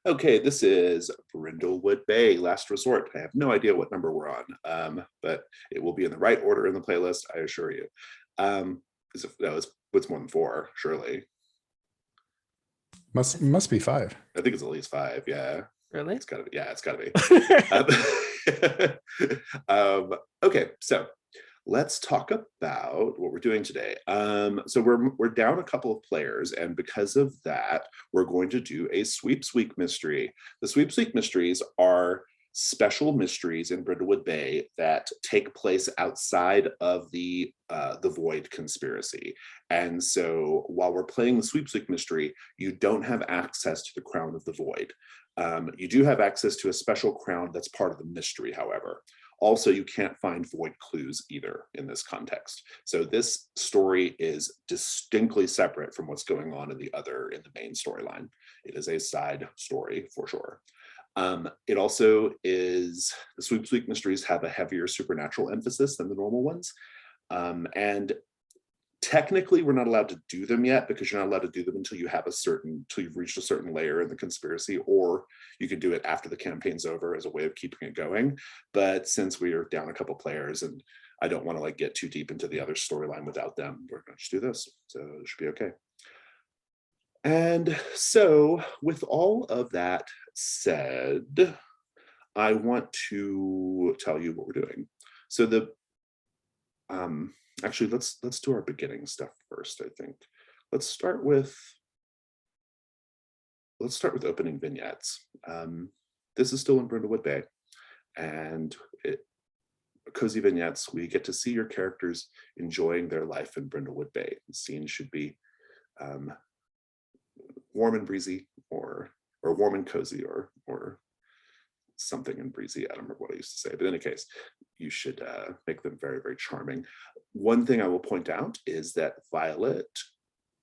Okay, this is Brindlewood Bay, Last Resort. I have no idea what number we're on, but it will be in the right order in the playlist, I assure you. It's more than 4, surely. Must be 5. I think it's at least 5, yeah. Really? It's gotta be, yeah, it's gotta be. Okay, so let's talk about what we're doing today. So we're down a couple of players, and because of that, we're going to do a Sweeps Week mystery. The Sweeps Week mysteries are special mysteries in Brindlewood Bay that take place outside of the Void conspiracy. And so while we're playing the Sweeps Week mystery, you don't have access to the Crown of the Void. You do have access to a special crown that's part of the mystery, however. Also, you can't find void clues either in this context. So this story is distinctly separate from what's going on in the main storyline. It is a side story for sure. It also is, the Sweeps Week mysteries have a heavier supernatural emphasis than the normal ones. And technically we're not allowed to do them yet, because you're not allowed to do them until you've reached a certain layer in the conspiracy, or you can do it after the campaign's over as a way of keeping it going. But since we are down a couple players and I don't want to get too deep into the other storyline without them, we're going to just do this. So it should be okay. And so with all of that said, I want to tell you what we're doing. So actually, let's do our beginning stuff first, I think. Let's start with opening vignettes. This is still in Brindlewood Bay, and cozy vignettes, we get to see your characters enjoying their life in Brindlewood Bay. The scene should be warm and breezy, or warm and cozy, or something and breezy. I don't remember what I used to say, but in any case, you should make them very, very charming. One thing I will point out is that Violet,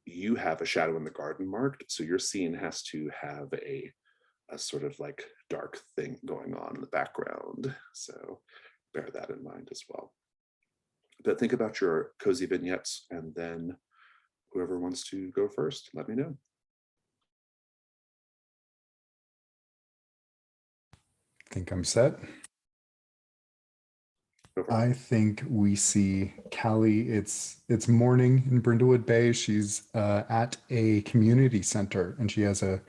you have a shadow in the garden marked, so your scene has to have a sort of dark thing going on in the background. So bear that in mind as well. But think about your cozy vignettes, and then whoever wants to go first, let me know. I think I'm set. I think we see Callie. It's morning in Brindlewood Bay. She's at a community center, and she has a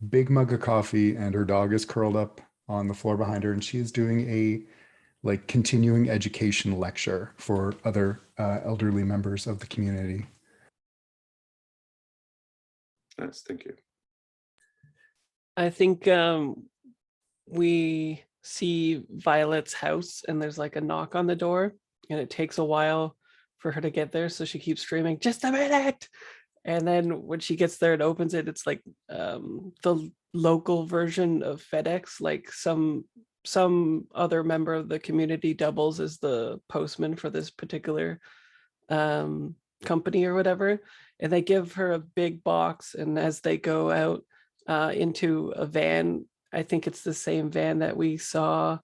big mug of coffee, and her dog is curled up on the floor behind her, and she is doing a continuing education lecture for other elderly members of the community. Nice, thank you. I think we see Violet's house, and there's a knock on the door, and it takes a while for her to get there, so she keeps screaming, "Just a minute!" And then when she gets there and opens it, it's the local version of FedEx. Some other member of the community doubles as the postman for this particular company or whatever, and they give her a big box, and as they go out into a van, I think it's the same van that we saw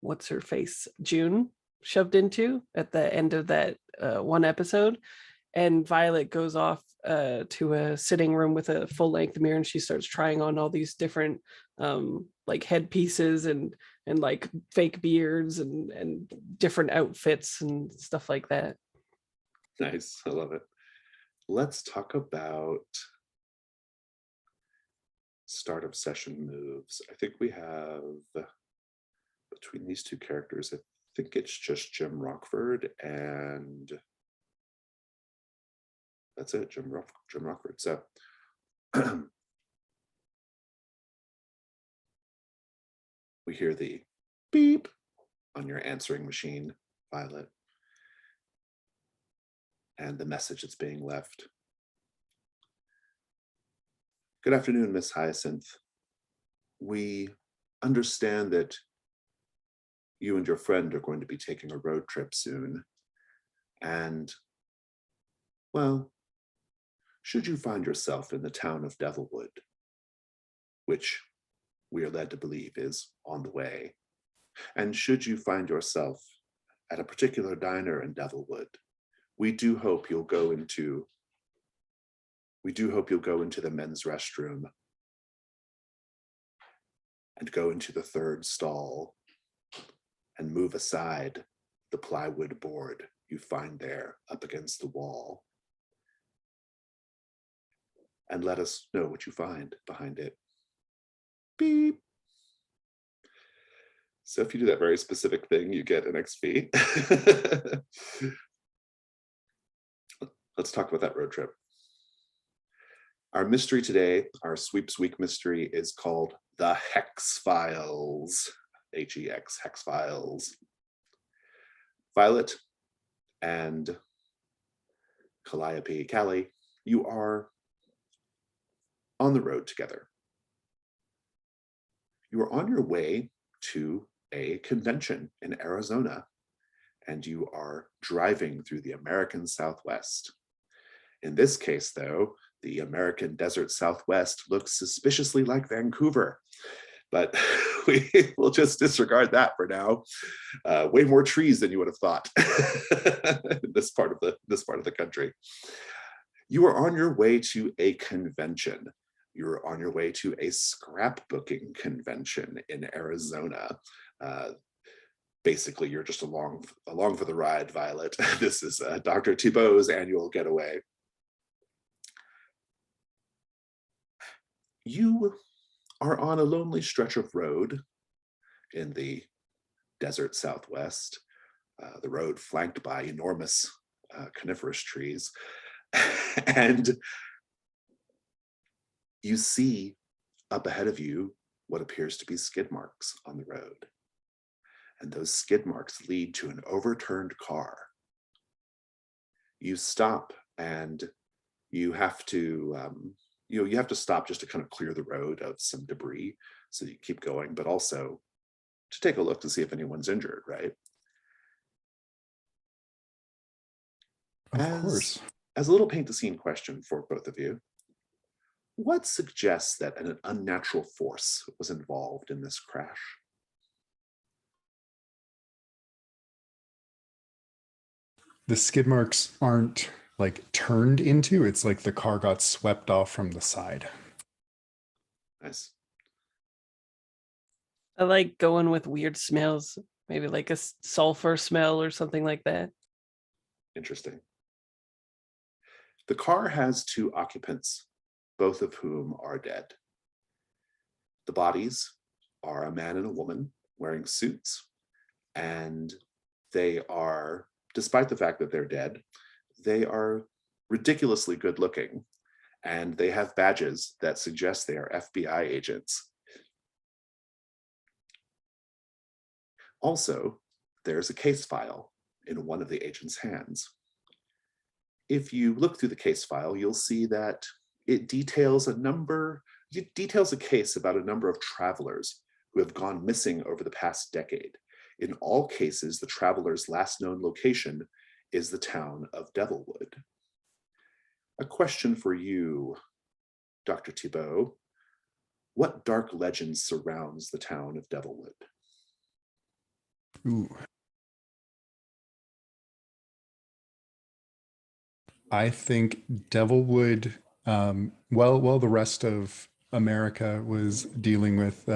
what's her face, June, shoved into at the end of that one episode. And Violet goes off to a sitting room with a full-length mirror, and she starts trying on all these different headpieces and fake beards and different outfits and stuff like that. Nice, I love it. Let's talk about start of session moves. I think we have, between these two characters, I think it's just Jim Rockford, and that's it, Jim Rockford. So we hear the beep on your answering machine, Violet, and the message that's being left. Good afternoon, Miss Hyacinth. We understand that you and your friend are going to be taking a road trip soon. And, well, should you find yourself in the town of Devilwood, which we are led to believe is on the way, and should you find yourself at a particular diner in Devilwood, we do hope you'll go into we do hope you'll go into the men's restroom and go into the third stall and move aside the plywood board you find there up against the wall. And let us know what you find behind it. Beep. So if you do that very specific thing, you get an XP. Let's talk about that road trip. Our mystery today, our Sweeps Week mystery, is called the Hex-Files. H-E-X, Hex-Files. Violet and Calliope, Callie, you are on the road together. You are on your way to a convention in Arizona, and you are driving through the American Southwest. In this case, though, the American desert Southwest looks suspiciously like Vancouver, but we will just disregard that for now. Way more trees than you would have thought in this part of the country. You are on your way to a convention. You're on your way to a scrapbooking convention in Arizona. Basically, you're just along for the ride, Violet. This is Dr. Thibault's annual getaway. You are on a lonely stretch of road in the desert Southwest, the road flanked by enormous coniferous trees. And you see up ahead of you what appears to be skid marks on the road. And those skid marks lead to an overturned car. You stop and you have to you have to stop just to kind of clear the road of some debris so you keep going, but also to take a look to see if anyone's injured, right? Of course. As a little paint the scene question for both of you, what suggests that an unnatural force was involved in this crash? The skid marks aren't like turned into, it's like the car got swept off from the side. Nice. I like going with weird smells, maybe like a sulfur smell or something like that. Interesting. The car has 2 occupants, both of whom are dead. The bodies are a man and a woman wearing suits, and they are, despite the fact that they're dead, they are ridiculously good looking, and they have badges that suggest they are FBI agents. Also, there's a case file in one of the agent's hands. If you look through the case file, you'll see that it details a case about a number of travelers who have gone missing over the past decade. In all cases, the traveler's last known location is the town of Devilwood. A question for you, Dr. Thibault. What dark legend surrounds the town of Devilwood? Ooh. I think Devilwood, while the rest of America was dealing with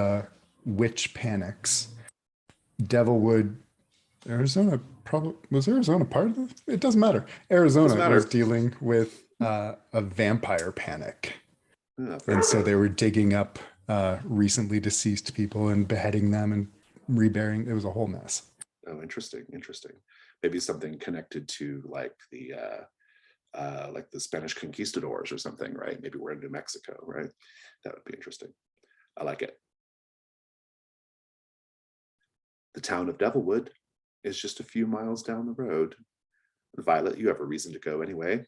witch panics, Devilwood, Arizona, probably was Arizona part of it? It doesn't matter. Arizona was dealing with a vampire panic. And so they were digging up recently deceased people and beheading them and reburying. It was a whole mess. Oh, interesting. Maybe something connected to like the Spanish conquistadors or something, right? Maybe we're in New Mexico, right? That would be interesting. I like it. The town of Devilwood is just a few miles down the road. Violet, you have a reason to go anyway.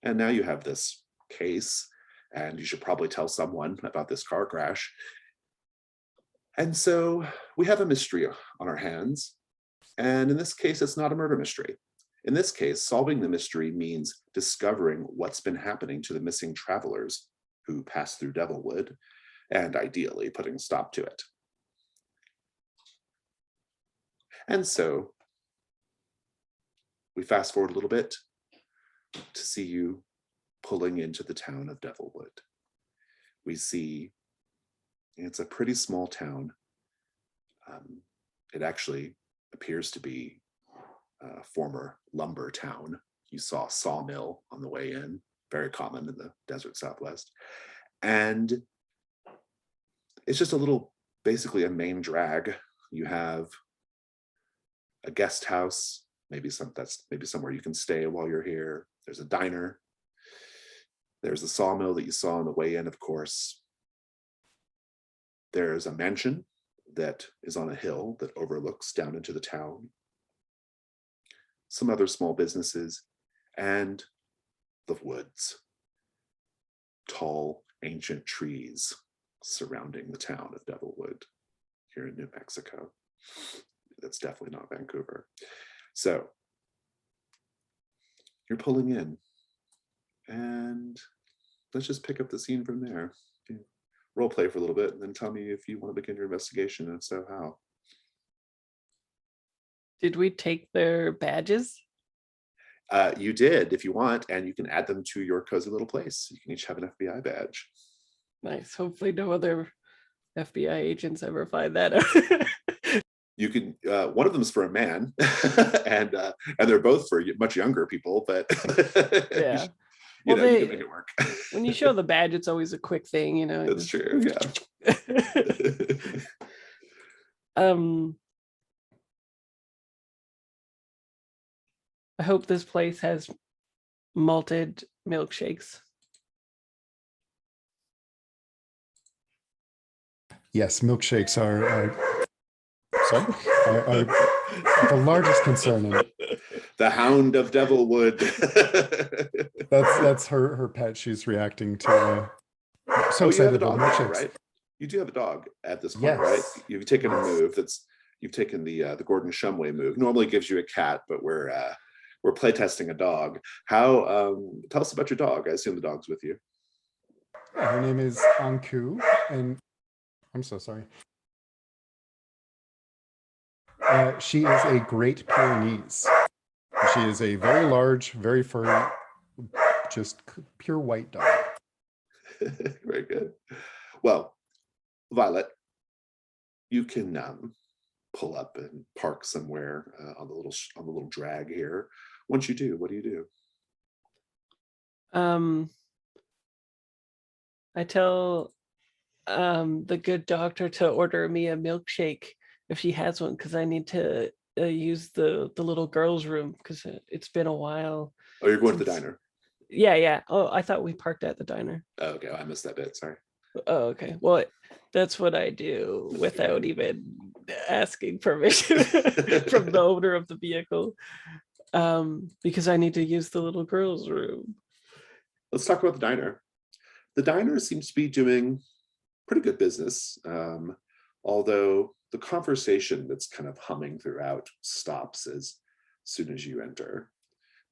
And now you have this case, and you should probably tell someone about this car crash. And so we have a mystery on our hands. And in this case, it's not a murder mystery. In this case, solving the mystery means discovering what's been happening to the missing travelers who passed through Devilwood, and ideally putting a stop to it. And so we fast forward a little bit to see you pulling into the town of Devilwood. We see it's a pretty small town. It actually appears to be a former lumber town. You saw a sawmill on the way in, very common in the desert Southwest. And it's just a little, basically a main drag. You have a guest house, maybe somewhere you can stay while you're here. There's a diner. There's the sawmill that you saw on the way in, of course. There's a mansion that is on a hill that overlooks down into the town. Some other small businesses, and the woods. Tall, ancient trees surrounding the town of Devilwood here in New Mexico. That's definitely not Vancouver. So you're pulling in, and let's just pick up the scene from there. Role play for a little bit, and then tell me if you want to begin your investigation, and if so, how. Did we take their badges? You did, if you want, and you can add them to your cozy little place. You can each have an FBI badge. Nice. Hopefully no other FBI agents ever find that out. You can, one of them is for a man, and they're both for much younger people, but Yeah. you Well, can make it work. When you show the badge, it's always a quick thing, you know. That's true, yeah. I hope this place has malted milkshakes. Yes, milkshakes are the largest concern. The Hound of Devilwood. That's her pet. She's reacting to. So you excited have a dog, about milkshakes. right? You do have a dog at this point, Yes. right? You've taken a move you've taken the Gordon Shumway move. Normally gives you a cat, but we're playtesting a dog. How? Tell us about your dog. I assume the dog's with you. Yeah, her name is Anku, and I'm so sorry. She is a Great Pyrenees. She is a very large, very furry, just pure white dog. Very good. Well, Violet, you can pull up and park somewhere on the little drag here. Once you do, what do you do? I tell the good doctor to order me a milkshake if she has one, because I need to use the little girl's room, because it's been a while. Oh, you're going to the diner. Yeah. Oh, I thought we parked at the diner. Oh, okay, I missed that bit. Sorry. Oh, okay. Well, that's what I do without even asking permission from the owner of the vehicle, because I need to use the little girl's room. Let's talk about the diner. The diner seems to be doing pretty good business, although the conversation that's kind of humming throughout stops as soon as you enter.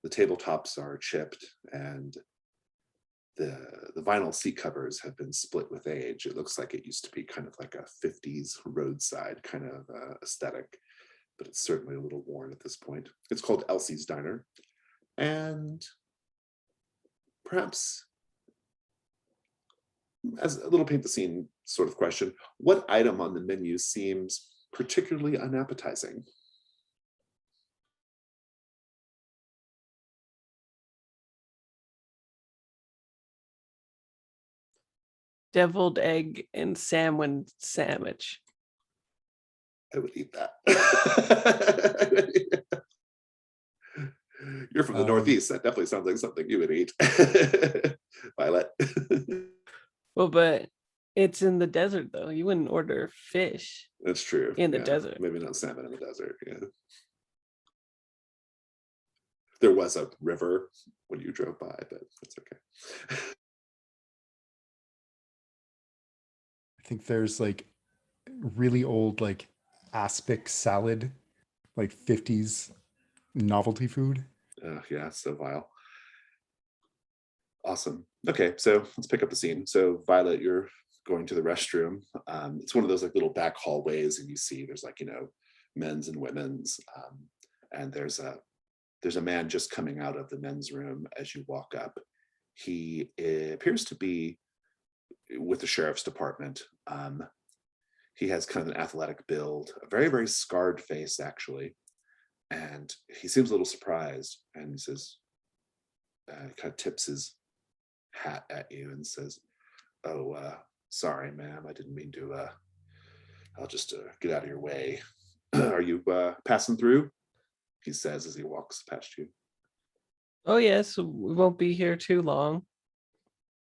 The tabletops are chipped, and the vinyl seat covers have been split with age. It looks like it used to be kind of like a 50s roadside kind of aesthetic, but it's certainly a little worn at this point. It's called Elsie's Diner. And perhaps, as a little paint the scene sort of question, what item on the menu seems particularly unappetizing? Deviled egg and salmon sandwich. I would eat that. You're from the Northeast. That definitely sounds like something you would eat. Violet. Well, but it's in the desert, though. You wouldn't order fish. That's true. In the desert. Maybe not salmon in the desert. Yeah. There was a river when you drove by, but that's okay. I think there's like really old like aspic salad, like 50s novelty food. Yeah, so vile. Awesome. Okay, so let's pick up the scene. So Violet, you're going to the restroom. It's one of those like little back hallways, and you see there's like, men's and women's, and there's a man just coming out of the men's room as you walk up, He appears to be with the sheriff's department. He has kind of an athletic build, a very, very scarred face, actually. And he seems a little surprised, and he says, kind of tips his hat at you and says, "Oh, sorry, ma'am. I didn't mean to. I'll just get out of your way. Are you passing through?" He says as he walks past you. Oh yes, we won't be here too long.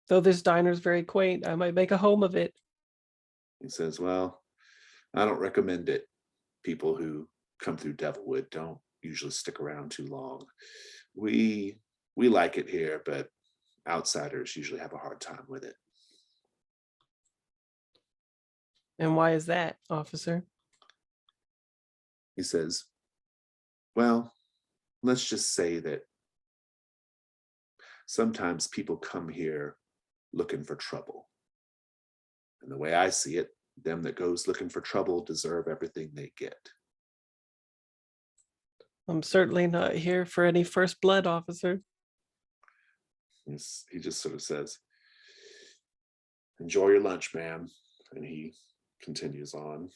Though this diner's very quaint, I might make a home of it. He says, "Well, I don't recommend it. People who come through Devilwood don't usually stick around too long. We like it here, but outsiders usually have a hard time with it." And why is that, officer? He says, "Well, let's just say that sometimes people come here looking for trouble. And the way I see it, them that goes looking for trouble deserve everything they get." I'm certainly not here for any first blood, officer. He just sort of says, "Enjoy your lunch, ma'am." And he continues on.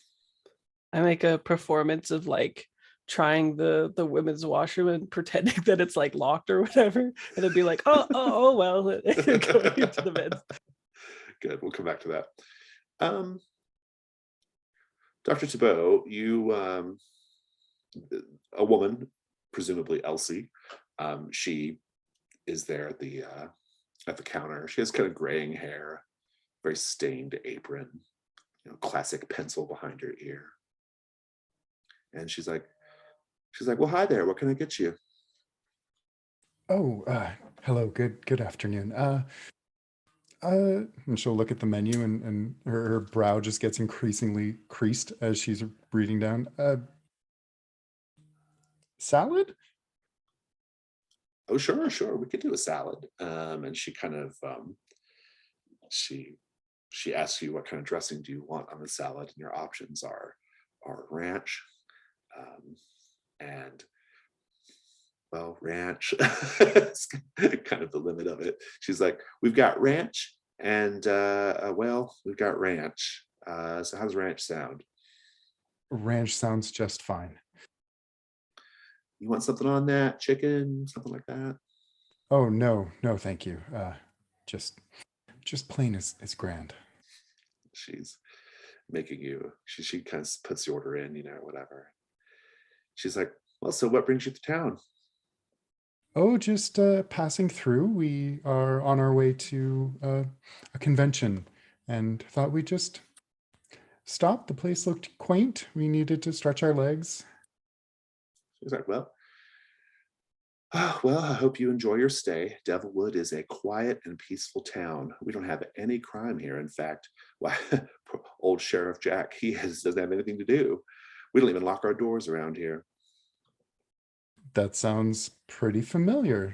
I make a performance of like trying the women's washroom and pretending that it's like locked or whatever, and it'd be like, oh well, going into the men's. Good, we'll come back to that. Dr. Thibault, you, a woman, presumably Elsie, she is there at the counter. She has kind of graying hair, very stained apron, classic pencil behind her ear. And she's like, "Well, hi there. What can I get you?" Oh, hello. Good afternoon. And she'll look at the menu, and her brow just gets increasingly creased as she's reading down. Salad? "Oh, sure. We could do a salad." And she kind of she asks you, "What kind of dressing do you want on the salad?" And your options are ranch, and well, ranch. It's kind of the limit of it. She's like, "We've got ranch, and well, we've got ranch. So how does ranch sound? Ranch sounds just fine. You want something on that? Chicken, something like that?" Oh, no, thank you. Just plain is grand. She's making you. She kind of puts the order in, whatever. She's like, "Well, so what brings you to town?" Oh, just passing through. We are on our way to a convention and thought we'd just stop. The place looked quaint. We needed to stretch our legs. She's like, "Well, I hope you enjoy your stay. Devilwood is a quiet and peaceful town. We don't have any crime here. In fact, why, poor old Sheriff Jack, doesn't have anything to do. We don't even lock our doors around here." That sounds pretty familiar.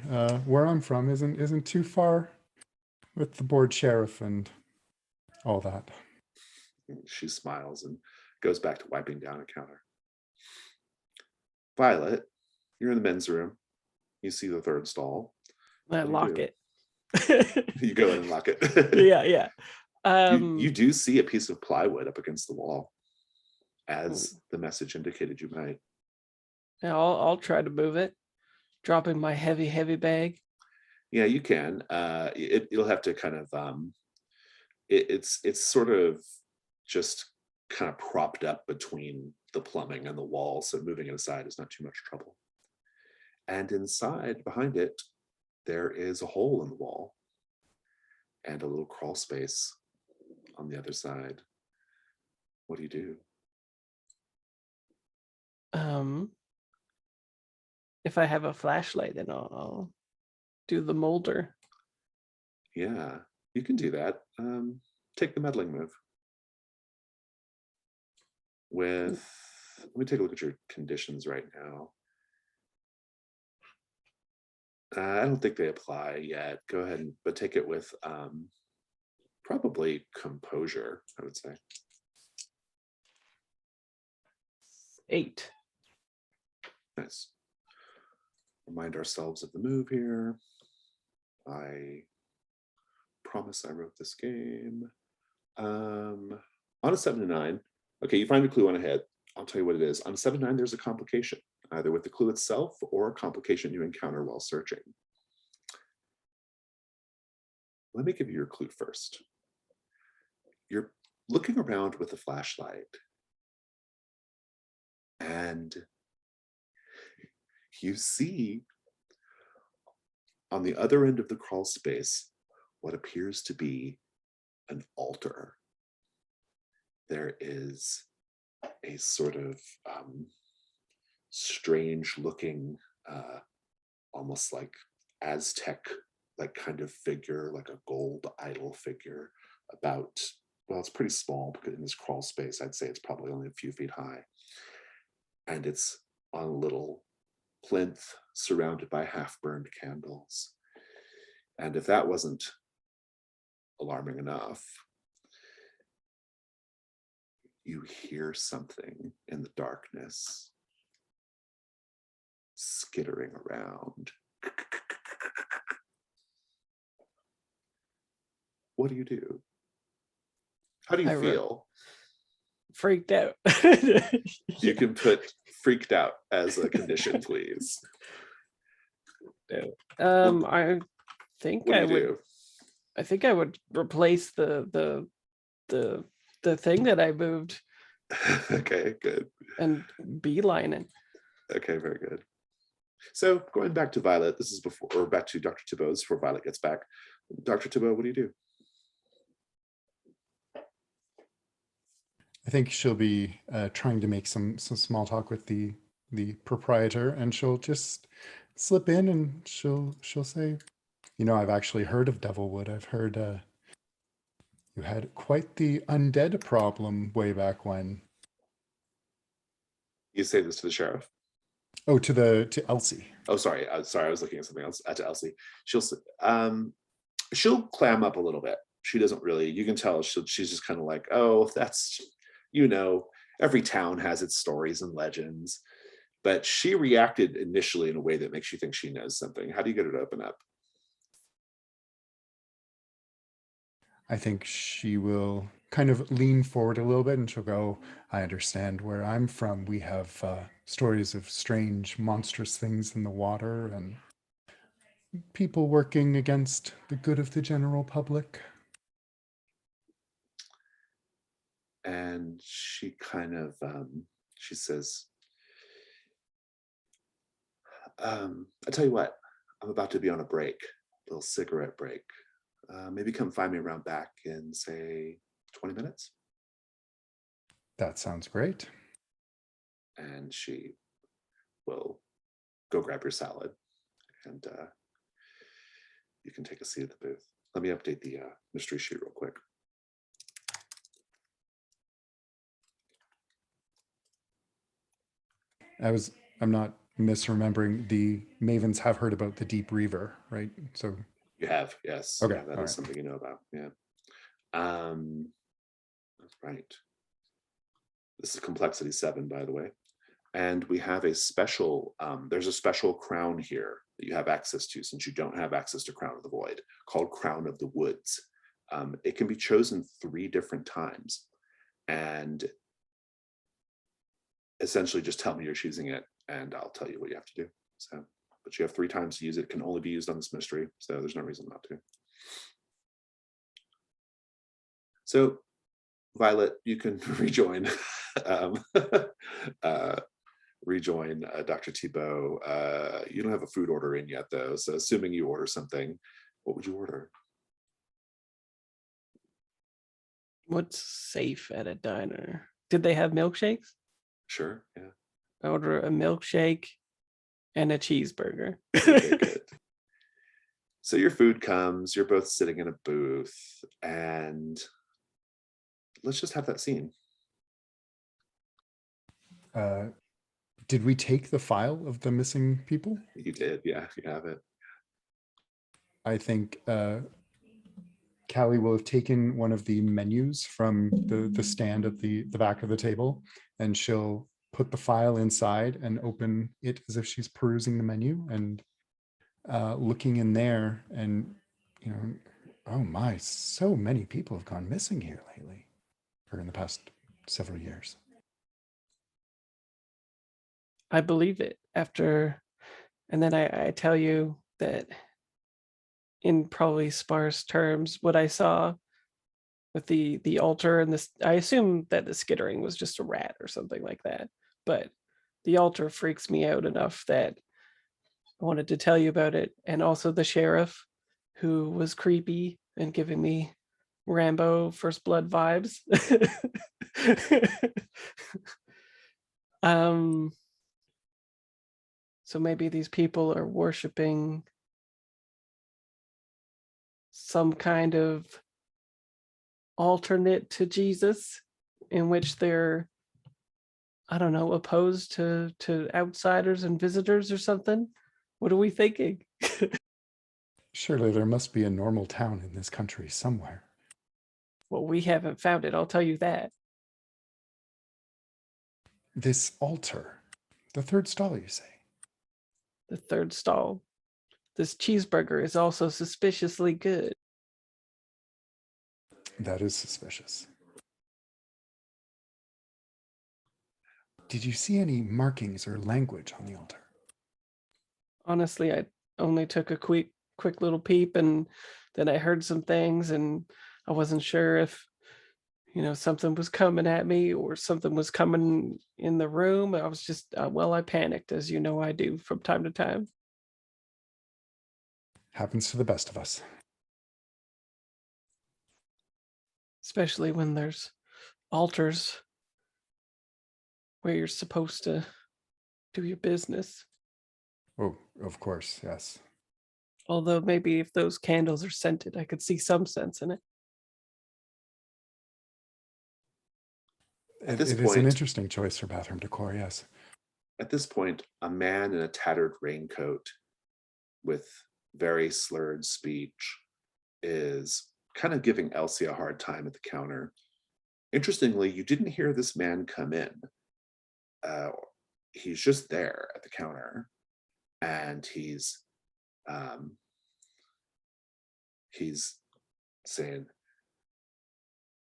Where I'm from isn't too far with the board sheriff and all that. She smiles and goes back to wiping down a counter. Violet, you're in the men's room. You see the third stall. I What do you lock do? it. You go in and lock it. Yeah. You do see a piece of plywood up against the wall, as the message indicated you might. Yeah, I'll try to move it, dropping my heavy bag. Yeah, you can. You'll have to kind of. It's sort of just kind of propped up between the plumbing and the wall, so moving it aside is not too much trouble. And inside, behind it, there is a hole in the wall and a little crawl space on the other side. What do you do? If I have a flashlight, then I'll do the molder. Yeah, you can do that. Take the meddling move. Let me take a look at your conditions right now. I don't think they apply yet. Go ahead, but take it with probably composure, I would say. 8. Nice. Remind ourselves of the move here by promise I wrote this game. On a 7 to 9, okay, you find a clue on a head. I'll tell you what it is. On a 7 to 9, there's a complication, either with the clue itself or a complication you encounter while searching. Let me give you your clue first. You're looking around with a flashlight, and you see on the other end of the crawl space what appears to be an altar. There is a sort of strange looking, almost like Aztec like kind of figure, like a gold idol figure, about, well, it's pretty small because in this crawl space, I'd say it's probably only a few feet high. And it's on a little plinth surrounded by half-burned candles. And if that wasn't alarming enough, you hear something in the darkness skittering around. What do you do? How do you feel? Freaked out. You can put freaked out as a condition, please. I think I would. Do? I think I would replace the thing that I moved. Okay, good. And beeline it. Okay, very good. So going back to Violet, this is before, or back to Dr. Thibault's before Violet gets back. Dr. Thibault, what do you do? I think she'll be trying to make some small talk with the proprietor, and she'll just slip in and she'll say, you know, I've actually heard of Devilwood. I've heard you had quite the undead problem way back when. You say this to the sheriff? Oh, to Elsie. Oh, sorry. I was looking at something else. To Elsie. She'll clam up a little bit. She doesn't really, you can tell she's just kind of like, oh, that's, you know, every town has its stories and legends. But she reacted initially in a way that makes you think she knows something. How do you get her to open up? I think she will kind of lean forward a little bit and she'll go, I understand where I'm from. We have stories of strange, monstrous things in the water and people working against the good of the general public. And she kind of, she says, I tell you what, I'm about to be on a break, a little cigarette break. Maybe come find me around back in, say, 20 minutes. That sounds great. And she will go grab your salad, and you can take a seat at the booth. Let me update the mystery sheet real quick. I'm not misremembering, the Mavens have heard about the Deep Reaver, right? So you have, yes. Okay, Yeah, that is right. something you know about. Yeah. That's right. This is complexity 7, by the way. And we have a special, there's a special crown here that you have access to since you don't have access to Crown of the Void, called Crown of the Woods. It can be chosen 3 different times. And essentially just tell me you're choosing it and I'll tell you what you have to do. So, but you have 3 times to use it. It can only be used on this mystery, so there's no reason not to. So Violet, you can rejoin rejoin Dr. Thibault. You don't have a food order in yet though, so assuming you order something, what would you order? What's safe at a diner? Did they have milkshakes? Sure, yeah. I order a milkshake and a cheeseburger. Okay, good. So your food comes, you're both sitting in a booth, and let's just have that scene. Did we take the file of the missing people? You did, yeah, you have it. I think Callie will have taken one of the menus from the stand at the back of the table, and she'll put the file inside and open it as if she's perusing the menu and looking in there. And, you know, Oh my, so many people have gone missing here lately, or in the past several years. I believe it after, and then I tell you that in probably sparse terms, what I saw with the altar and this, I assume that the skittering was just a rat or something like that. But the altar freaks me out enough that I wanted to tell you about it. And also the sheriff, who was creepy and giving me Rambo First Blood vibes. um so maybe these people are worshiping some kind of alternate to Jesus, in which they're, I don't know, opposed to outsiders and visitors or something. What are we thinking? Surely there must be a normal town in this country somewhere. Well, we haven't found it, I'll tell you that. This altar, the third stall, you say? The third stall. This cheeseburger is also suspiciously good. That is suspicious. Did you see any markings or language on the altar? Honestly, I only took a quick little peep, and then I heard some things, and I wasn't sure if, something was coming at me or something was coming in the room. I was just, I panicked, as you know I do from time to time. Happens to the best of us. Especially when there's altars where you're supposed to do your business. Oh, of course, yes. Although maybe if those candles are scented, I could see some sense in it. At this It is an point, interesting choice for bathroom decor, yes. At this point, a man in a tattered raincoat with very slurred speech is kind of giving Elsie a hard time at the counter. Interestingly, you didn't hear this man come in. He's just there at the counter, and he's saying,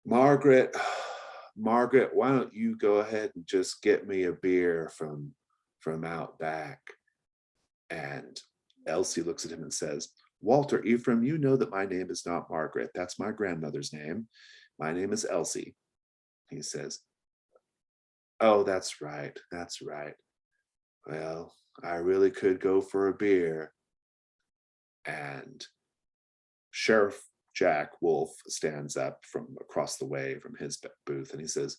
Margaret, why don't you go ahead and just get me a beer from out back? And Elsie looks at him and says, Walter Ephraim, you know that my name is not Margaret. That's my grandmother's name. My name is Elsie. He says, oh, that's right. That's right. Well, I really could go for a beer. And Sheriff Jack Wolf stands up from across the way from his booth, and he says,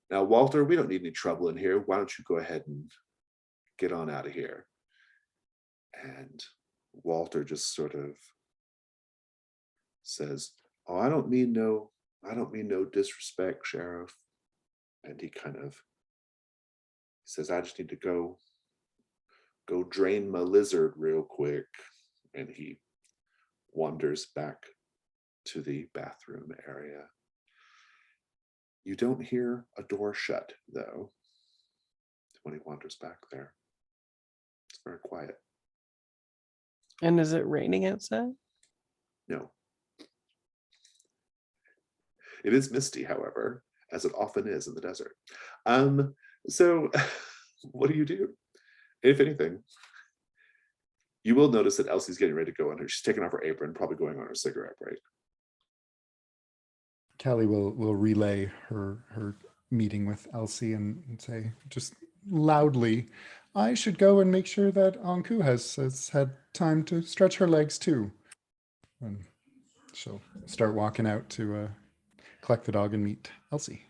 now, Walter, we don't need any trouble in here. Why don't you go ahead and get on out of here? And Walter just sort of says, oh, I don't mean no disrespect, Sheriff. And he kind of says, I just need to go drain my lizard real quick. And he wanders back to the bathroom area. You don't hear a door shut, though, when he wanders back there. It's very quiet. And is it raining outside? No. It is misty, however, as it often is in the desert. So what do you do? If anything, you will notice that Elsie's getting ready to go on her. She's taking off her apron, probably going on her cigarette break. Callie will relay her meeting with Elsie and say, just loudly, I should go and make sure that Anku has had time to stretch her legs too. And she'll start walking out to collect the dog and meet Elsie.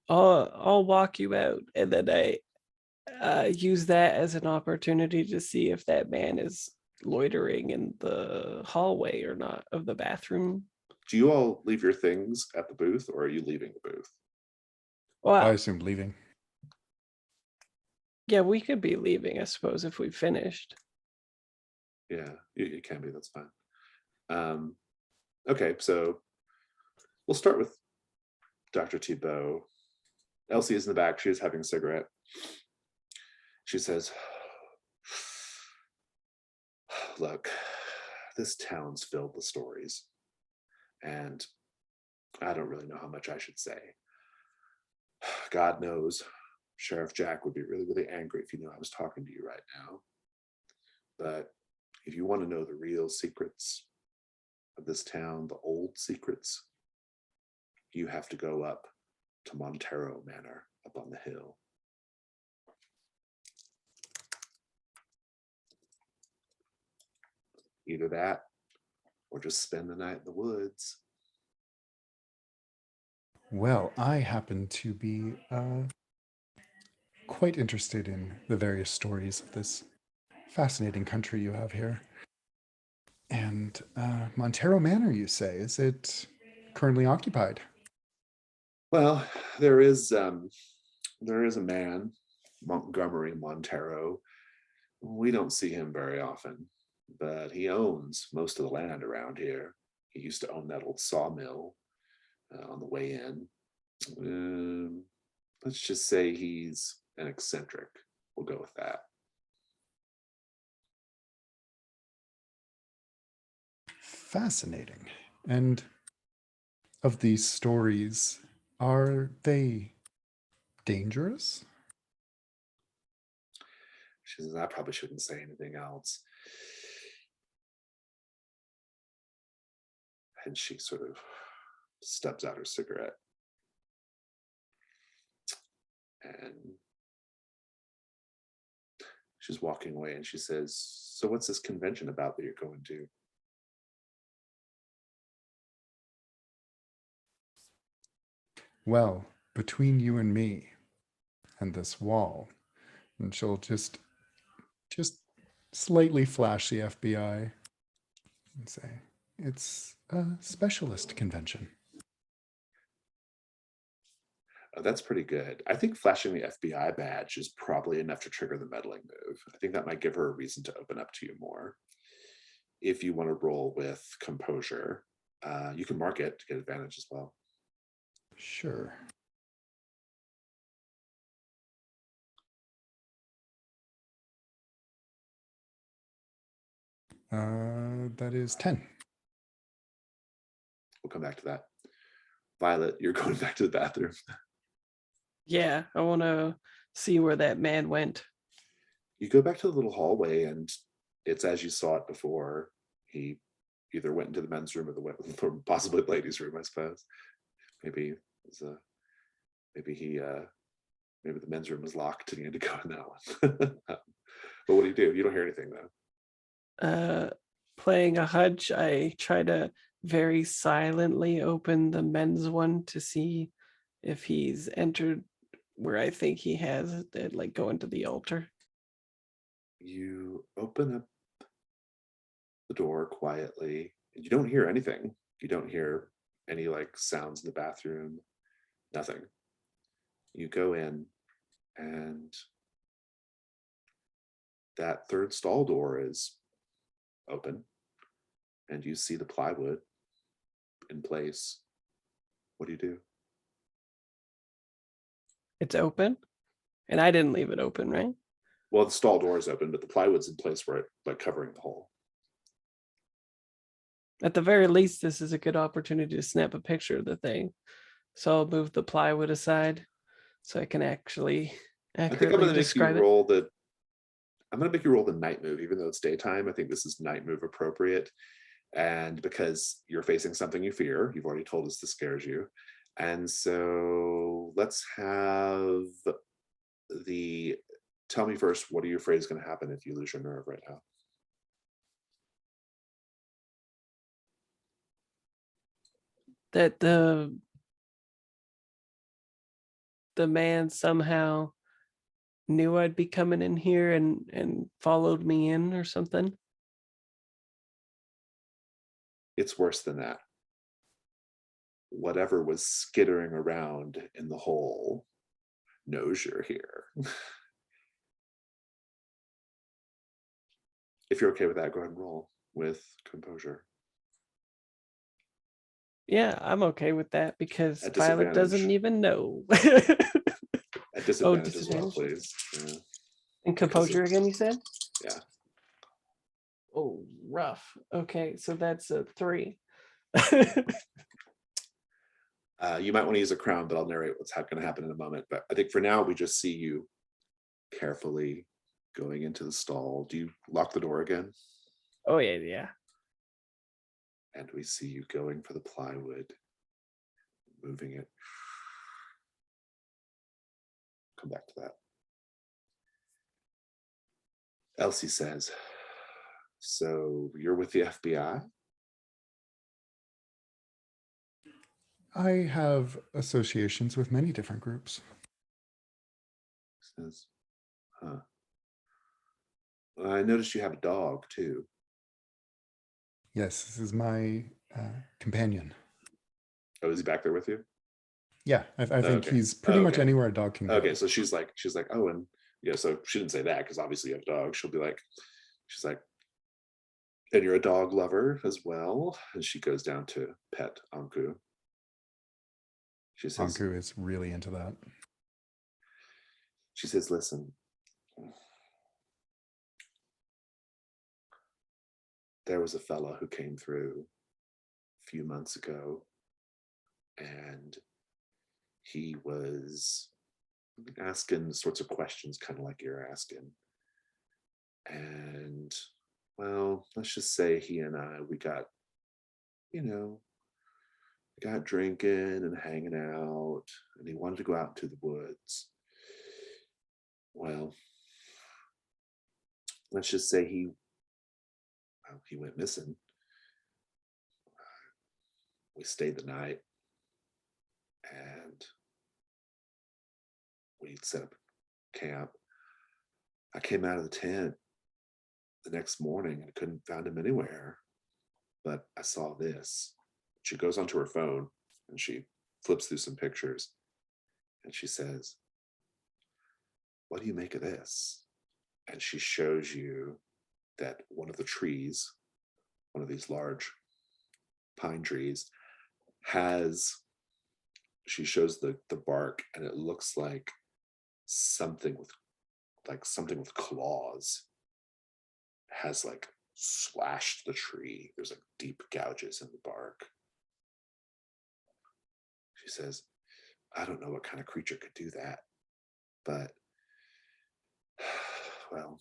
I'll walk you out, and then I use that as an opportunity to see if that man is loitering in the hallway or not of the bathroom. Do you all leave your things at the booth, or are you leaving the booth? Well, I assumed leaving. Yeah, we could be leaving, I suppose, if we finished. Yeah, it can be. That's fine. Okay, so we'll start with Dr. Thibault. Elsie is in the back. She is having a cigarette. She says, look, this town's filled with stories, and I don't really know how much I should say. God knows, Sheriff Jack would be really, really angry if he knew I was talking to you right now. But if you want to know the real secrets of this town, the old secrets, you have to go up to Montero Manor up on the hill. Either that or just spend the night in the woods. Well, I happen to be quite interested in the various stories of this fascinating country you have here. And Montero Manor, you say, is it currently occupied? Well, there is a man, Montgomery Montero. We don't see him very often, but he owns most of the land around here. He used to own that old sawmill on the way in. Let's just say he's an eccentric. We'll go with that. Fascinating. And of these stories, are they dangerous? She says, I probably shouldn't say anything else. And she sort of stubs out her cigarette. And she's walking away and she says, so what's this convention about that you're going to? Well, between you and me and this wall, and she'll just slightly flash the FBI and say, it's a specialist convention. Oh, that's pretty good. I think flashing the FBI badge is probably enough to trigger the meddling move. I think that might give her a reason to open up to you more. If you want to roll with composure, you can mark it to get advantage as well. Sure. That is 10. We'll come back to that. Violet, you're going back to the bathroom. Yeah, I want to see where that man went. You go back to the little hallway and it's as you saw it before. He either went into the men's room or or possibly the ladies' room, I suppose. Maybe the men's room was locked and he had to go in that one. But what do? You don't hear anything though. Playing a hunch, I try to very silently open the men's one to see if he's entered where I think he has, like go into the altar. You open up the door quietly and you don't hear anything. You don't hear any like sounds in the bathroom, nothing. You go in and that third stall door is open and you see the plywood in place. What do? It's open, and I didn't leave it open, right? Well, the stall door is open, but the plywood's in place where it like covering the hole. At the very least, this is a good opportunity to snap a picture of the thing. So I'll move the plywood aside so I can actually accurately describe it. I'm going to make you roll the night move, even though it's daytime. I think this is night move appropriate. And because you're facing something you fear, you've already told us this scares you. And so let's have tell me first, what are you afraid is going to happen if you lose your nerve right now? That the man somehow knew I'd be coming in here and followed me in or something. It's worse than that. Whatever was skittering around in the hole knows you're here. If you're okay with that, go ahead and roll with composure. Yeah, I'm okay with that because At Violet doesn't disadvantage. even know. At disadvantage as well, disadvantage. please. Yeah. And composure again, you said? Yeah. Oh, rough. Okay, so that's a 3. You might want to use a crown, but I'll narrate what's going to happen in a moment. But I think for now, we just see you carefully going into the stall. Do you lock the door again? Oh, yeah. And we see you going for the plywood, moving it. Come back to that. Elsie says, so you're with the FBI? I have associations with many different groups. Says, huh. Well, I noticed you have a dog too. Yes, this is my companion. Oh, is he back there with you? Yeah, I think Okay. he's pretty much anywhere a dog can go. Okay, so she's like, oh, and yeah, so she didn't say that because obviously you have a dog. She'll be like, she's like, and you're a dog lover as well. And she goes down to pet Anku. She says, Anku is really into that. She says, listen, there was a fella who came through a few months ago, and he was asking sorts of questions, kind of like you're asking. And, well, let's just say he and I, we got drinking and hanging out, and he wanted to go out into the woods. Well, let's just say he went missing. We stayed the night, and we set up camp. I came out of the tent the next morning and couldn't find him anywhere, but I saw this. She goes onto her phone and she flips through some pictures, and she says, what do you make of this? And she shows you that one of the trees, one of these large pine trees, she shows the bark, and it looks like something with claws has like slashed the tree. There's like deep gouges in the bark. She says, I don't know what kind of creature could do that, but well,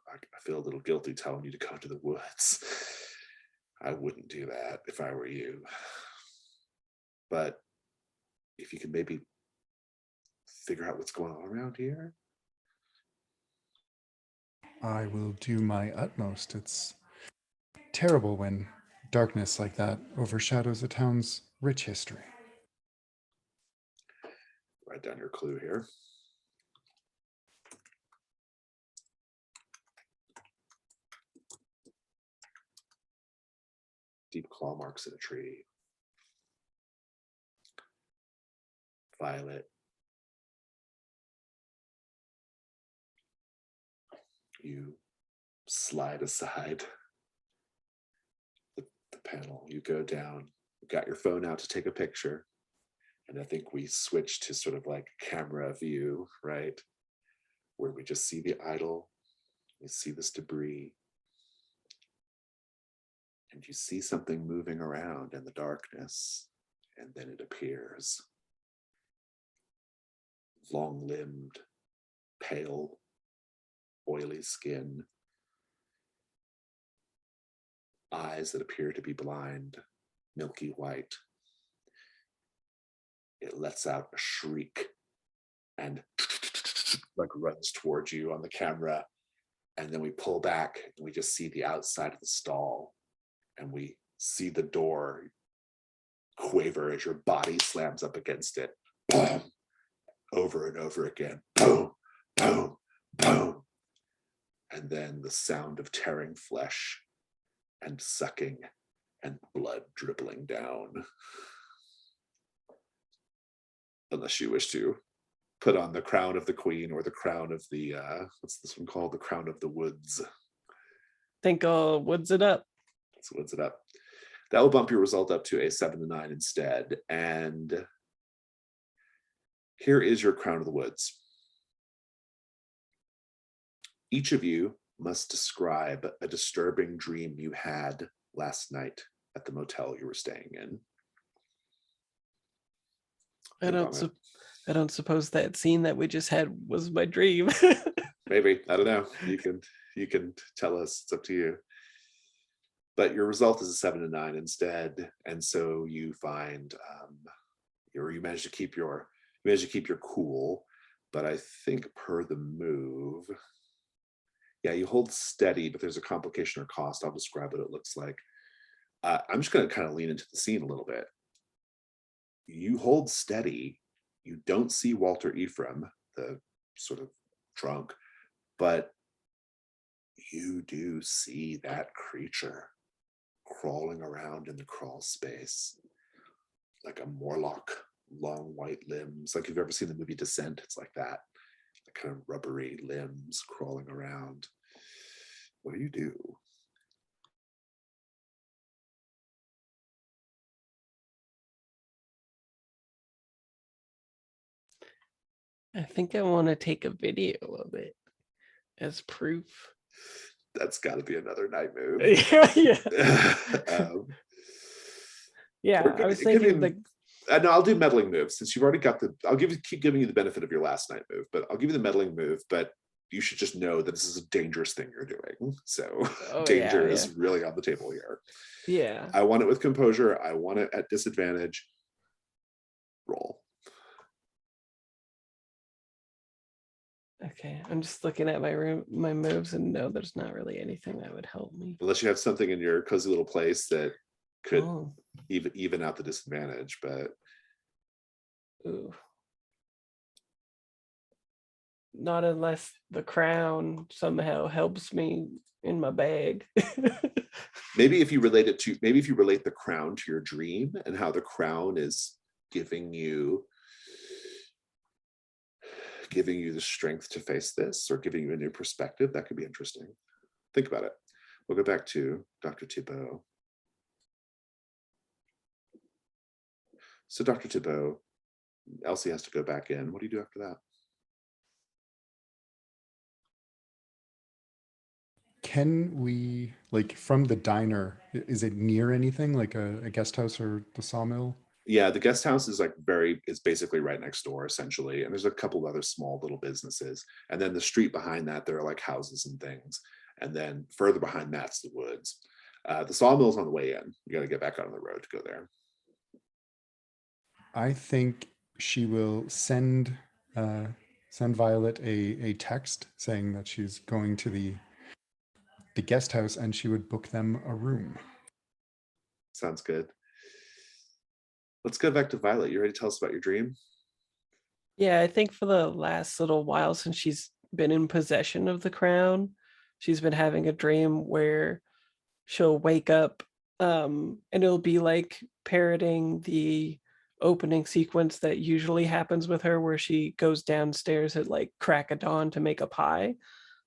I feel a little guilty telling you to go to the woods. I wouldn't do that if I were you. But if you can maybe figure out what's going on around here. I will do my utmost. It's terrible when darkness like that overshadows a town's rich history. Write down your clue here. Deep claw marks in a tree. Violet. You slide aside the panel. You go down. You got your phone out to take a picture. And I think we switch to sort of like camera view, right? Where we just see the idol. We see this debris. And you see something moving around in the darkness. And then it appears. Long-limbed, pale, oily skin, eyes that appear to be blind, milky white. It lets out a shriek and like runs towards you on the camera. And then we pull back and we just see the outside of the stall, and we see the door quaver as your body slams up against it. Boom, over and over again. Boom, boom, boom. And then the sound of tearing flesh and sucking and blood dribbling down. Unless you wish to put on the crown of the queen or the crown of the, what's this one called? The crown of the woods. Think I'll woods it up. Let's woods it up. That will bump your result up to a 7 to 9 instead. And here is your crown of the woods. Each of you must describe a disturbing dream you had last night at the motel you were staying in. I don't suppose that scene that we just had was my dream. Maybe, I don't know. You can tell us. It's up to you. But your result is a 7 and 9 instead, and so you find you manage to keep your cool. But I think per the move, yeah, you hold steady, but there's a complication or cost. I'll describe what it looks like. I'm just going to kind of lean into the scene a little bit. You hold steady. You don't see Walter Ephraim, the sort of drunk, but you do see that creature crawling around in the crawl space like a Morlock, long white limbs. Like you've ever seen the movie Descent, it's like that. The kind of rubbery limbs crawling around. What do you do? I think I want to take a video of it as proof. That's got to be another night move. Yeah. Yeah, I was thinking no, I'll do meddling moves since you've already got the. Keep giving you the benefit of your last night move, but I'll give you the meddling move. But you should just know that this is a dangerous thing you're doing. So danger is really on the table here. Yeah. I want it with composure. I want it at disadvantage. Roll. Okay, I'm just looking at my moves, and no, there's not really anything that would help me. Unless you have something in your cozy little place that could even out the disadvantage, but ooh. Not unless the crown somehow helps me in my bag. maybe if you relate the crown to your dream and how the crown is giving you the strength to face this, or giving you a new perspective, that could be interesting. Think about it. We'll go back to Dr. Thibault. So Dr. Thibault, Elsie has to go back in. What do you do after that? Can we, like, from the diner, is it near anything, like a guest house or the sawmill? Yeah, the guest house is it's basically right next door essentially. And there's a couple of other small little businesses. And then the street behind that, there are like houses and things. And then further behind that's the woods. The sawmill's on the way in. You got to get back on the road to go there. I think she will send Violet a text saying that she's going to the guest house and she would book them a room. Sounds good. Let's go back to Violet. You ready to tell us about your dream? Yeah, I think for the last little while since she's been in possession of the crown, she's been having a dream where she'll wake up and it'll be like parroting the opening sequence that usually happens with her, where she goes downstairs at like crack of dawn to make a pie.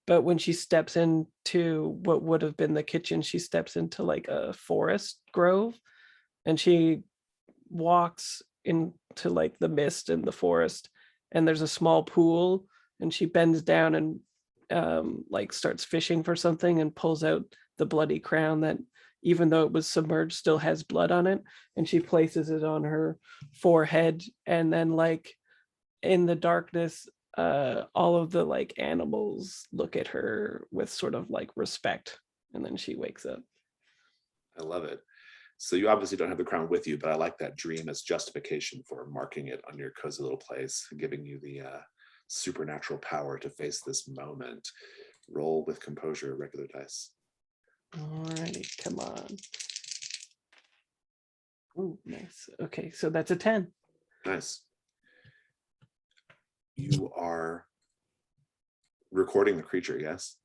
But when she steps into what would have been the kitchen, she steps into like a forest grove, and she walks into like the mist in the forest, and there's a small pool, and she bends down and like starts fishing for something and pulls out the bloody crown that, even though it was submerged, still has blood on it, and she places it on her forehead. And then like in the darkness, all of the like animals look at her with sort of like respect, and then she wakes up. I love it. So you obviously don't have the crown with you, but I like that dream as justification for marking it on your cozy little place, giving you the supernatural power to face this moment. Roll with composure, regular dice. Alrighty, come on. Ooh, nice. Okay, so that's a 10. Nice. You are recording the creature, yes?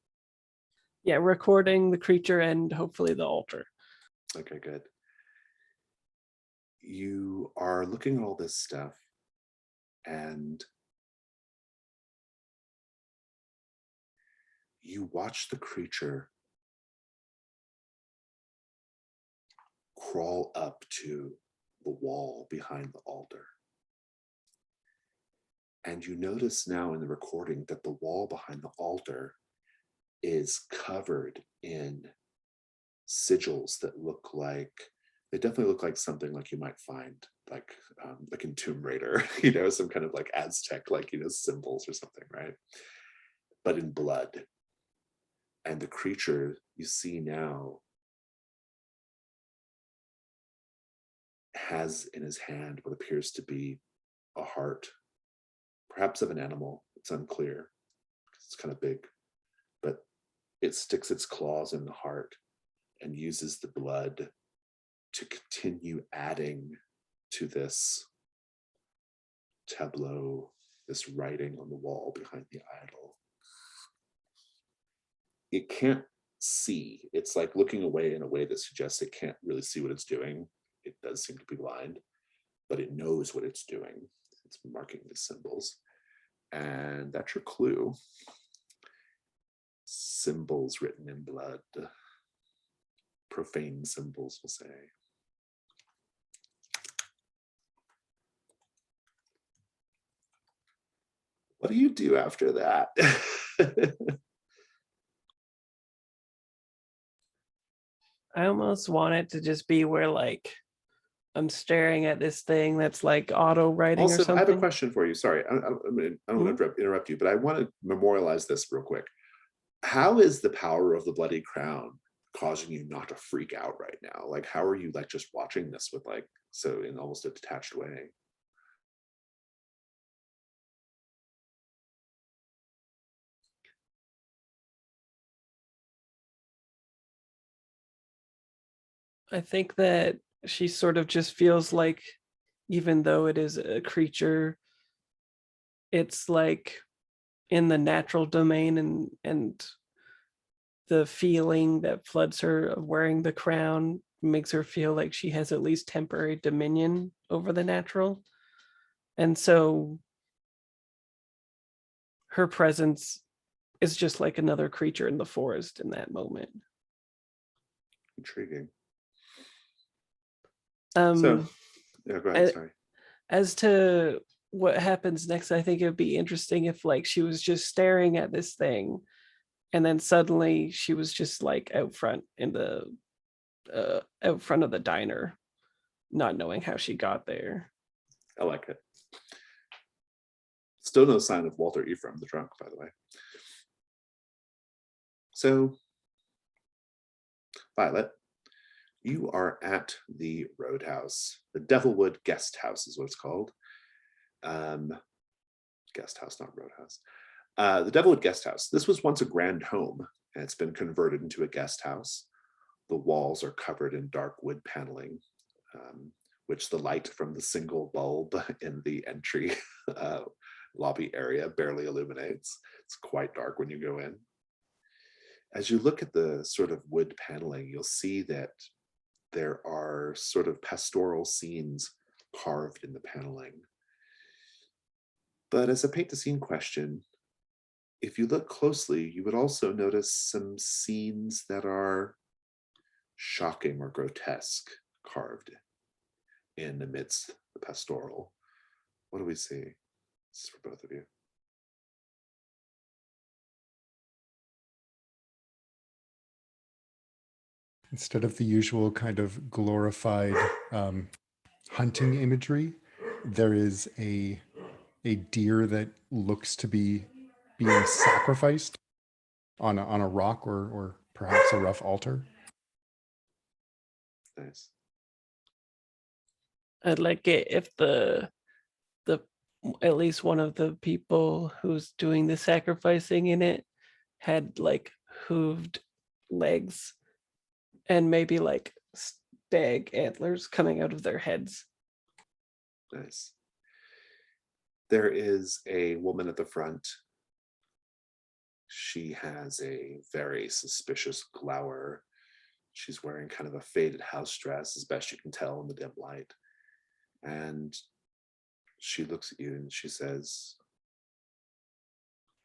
Yeah, recording the creature and hopefully the altar. Okay, good. You are looking at all this stuff, and you watch the creature crawl up to the wall behind the altar. And you notice now in the recording that the wall behind the altar is covered in sigils that look like, they definitely look like something like you might find like in Tomb Raider, some kind of like Aztec, like, symbols or something, right? But in blood. And the creature you see now has in his hand what appears to be a heart, perhaps of an animal. It's unclear. It's kind of big, but it sticks its claws in the heart and uses the blood to continue adding to this tableau, this writing on the wall behind the idol. It can't see. It's like looking away in a way that suggests it can't really see what it's doing. It does seem to be blind, but it knows what it's doing. It's marking the symbols. And that's your clue. Symbols written in blood. Profane symbols, we'll say. What do you do after that? I almost want it to just be where like I'm staring at this thing that's like auto writing or Also, something. I have a question for you. Sorry, I don't want to interrupt you, but I want to memorialize this real quick. How is the power of the bloody crown causing you not to freak out right now? Like, how are you like just watching this with like, so in almost a detached way? I think that she sort of just feels like, even though it is a creature, it's like in the natural domain, and the feeling that floods her of wearing the crown makes her feel like she has at least temporary dominion over the natural. And so her presence is just like another creature in the forest in that moment. Intriguing. So yeah, go ahead. Sorry. As to what happens next, I think it'd be interesting if like she was just staring at this thing, and then suddenly she was just like out front in the out front of the diner, not knowing how she got there. I like it. Still no sign of Walter Ephraim, the drunk, by the way. So, Violet, you are at the Roadhouse. The Devilwood Guest House is what it's called. Guest house, not Roadhouse. The Devilwood Guest House. This was once a grand home, and it's been converted into a guest house. The walls are covered in dark wood paneling, which the light from the single bulb in the entry lobby area barely illuminates. It's quite dark when you go in. As you look at the sort of wood paneling, you'll see that there are sort of pastoral scenes carved in the paneling. But as a paint the scene question, if you look closely, you would also notice some scenes that are shocking or grotesque carved in amidst the pastoral. What do we see? This is for both of you. Instead of the usual kind of glorified hunting imagery, there is a deer that looks to be being sacrificed on a rock or perhaps a rough altar. Nice. I'd like it if the at least one of the people who's doing the sacrificing in it had like hooved legs and maybe like stag antlers coming out of their heads. Nice. There is a woman at the front. She has a very suspicious glower. She's wearing kind of a faded house dress, as best you can tell in the dim light. And she looks at you and she says,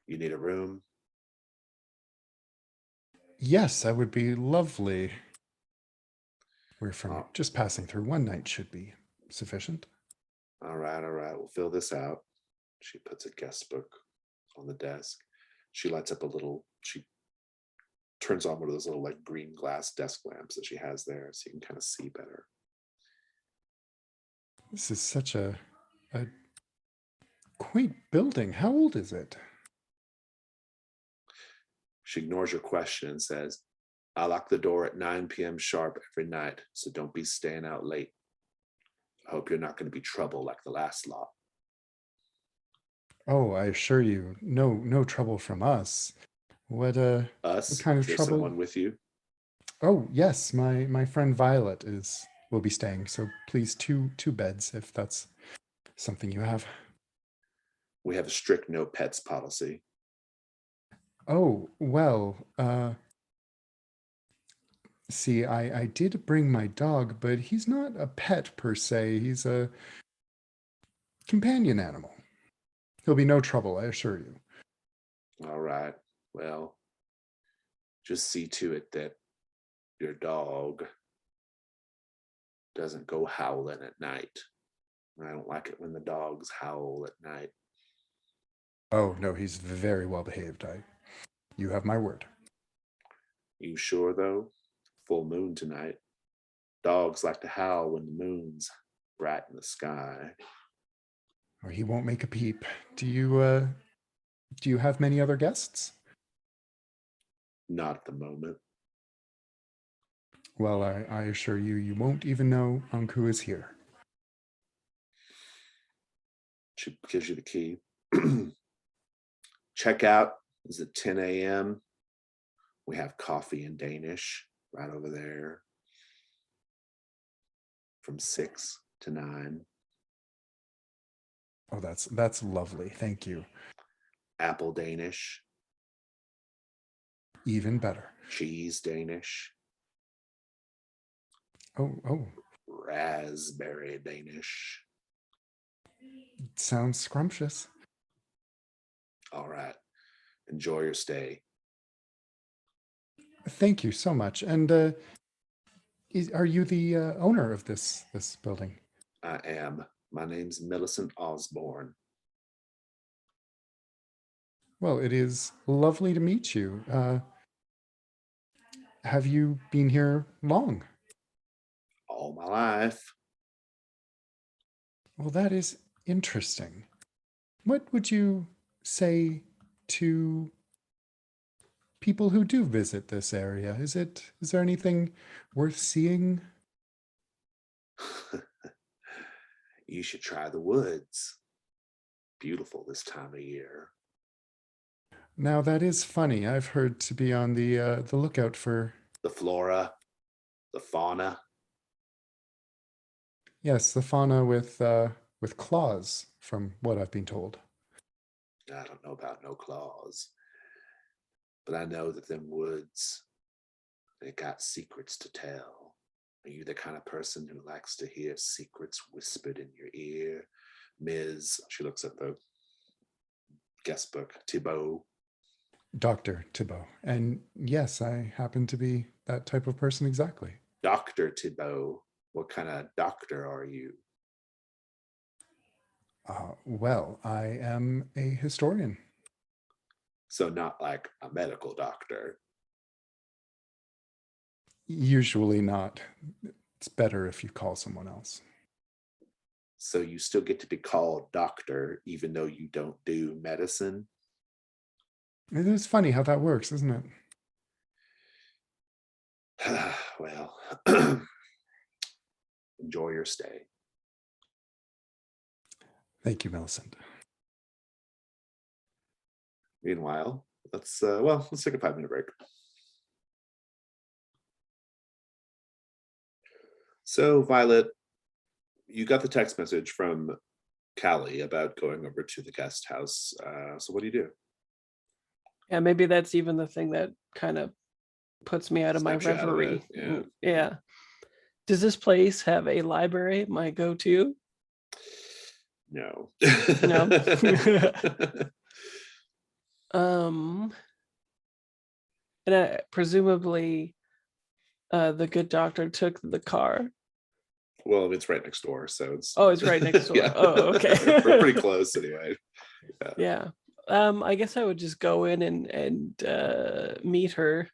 "You need a room?" Yes, that would be lovely. We're from just passing through. One night should be sufficient. All right, we'll fill this out. She puts a guest book on the desk. She lights up a little, she turns on one of those little like green glass desk lamps that she has there so you can kind of see better. This is such a quaint building. How old is it? She ignores your question and says, I lock the door at 9 p.m. sharp every night, so don't be staying out late. I hope you're not going to be trouble like the last lot. Oh, I assure you, no trouble from us. What Us? kind Is of there trouble? someone with you? Oh, yes, my friend Violet will be staying. So please, two beds if that's something you have. We have a strict no pets policy. Oh, well, see, I did bring my dog, but he's not a pet per se. He's a companion animal. He'll be no trouble, I assure you. All right. Well, just see to it that your dog doesn't go howling at night. I don't like it when the dogs howl at night. Oh, no, he's very well behaved. You have my word. You sure, though? Full moon tonight. Dogs like to howl when the moon's bright in the sky. Or he won't make a peep. Do you have many other guests? Not at the moment. Well, I assure you, you won't even know Anku is here. She gives you the key. Checkout is at 10 a.m. We have coffee in Danish right over there from 6 to 9. Oh, that's lovely. Thank you. Apple Danish. Even better. Cheese Danish. Oh. Raspberry Danish. Sounds scrumptious. All right. Enjoy your stay. Thank you so much. And are you the owner of this building? I am. My name's Millicent Osborne. Well, it is lovely to meet you. Have you been here long? All my life. Well, that is interesting. What would you say to people who do visit this area? Is there anything worth seeing? You should try the woods. Beautiful this time of year. Now that is funny. I've heard to be on the lookout for The flora, the fauna. yes, the fauna with claws, from what I've been told. I don't know about no claws, but I know that them woods, they got secrets to tell. Are you the kind of person who likes to hear secrets whispered in your ear? Ms. She looks at the guest book, Thibault. Dr. Thibault. And yes, I happen to be that type of person exactly. Dr. Thibault, what kind of doctor are you? Well, I am a historian. So not like a medical doctor. Usually not. It's better if you call someone else. So you still get to be called doctor, even though you don't do medicine? It is funny how that works, isn't it? Well, enjoy your stay. Thank you, Millicent. Meanwhile, let's take a 5-minute break. So, Violet, you got the text message from Callie about going over to the guest house. So what do you do? Yeah, maybe that's even the thing that kind of puts me out of my Snaps you out of reverie. it, Yeah. Does this place have a library, my go-to? No. No. And presumably the good doctor took the car. Well, it's right next door, so it's... Oh, it's right next door. Yeah. Oh, okay. We're pretty close anyway. Yeah. I guess I would just go in and meet her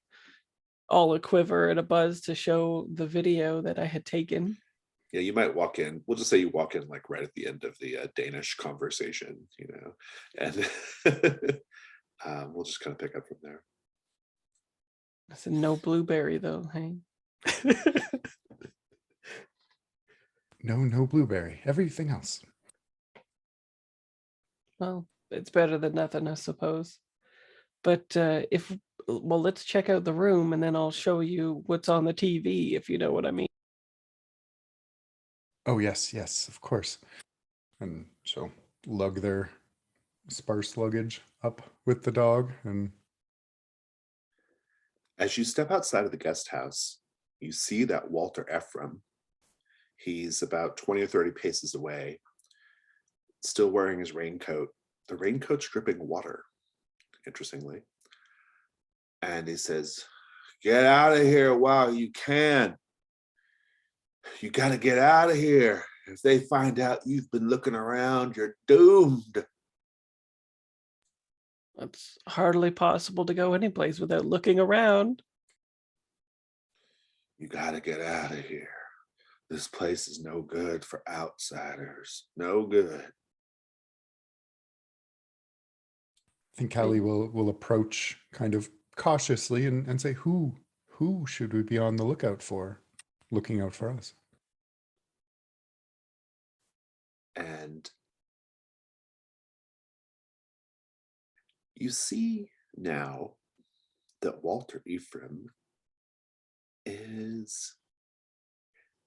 all a quiver and a buzz to show the video that I had taken. Yeah, you might walk in. We'll just say you walk in like right at the end of the Danish conversation, and we'll just kind of pick up from there. I said, no blueberry though, hey? No blueberry. Everything else. Well, it's better than nothing, I suppose. But let's check out the room and then I'll show you what's on the TV, if you know what I mean. Oh, yes, of course. And so lug their sparse luggage up with the dog. And as you step outside of the guest house, you see that Walter Ephraim. He's about 20 or 30 paces away, still wearing his raincoat. The raincoat's dripping water, interestingly. And he says, "Get out of here while you can. You got to get out of here. If they find out you've been looking around, you're doomed." It's hardly possible to go anyplace without looking around. You got to get out of here. This place is no good for outsiders. No good. I think Callie will approach kind of cautiously and say, who should we be on the lookout for? Looking out for us. And you see now that Walter Ephraim is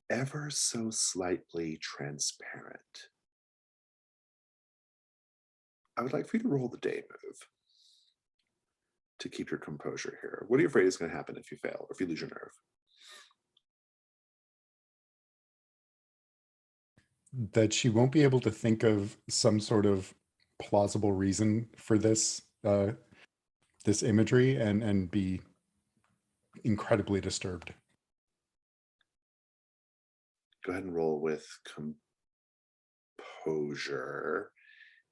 ever so slightly transparent. I would like for you to roll the day move to keep your composure here. What are you afraid is going to happen if you fail or if you lose your nerve? That she won't be able to think of some sort of plausible reason for this this imagery and be incredibly disturbed. Go ahead and roll with composure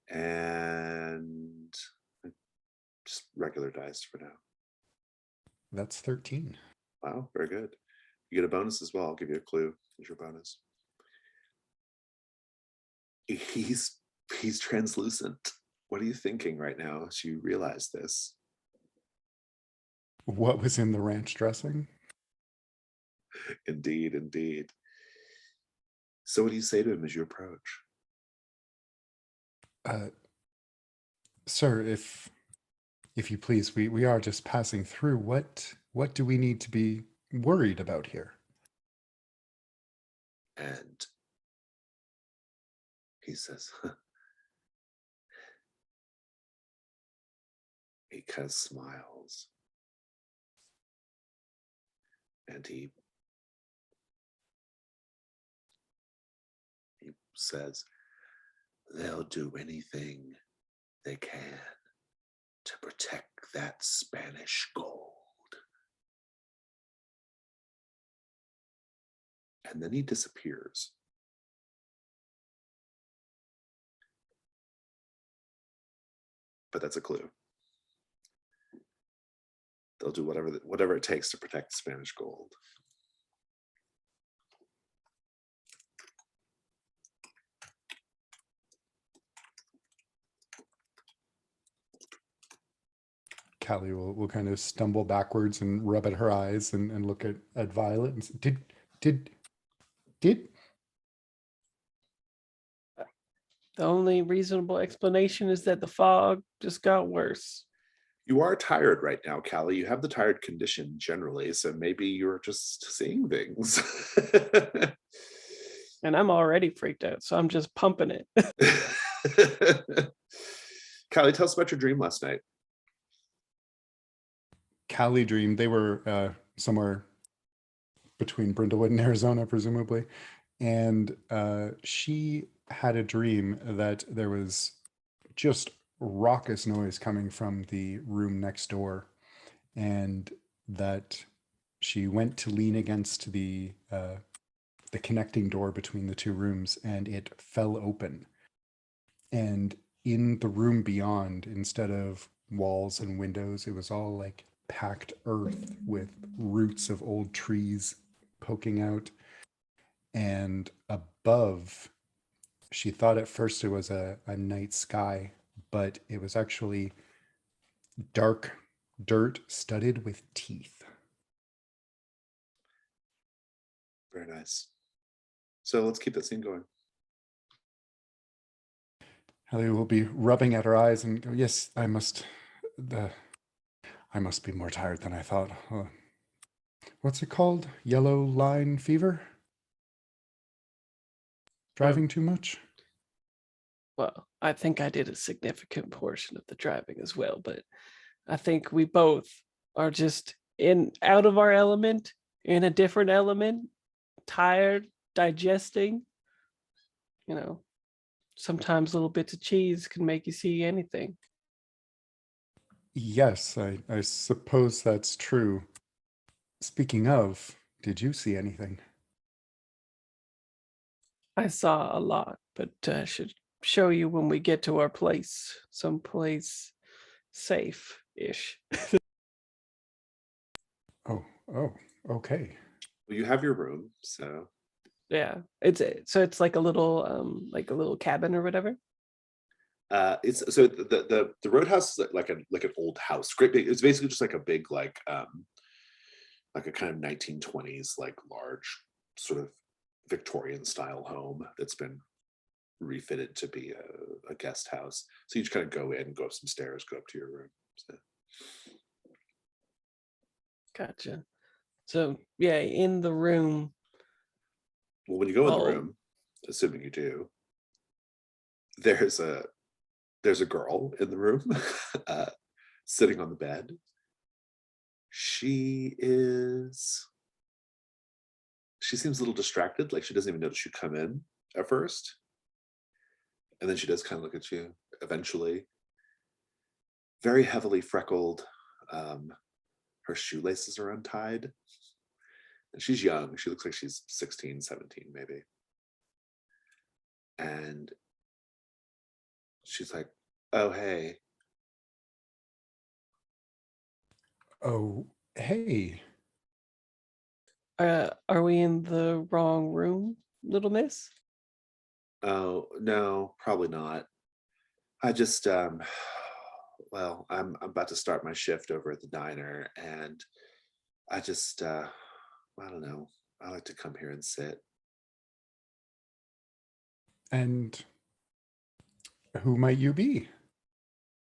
and just regular dice for now. That's 13. Wow, very good. You get a bonus as well. I'll give you a clue as your bonus. He's translucent. What are you thinking right now as you realize this? What was in the ranch dressing? Indeed, indeed. So what do you say to him as you approach? Sir, if you please, we are just passing through. What do we need to be worried about here? And he says, he kind of smiles. And he says, "They'll do anything they can to protect that Spanish gold." And then he disappears. But that's a clue. They'll do whatever it takes to protect Spanish gold. Callie will kind of stumble backwards and rub at her eyes and look at Violet and say, did The only reasonable explanation is that the fog just got worse. You are tired right now, Callie. You have the tired condition generally, so maybe you're just seeing things. And I'm already freaked out, so I'm just pumping it. Callie, tell us about your dream last night. Callie dreamed they were somewhere between Brindlewood and Arizona, presumably. And she had a dream that there was just raucous noise coming from the room next door, and that she went to lean against the connecting door between the two rooms, and it fell open. And in the room beyond, instead of walls and windows, it was all like packed earth with roots of old trees poking out. And above, she thought at first it was a night sky, but it was actually dark dirt studded with teeth. Very nice. So let's keep that scene going. Hallie will be rubbing at her eyes and go, yes, I must be more tired than I thought. What's it called? Yellow line fever? Driving too much? Well, I think I did a significant portion of the driving as well, but I think we both are just out of our element, in a different element, tired, digesting. Sometimes little bits of cheese can make you see anything. Yes, I suppose that's true. Speaking of, did you see anything? I saw a lot, but I should show you when we get to our place, someplace safe-ish. Oh, okay. Well, you have your room, so Yeah, it's like a little cabin or whatever. it's so the Roadhouse is like an old house. Great big. It's basically just like a big like a kind of 1920s like large sort of Victorian style home that's been refitted to be a guest house. So you just kind of go in, go up some stairs, go up to your room. So. Gotcha. So yeah, in the room. Well, when you go in the room, assuming you do, there's a girl in the room sitting on the bed. She seems a little distracted, like she doesn't even notice you come in at first. And then she does kind of look at you eventually. Very heavily freckled. Her shoelaces are untied. And she's young. She looks like she's 16, 17 maybe. And she's like, oh, hey. Oh, hey. Are we in the wrong room, little miss? Oh, no, probably not. I just, well, I'm about to start my shift over at the diner, and I just, I don't know. I like to come here and sit. And who might you be?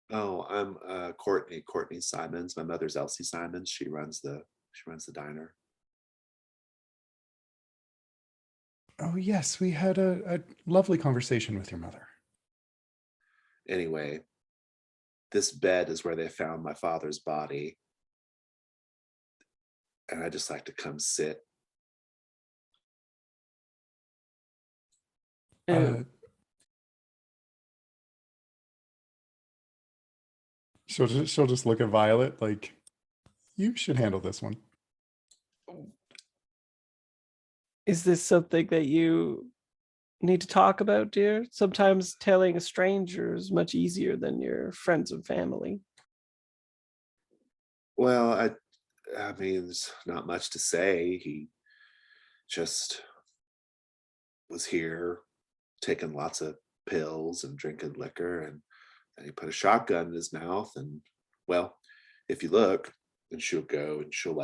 Oh, I'm Courtney Simons. My mother's Elsie Simons. She runs the diner. Oh, yes, we had a lovely conversation with your mother. Anyway, this bed is where they found my father's body. And I just like to come sit. She'll just look at Violet like, you should handle this one. Is this something that you need to talk about, dear? Sometimes telling a stranger is much easier than your friends and family. Well, I mean, there's not much to say. He just was here taking lots of pills and drinking liquor, and then he put a shotgun in his mouth. And well, if you look, and she'll go and she'll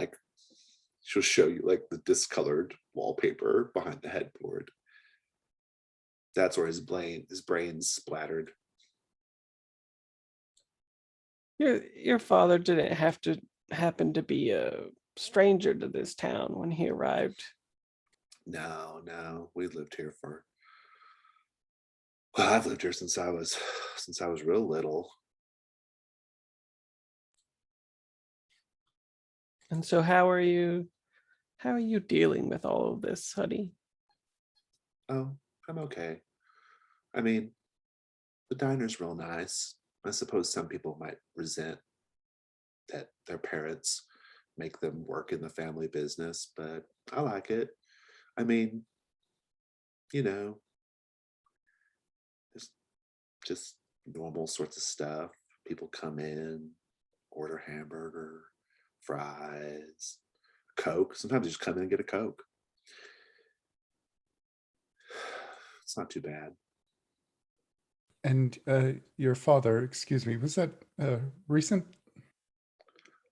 show you like the discolored wallpaper behind the headboard. That's where his brain's splattered. Your father didn't have to happen to be a stranger to this town when he arrived. No, we lived here I've lived here since I was real little. And so how are you dealing with all of this, honey? Oh, I'm okay. I mean, the diner's real nice. I suppose some people might resent that their parents make them work in the family business, but I like it. I mean, you know, it's just normal sorts of stuff. People come in, order hamburger, fries, Coke. Sometimes you just come in and get a Coke. It's not too bad. And your father, excuse me, was that recent?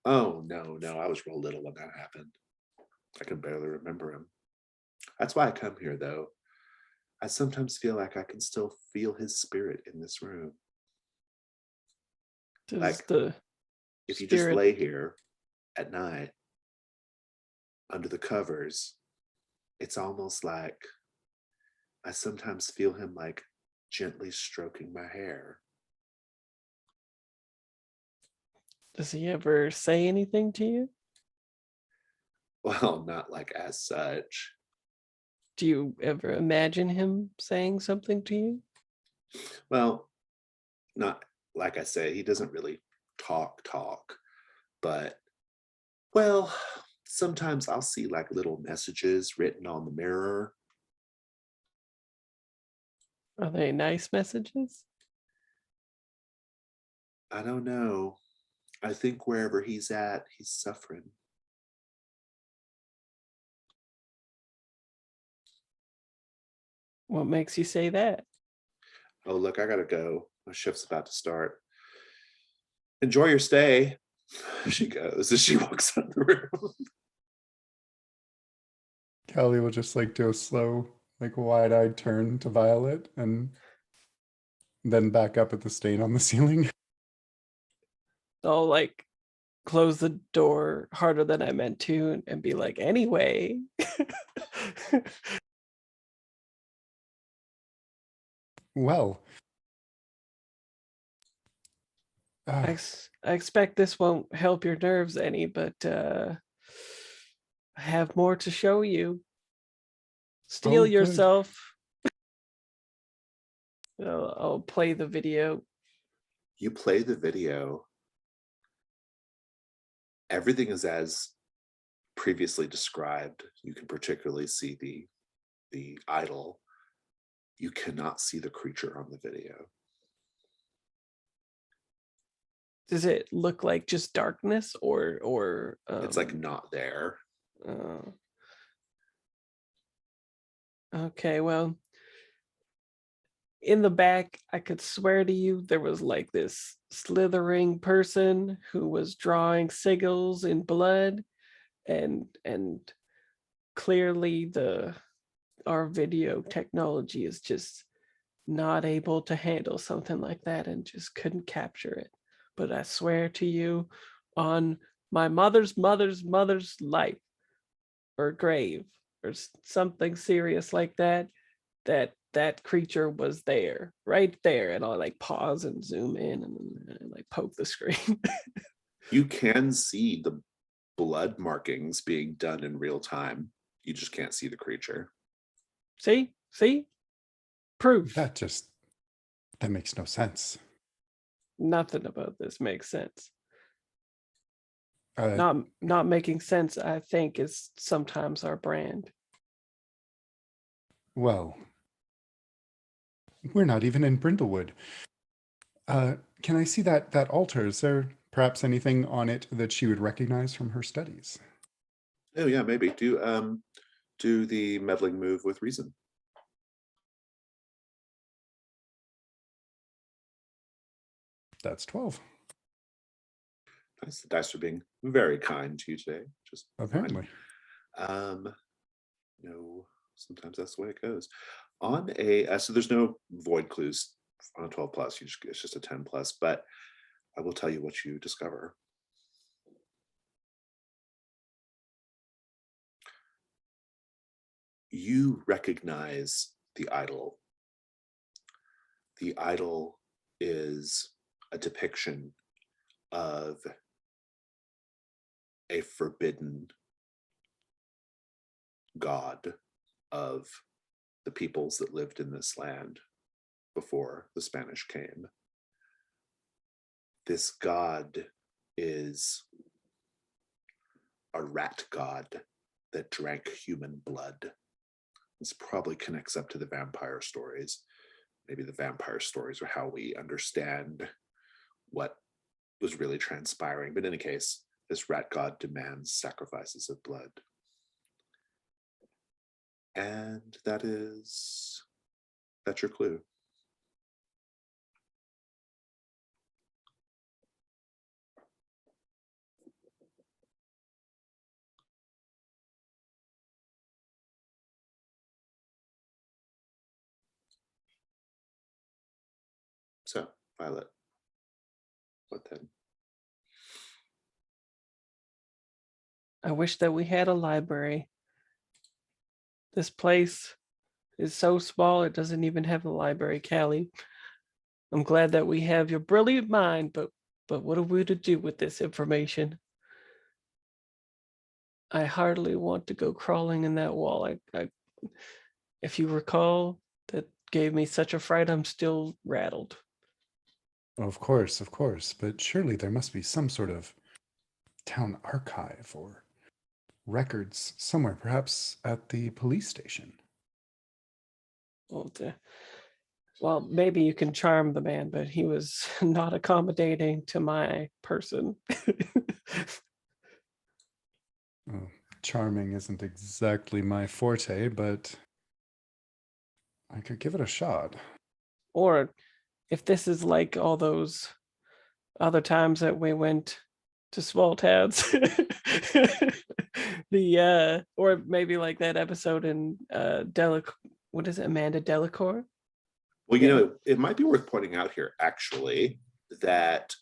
Oh, no, I was real little when that happened. I can barely remember him. That's why I come here, though. I sometimes feel like I can still feel his spirit in this room. Does Like, the if you just spirit lay here at night under the covers, it's almost like I sometimes feel him like gently stroking my hair. does he ever say anything to you? Well, not like as such. Do you ever imagine him saying something to you? Well, not like I say, he doesn't really talk, but well, sometimes I'll see like little messages written on the mirror. Are they nice messages? I don't know. I think wherever he's at, he's suffering. What makes you say that? Oh, look, I gotta go. My shift's about to start. Enjoy your stay, she goes as she walks out of the room. Callie will just like do a slow, like wide-eyed turn to Violet and then back up at the stain on the ceiling. I'll like close the door harder than I meant to and be like, anyway. Well, I expect this won't help your nerves any, but I have more to show you. Steel oh, good. yourself. I'll play the video. You play the video. Everything is as previously described. You can particularly see the idol. You cannot see the creature on the video. Does it look like just darkness or It's like not there. Okay, well, in the back, I could swear to you there was like this slithering person who was drawing sigils in blood, and clearly our video technology is just not able to handle something like that and just couldn't capture it. But I swear to you on my mother's life or grave or something serious like that, that creature was there, right there. And I'll like pause and zoom in and like poke the screen. You can see the blood markings being done in real time. You just can't see the creature. See? Proof. That makes no sense. Nothing about this makes sense. Uh, Not making sense, I think, is sometimes our brand. well, we're not even in Brindlewood. Can I see that altar? Is there perhaps anything on it that she would recognize from her studies? Oh yeah, maybe. Do the meddling move with reason. That's 12. Nice. The dice are being very kind to you today. Just Apparently. No, sometimes that's the way it goes. On a so there's no void clues on a 12 plus. It's just a 10 plus. But I will tell you what you discover. You recognize the idol. The idol is a depiction of a forbidden god of the peoples that lived in this land before the Spanish came. This god is a rat god that drank human blood. This probably connects up to the vampire stories. Maybe the vampire stories are how we understand what was really transpiring. But in any case, This rat god demands sacrifices of blood. And that's your clue. So, Violet, what then? I wish that we had a library. This place is so small, it doesn't even have a library, Callie. I'm glad that we have your brilliant mind, but what are we to do with this information? I hardly want to go crawling in that wall. If you recall, that gave me such a fright, I'm still rattled. Of course, but surely there must be some sort of town archive or records somewhere, perhaps at the police station. Well, maybe you can charm the man, but he was not accommodating to my person. Oh, charming isn't exactly my forte, but I could give it a shot. Or if this is like all those other times that we went to small towns, or maybe like that episode in what is it, Amanda Delacour? Well, you know, it might be worth pointing out here, actually, that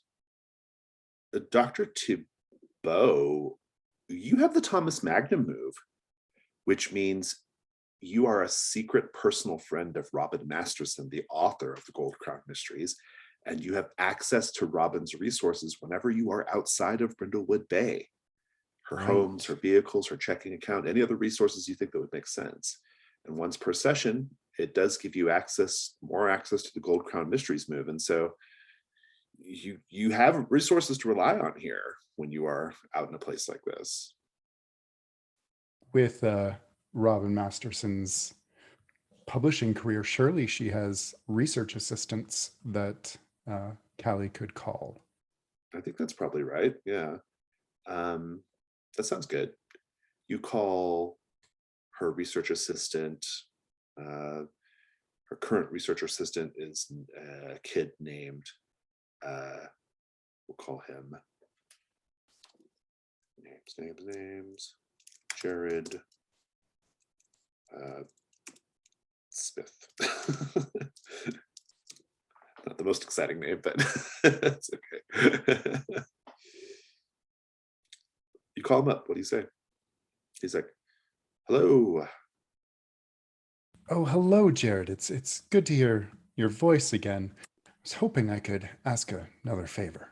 Dr. Thibault, you have the Thomas Magnum move, which means you are a secret personal friend of Robin Masterson, the author of the Gold Crown Mysteries, and you have access to Robin's resources whenever you are outside of Brindlewood Bay. Her homes, her vehicles, her checking account, any other resources you think that would make sense. And once per session, it does give you more access to the Gold Crown Mysteries move. And so you have resources to rely on here when you are out in a place like this. With Robin Masterson's publishing career, surely she has research assistants that Callie could call. I think that's probably right. Yeah. That sounds good. You call her research assistant. Her current research assistant is a kid named, we'll call him names. Jared Smith. Not the most exciting name, but it's okay. You call him up. What do you say? He's like, hello. Oh, hello, Jared. It's good to hear your voice again. I was hoping I could ask another favor.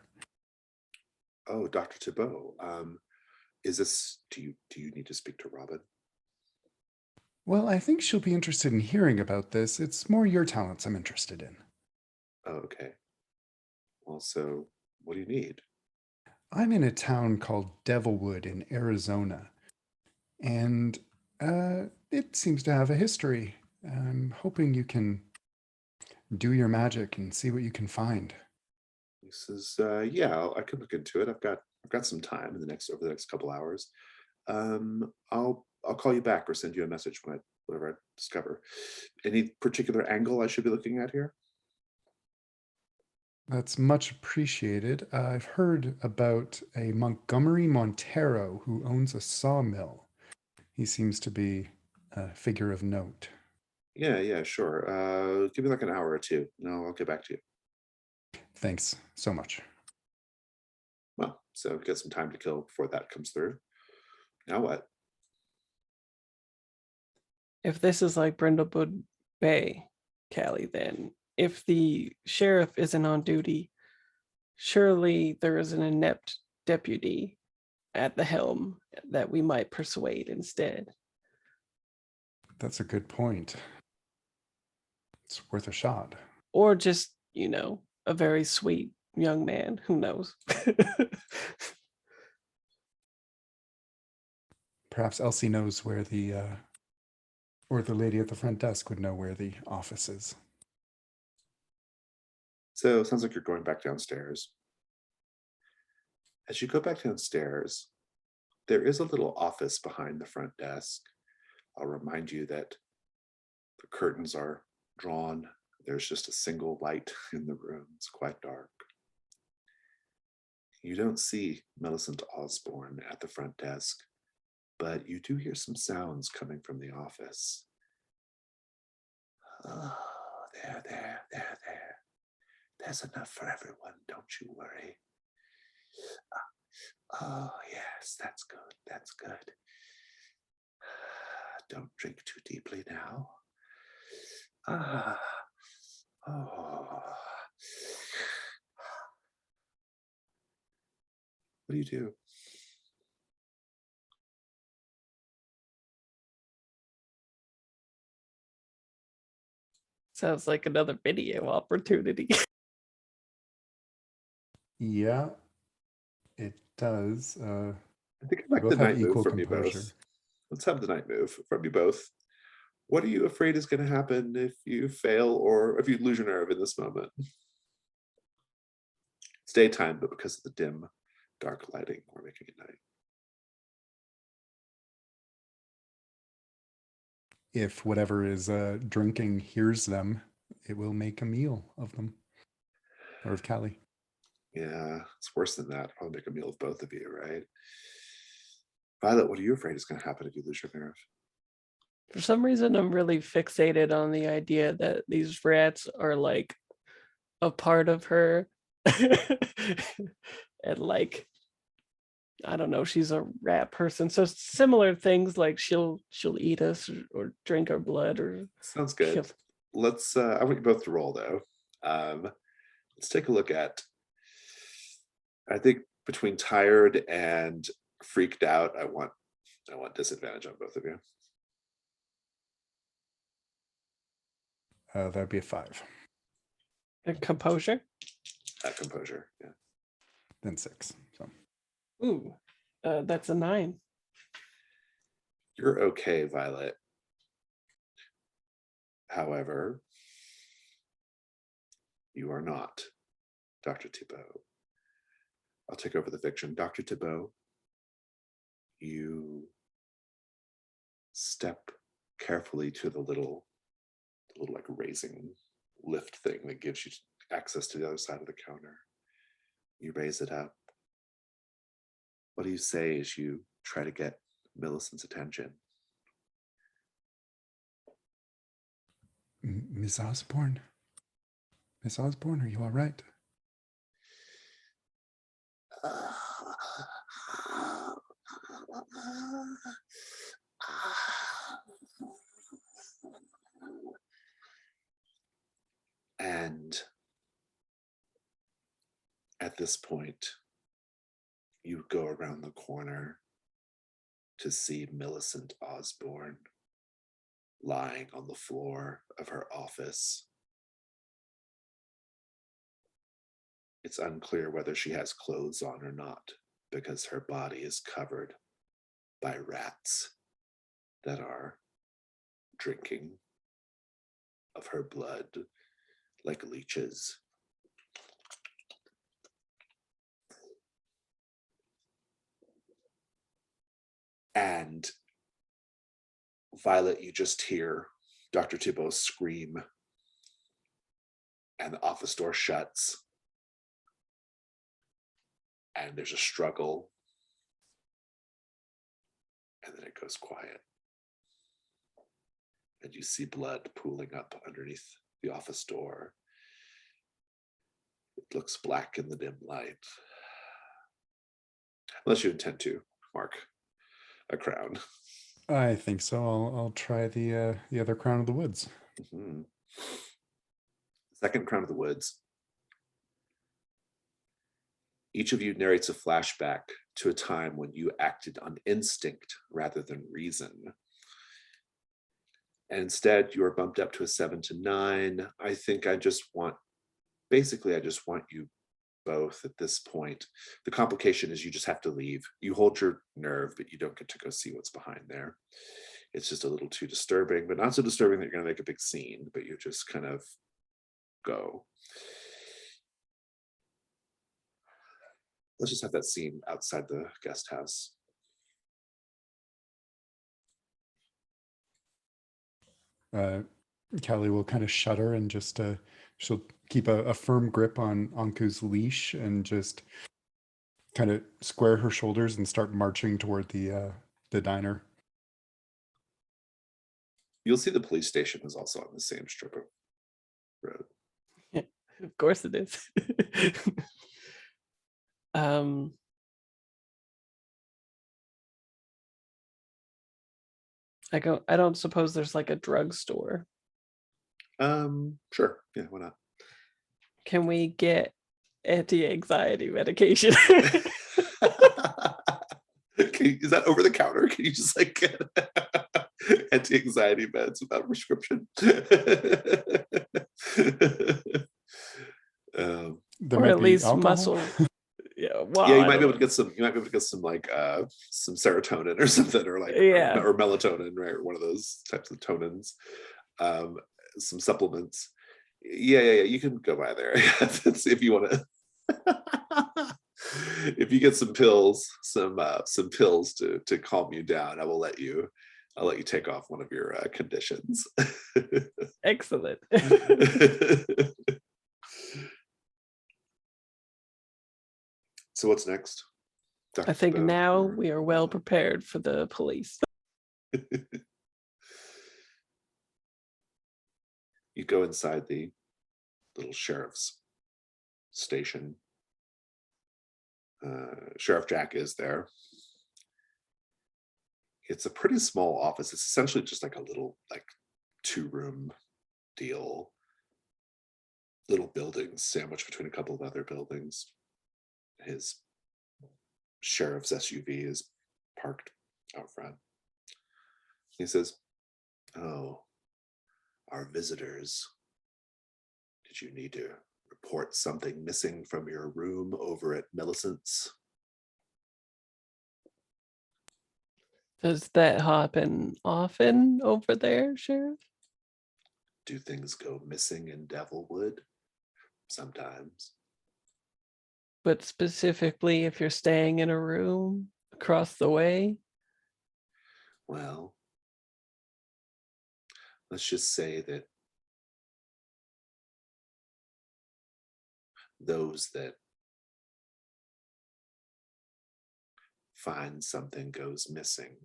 Oh, Dr. Thibault. Is this, do you need to speak to Robin? Well, I think she'll be interested in hearing about this. It's more your talents I'm interested in. Oh, okay. Well, so what do you need? I'm in a town called Devilwood in Arizona, and it seems to have a history. I'm hoping you can do your magic and see what you can find. He says, yeah, I could look into it. I've got some time over the next couple hours. I'll call you back or send you a message whatever I discover. Any particular angle I should be looking at here? That's much appreciated. I've heard about a Montgomery Montero who owns a sawmill. He seems to be a figure of note. Yeah, sure. Give me like an hour or two. No, I'll get back to you. Thanks so much. Well, so get some time to kill before that comes through. Now what? If this is like Brindlewood Bay, Callie, then if the sheriff isn't on duty, surely there is an inept deputy at the helm that we might persuade instead. That's a good point. It's worth a shot. Or just, a very sweet young man. Who knows? Perhaps Elsie knows where or the lady at the front desk would know where the office is. So it sounds like you're going back downstairs. As you go back downstairs, there is a little office behind the front desk. I'll remind you that the curtains are drawn. There's just a single light in the room. It's quite dark. You don't see Millicent Osborne at the front desk, but you do hear some sounds coming from the office. Oh, there. There's enough for everyone, don't you worry. Oh, yes, that's good. Don't drink too deeply now. Oh. What do you do? Sounds like another video opportunity. Yeah, it does. I think I'd like Both the have night move equal from you composure. both. Let's have the night move from you both. What are you afraid is going to happen if you fail or if you lose your nerve in this moment? It's daytime, but because of the dim, dark lighting, we're making it night. If whatever is drinking hears them, it will make a meal of them. Or of Callie. Yeah, it's worse than that. Probably make a meal of both of you, right? Violet, what are you afraid is going to happen if you lose your nerve? For some reason, I'm really fixated on the idea that these rats are like a part of her. And like, I don't know, she's a rat person. So similar things like she'll eat us or drink our blood or Sounds good. kill. Let's I want you both to roll though. Let's take a look at, I think between tired and freaked out, I want disadvantage on both of you. That'd be a 5. And composure. Composure, yeah. Then 6. So Ooh, that's a 9. You're okay, Violet. However, you are not Dr. Thibault. I'll take over the fiction. Dr. Thibault, you step carefully to the little like raising lift thing that gives you access to the other side of the counter. You raise it up. What do you say as you try to get Millicent's attention? Miss Osborne? Miss Osborne, are you all right? And at this point, you go around the corner to see Millicent Osborne lying on the floor of her office. It's unclear whether she has clothes on or not, because her body is covered by rats that are drinking of her blood like leeches. And Violet, you just hear Dr. Thibault scream, and the office door shuts, and there's a struggle, and then it goes quiet. And you see blood pooling up underneath the office door. It looks black in the dim light. Unless you intend to mark a crown. I think so. I'll try the other Crown of the Woods. Mm-hmm. Second Crown of the Woods. Each of you narrates a flashback to a time when you acted on instinct rather than reason. And instead, you are bumped up to a 7 to 9. I think I just want you both at this point. The complication is you just have to leave. You hold your nerve, but you don't get to go see what's behind there. It's just a little too disturbing, but not so disturbing that you're going to make a big scene, but you just kind of go. let's just have that scene outside the guest house. Callie will kind of shudder and just she'll keep a firm grip on Anku's leash and just kind of square her shoulders and start marching toward the diner. You'll see the police station is also on the same strip of road. Yeah, of course it is. I don't suppose there's like a drugstore. Sure. Yeah, why not? Can we get anti-anxiety medication? Is that over the counter? Can you just like get anti-anxiety meds without a prescription? There or might at be least alcohol. muscle. Yeah, well, Yeah, you I might be don't able to get some. You might be able to get some like some serotonin or something, or like Yeah. or melatonin, right? Or one of those types of tonins. Some supplements. Yeah. You can go by there if you want to. If you get some pills to calm you down, I'll let you take off one of your conditions. Excellent. So what's next? I think now we are well prepared for the police. You go inside the little sheriff's station. Sheriff Jack is there. It's a pretty small office. It's essentially just like a little like 2-room deal. Little buildings sandwiched between a couple of other buildings. His sheriff's SUV is parked out front. He says, "Oh, our visitors. Did you need to report something missing from your room over at Millicent's?" Does that happen often over there, Sheriff? Do things go missing in Devilwood? Sometimes. But specifically if you're staying in a room across the way? Well, let's just say that those that find something goes missing,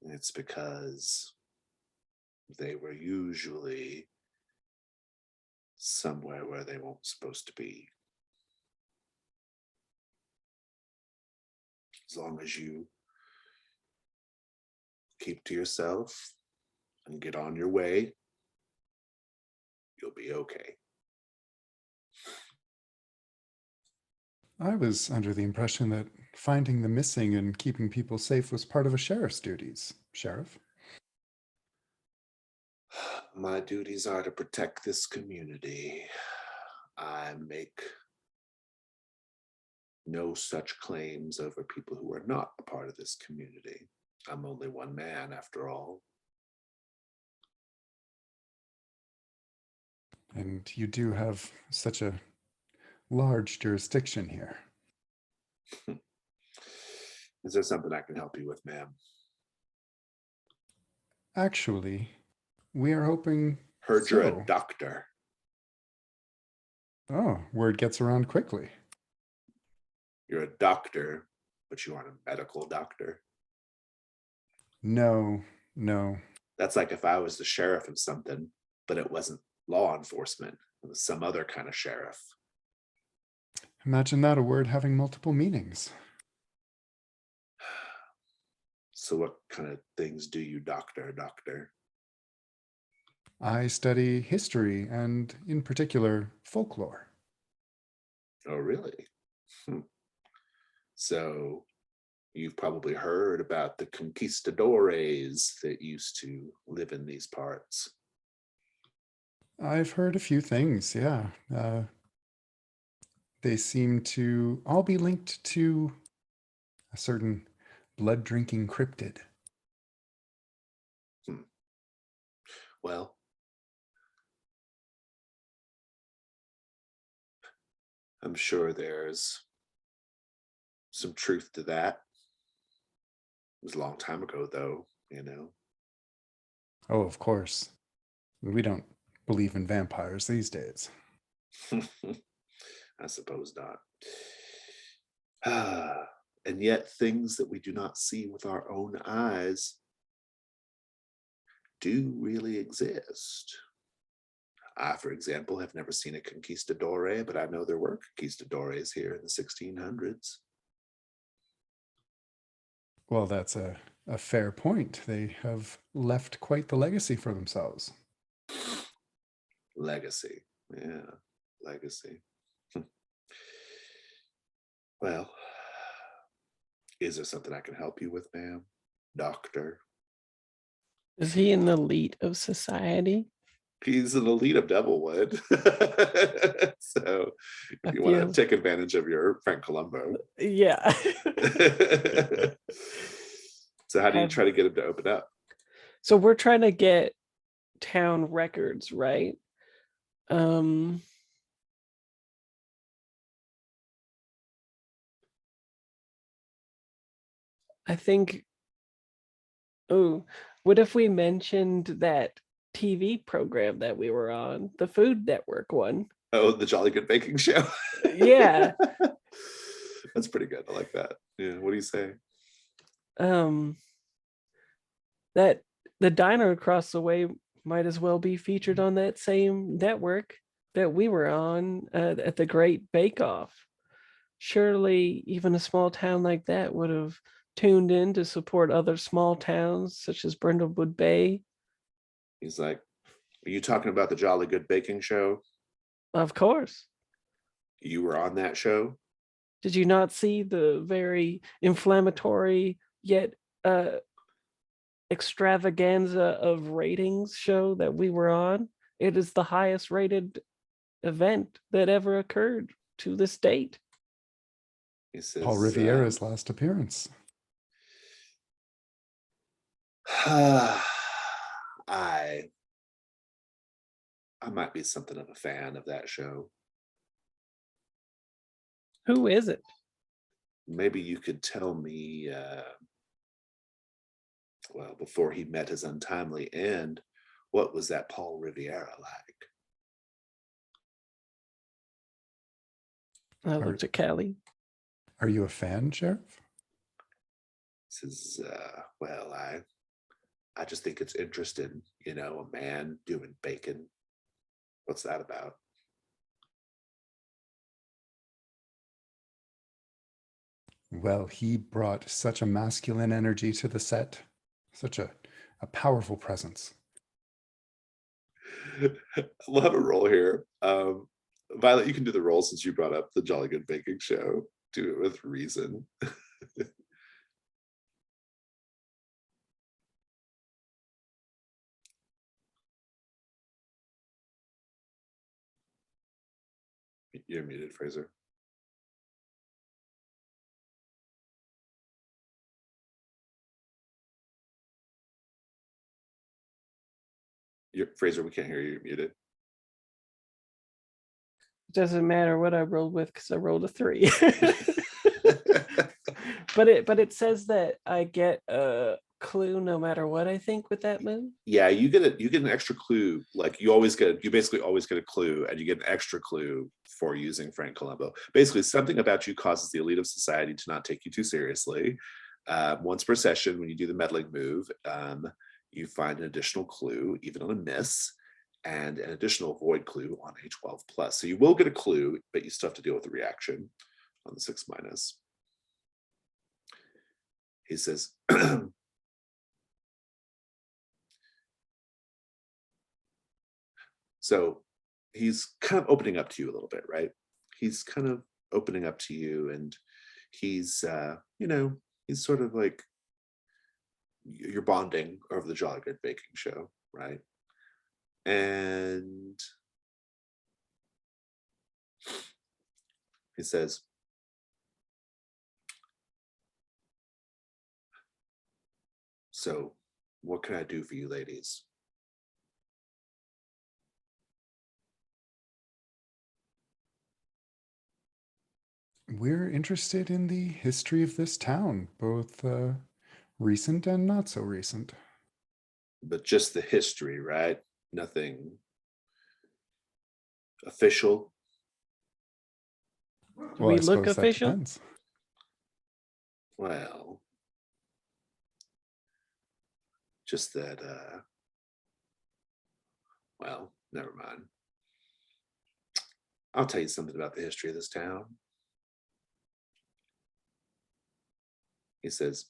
it's because they were usually somewhere where they weren't supposed to be. As long as you keep to yourself and get on your way, you'll be okay. I was under the impression that finding the missing and keeping people safe was part of a sheriff's duties, Sheriff. My duties are to protect this community. I make no such claims over people who are not a part of this community. I'm only one man, after all. And you do have such a large jurisdiction here. Is there something I can help you with, ma'am? Actually, we are hoping. Heard you're a doctor. Oh, word gets around quickly. You're a doctor, but you aren't a medical doctor. No. That's like if I was the sheriff of something, but it wasn't law enforcement. It was some other kind of sheriff. Imagine that, a word having multiple meanings. So what kind of things do you doctor? I study history and, in particular, folklore. Oh, really? So you've probably heard about the conquistadores that used to live in these parts. I've heard a few things, yeah. They seem to all be linked to a certain blood-drinking cryptid. Well, I'm sure there's some truth to that. It was a long time ago, though, Oh, of course. We don't believe in vampires these days. I suppose not. And yet things that we do not see with our own eyes do really exist. I, for example, have never seen a conquistador, but I know there were conquistadores here in the 1600s. Well, that's a fair point. They have left quite the legacy for themselves. Legacy. Yeah, legacy. Well, is there something I can help you with, ma'am? Doctor? Is he an elite of society? He's an elite of Devilwood. So if you want to take advantage of your Frank Colombo. Yeah. So how do you try to get him to open up? So we're trying to get town records, right? I think, what if we mentioned that TV program that we were on, the Food Network one? Oh, the Jolly Good Baking Show. Yeah. That's pretty good. I like that. Yeah. What do you say? That the diner across the way might as well be featured on that same network that we were on at the Great Bake Off. Surely even a small town like that would have tuned in to support other small towns such as Brindlewood Bay. He's like, are you talking about the Jolly Good Baking Show? Of course. You were on that show? Did you not see the very inflammatory yet extravaganza of ratings show that we were on? It is the highest rated event that ever occurred to this date. He says, Paul Riviera's last appearance. I might be something of a fan of that show. Who is it? Maybe you could tell me, well, before he met his untimely end, what was that Paul Riviera like? I looked at Callie. Are you a fan, Sheriff? Says, well, I just think it's interesting, a man doing bacon. What's that about? Well, he brought such a masculine energy to the set, such a powerful presence. We'll have a roll here. Violet, you can do the roll since you brought up the Jolly Good Baking Show. Do it with reason. You're muted, Fraser. Fraser, we can't hear you. You're muted. It doesn't matter what I rolled with because I rolled a 3. but it says that I get a clue no matter what, I think, with that move. Yeah, you get an extra clue. Like you basically always get a clue, and you get an extra clue for using Frank Colombo. Basically, something about you causes the elite of society to not take you too seriously. Once per session, when you do the meddling move, you find an additional clue, even on a miss, and an additional void clue on a 12 plus. So you will get a clue, but you still have to deal with the reaction on the 6-. He says, so he's kind of opening up to you a little bit, right? He's kind of opening up to you, and he's, he's sort of like, you're bonding over the Jolly Good Baking Show, right? And he says, so what can I do for you ladies? We're interested in the history of this town, both recent and not so recent. But just the history, right? Nothing official. Do Well, we I look suppose that official? depends. Well, just that, well, never mind. I'll tell you something about the history of this town. He says,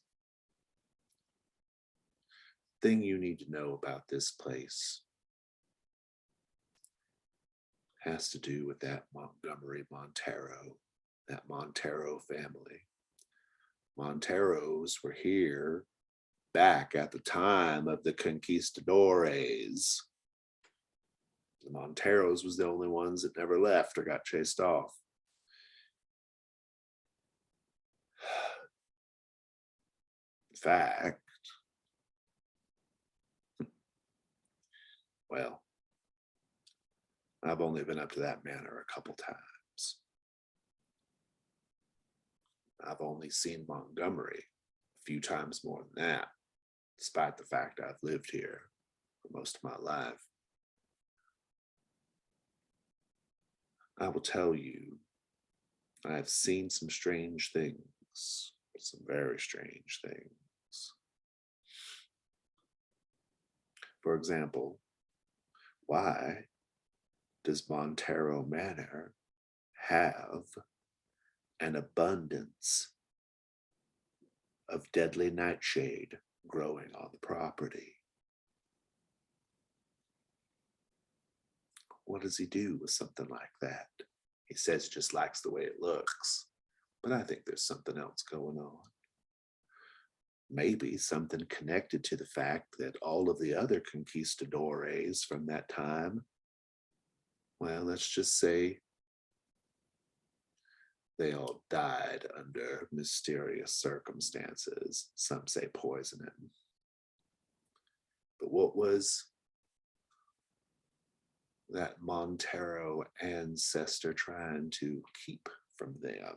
thing you need to know about this place has to do with that Montgomery Montero, that Montero family. Monteros were here back at the time of the conquistadores. The Monteros was the only ones that never left or got chased off. In fact, well, I've only been up to that manor a couple times. I've only seen Montgomery a few times more than that, despite the fact I've lived here for most of my life. I will tell you, I have seen some strange things, some very strange things. For example, why does Montero Manor have an abundance of deadly nightshade growing on the property? What does he do with something like that? He says he just likes the way it looks, but I think there's something else going on. Maybe something connected to the fact that all of the other conquistadores from that time, well, let's just say they all died under mysterious circumstances. Some say poisoning. But what was that Montero ancestor trying to keep from them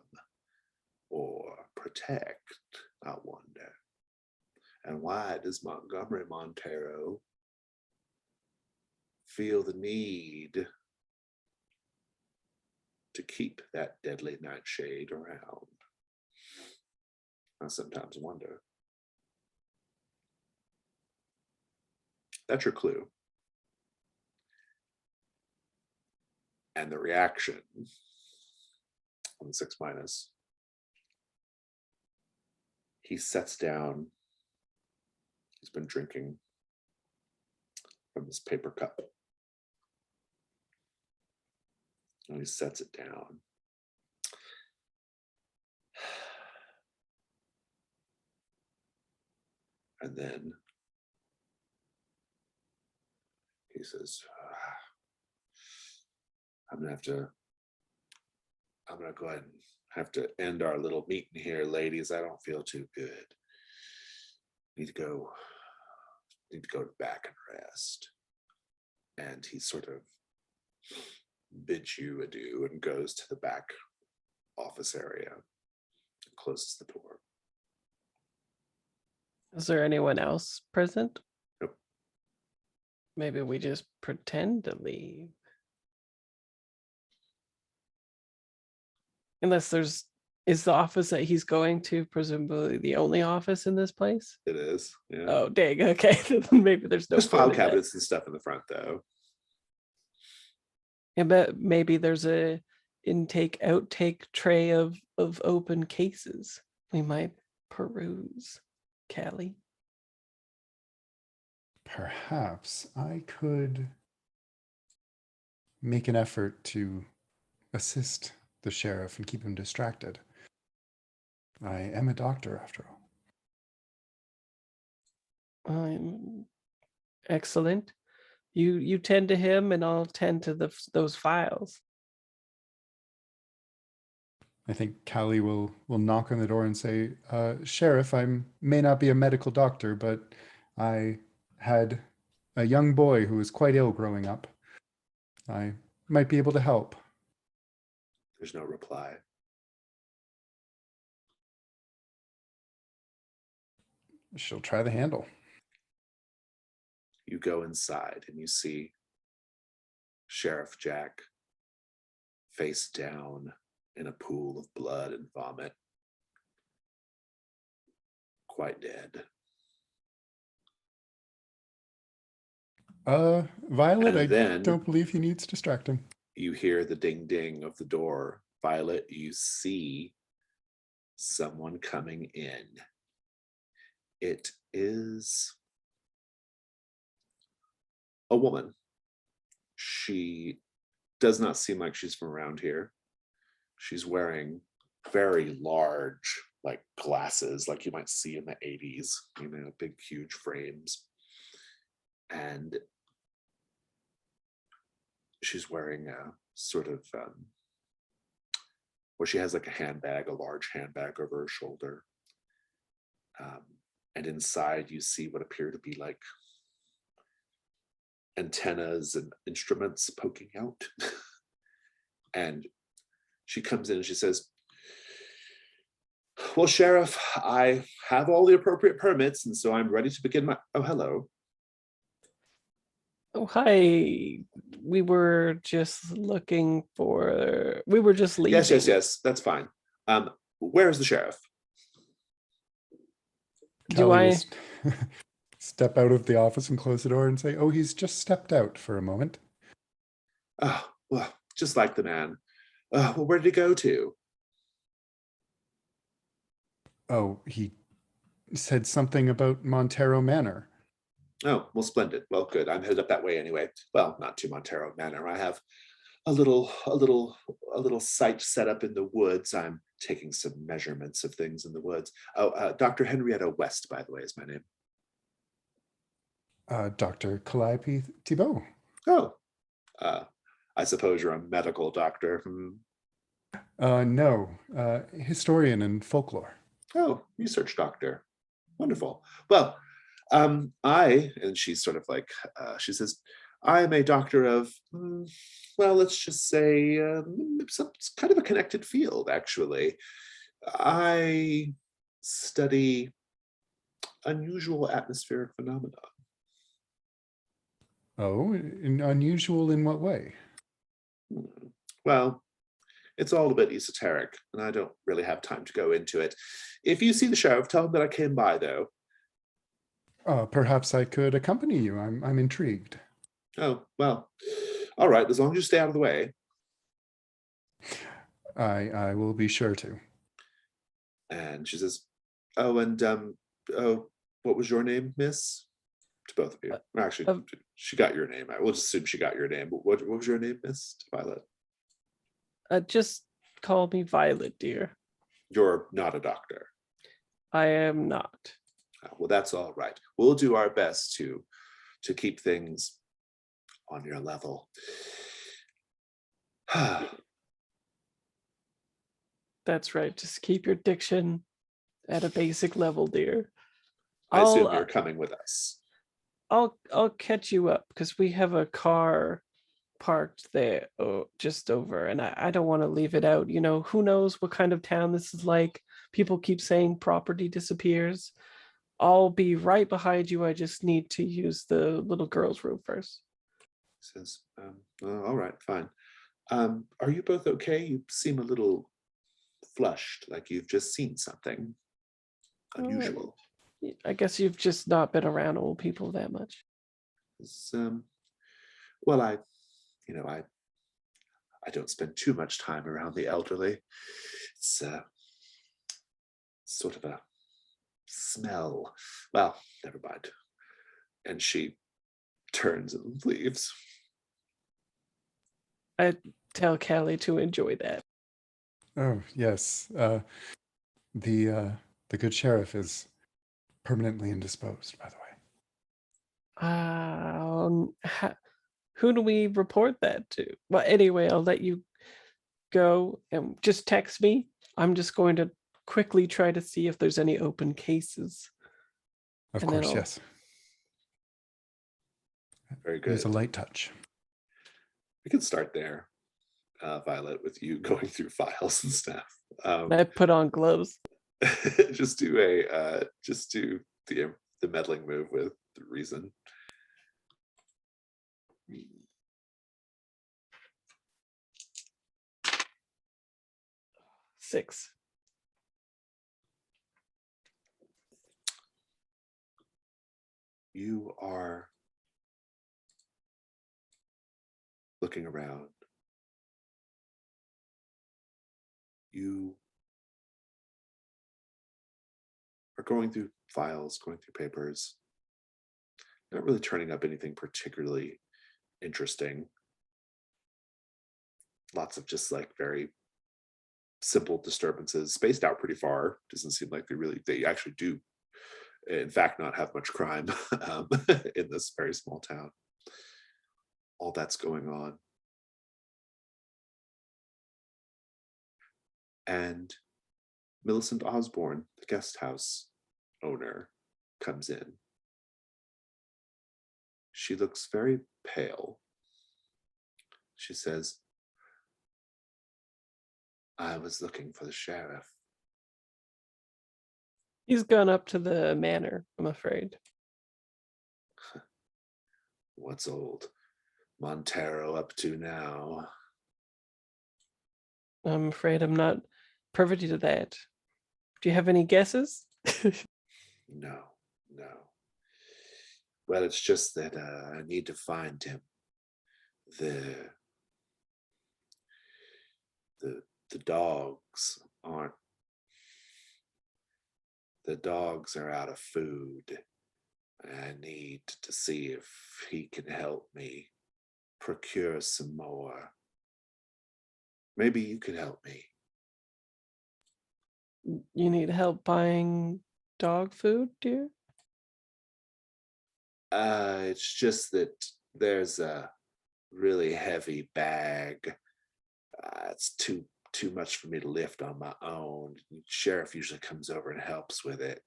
or protect, I wonder? And why does Montgomery Montero feel the need to keep that deadly nightshade around? I sometimes wonder. That's your clue. And the reaction on the 6 minus, he sets down, he's been drinking from this paper cup, and he sets it down. And then he says, I'm gonna go ahead and have to end our little meeting here, ladies. I don't feel too good. Need to go back and rest. And he sort of bids you adieu and goes to the back office area and closes the door. Is there anyone else present? Nope. Maybe we just pretend to leave. Unless is the office that he's going to presumably the only office in this place? It is. Yeah. Oh, dang. Okay. Maybe there's no There's file point in that. cabinets and stuff in the front, though. Yeah, but maybe there's a intake outtake tray of open cases. We might peruse, Callie. Perhaps I could make an effort to assist the sheriff and keep him distracted. I am a doctor, after all. Excellent. You tend to him, and I'll tend to those files. I think Callie will knock on the door and say, Sheriff, I may not be a medical doctor, but I had a young boy who was quite ill growing up. I might be able to help. There's no reply. she'll try the handle. You go inside and you see Sheriff Jack face down in a pool of blood and vomit, quite dead. Violet, And I then- don't believe he needs distracting. You hear the ding ding of the door. Violet, you see someone coming in. It is a woman. She does not seem like she's from around here. She's wearing very large, like glasses, like you might see in the 80s, you know, big, huge frames. And she's wearing a sort of, where she has like a handbag, a large handbag over her shoulder. And inside you see what appear to be like antennas and instruments poking out. And she comes in and she says, well, Sheriff, I have all the appropriate permits, and so I'm ready to begin my, oh, hello. Oh, hi. We were just leaving. Yes, that's fine. Where's the sheriff? Do Callie I- will step out of the office and close the door and say, oh, he's just stepped out for a moment. Oh, well, just like the man. Well, where did he go to? Oh, he said something about Montero Manor. Oh, well, splendid. Well, good. I'm headed up that way anyway. Well, not to Montero Manor. I have a little site set up in the woods. I'm taking some measurements of things in the woods. Oh, Dr. Henrietta West, by the way, is my name. Dr. Calliope Thibault. Oh, I suppose you're a medical doctor. No, historian and folklore. Oh, research doctor. Wonderful. Well, and she's sort of like, she says, I'm a doctor of, well, let's just say, some kind of a connected field, actually. I study unusual atmospheric phenomena. Oh, unusual in what way? Well, it's all a bit esoteric, and I don't really have time to go into it. If you see the sheriff, tell him that I came by, though. Perhaps I could accompany you. I'm intrigued. Oh, well, all right, as long as you stay out of the way. I will be sure to. And she says, oh, and oh, what was your name, miss? To both of you. Actually, she got your name. I will just assume she got your name. But what was your name, Miss Violet? Just call me Violet, dear. You're not a doctor. I am not. Well, that's all right. We'll do our best to keep things on your level. That's right. Just keep your diction at a basic level, dear. I assume you're coming with us. I'll catch you up because we have a car parked there just over, and I don't want to leave it out. You know, who knows what kind of town this is like. People keep saying property disappears. I'll be right behind you. I just need to use the little girl's room first. Says, all right, fine. Are you both okay? You seem a little flushed, like you've just seen something unusual. I guess you've just not been around old people that much. Well, I don't spend too much time around the elderly. It's sort of a smell. Well, never mind. And she turns and leaves. I tell Callie to enjoy that. Oh, yes. The good sheriff is permanently indisposed, by the way. Who do we report that to? Well, anyway, I'll let you go and just text me. I'm just going to quickly try to see if there's any open cases. Of course, yes. Very good. There's a light touch. We can start there, Violet, with you going through files and stuff. I put on gloves. just do the meddling move with the reason. Six. You are looking around. You are going through files, going through papers, not really turning up anything particularly interesting. Lots of just like very simple disturbances, spaced out pretty far. Doesn't seem like they actually do, in fact, not have much crime in this very small town. All that's going on. And Millicent Osborne, the guest house owner, comes in. She looks very pale. She says, I was looking for the sheriff. He's gone up to the manor, I'm afraid. What's old Montero up to now? I'm afraid I'm not privy to that. Do you have any guesses? No. Well, it's just that I need to find him. The dogs aren't. The dogs are out of food. I need to see if he can help me procure some more. Maybe you could help me. You need help buying dog food, dear? It's just that there's a really heavy bag. It's too much for me to lift on my own. The sheriff usually comes over and helps with it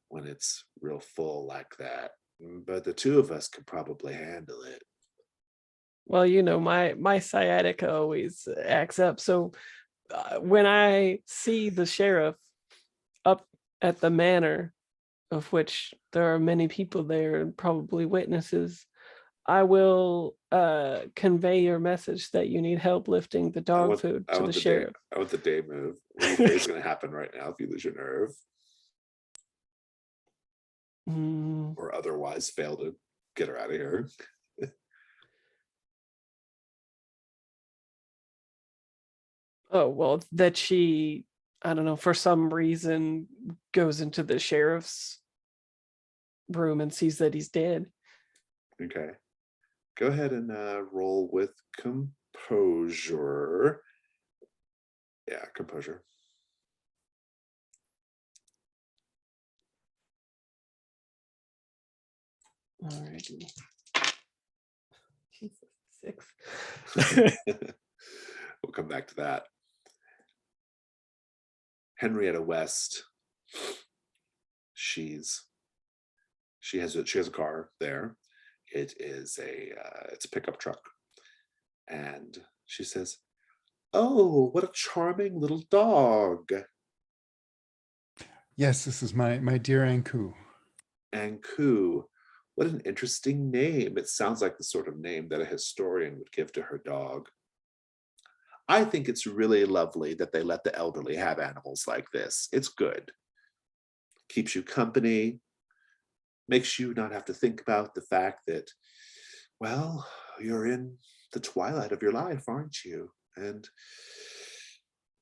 when it's real full like that. But the two of us could probably handle it. Well, you know, my sciatica always acts up. So when I see the sheriff up at the manor, of which there are many people there and probably witnesses, I will convey your message that you need help lifting the dog food to the sheriff. I want the day move. What do you think is going to happen right now if you lose your nerve? Or otherwise fail to get her out of here? Oh, well, that she, I don't know, for some reason goes into the sheriff's room and sees that he's dead. Okay. Go ahead and roll with composure. Yeah, composure. All right. Jesus, 6. We'll come back to that. Henrietta West. She has a car there. It is it's a pickup truck, and she says, "Oh, what a charming little dog!" Yes, this is my dear Anku. Anku, what an interesting name! It sounds like the sort of name that a historian would give to her dog. I think it's really lovely that they let the elderly have animals like this. It's good. Keeps you company. Makes you not have to think about the fact that, well, you're in the twilight of your life, aren't you? And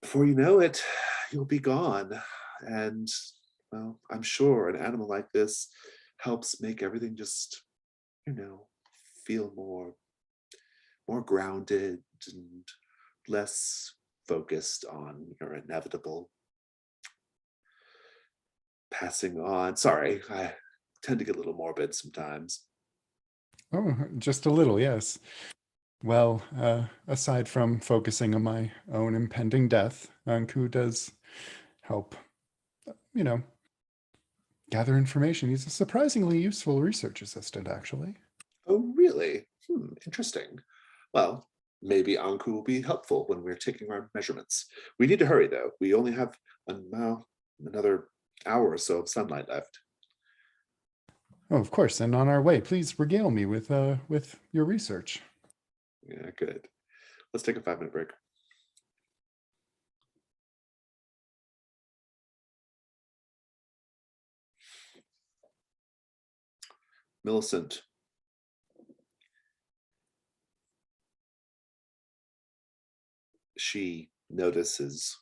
before you know it, you'll be gone. And, well, I'm sure an animal like this helps make everything just, feel more grounded and less focused on your inevitable passing on. Sorry, I tend to get a little morbid sometimes. Oh, just a little, yes. Well, aside from focusing on my own impending death, Anku does help, gather information. He's a surprisingly useful research assistant, actually. Oh, really? Interesting. Well, maybe Anku will be helpful when we're taking our measurements. We need to hurry, though. We only have another hour or so of sunlight left. Oh, of course. And on our way, please regale me with your research. Yeah, good. Let's take a 5-minute break. Millicent. She notices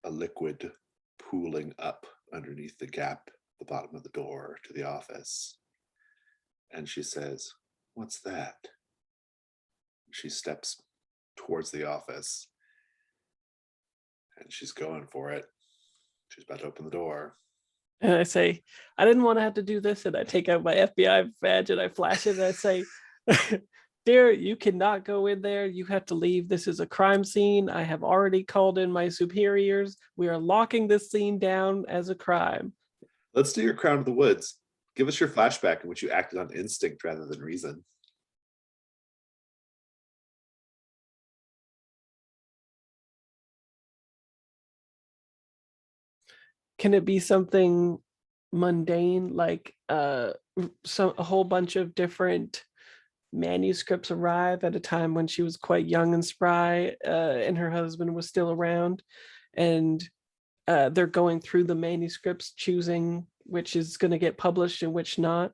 a liquid pooling up underneath the gap at the bottom of the door to the office. And she says, "What's that?" She steps towards the office and she's going for it. She's about to open the door. And I say, I didn't want to have to do this. And I take out my FBI badge and I flash it and I say, dear, you cannot go in there. You have to leave. This is a crime scene. I have already called in my superiors. We are locking this scene down as a crime. Let's do your Crown of the Woods. Give us your flashback in which you acted on instinct rather than reason. Can it be something mundane, like a whole bunch of different manuscripts arrive at a time when she was quite young and spry, and her husband was still around, and they're going through the manuscripts, choosing which is going to get published and which not.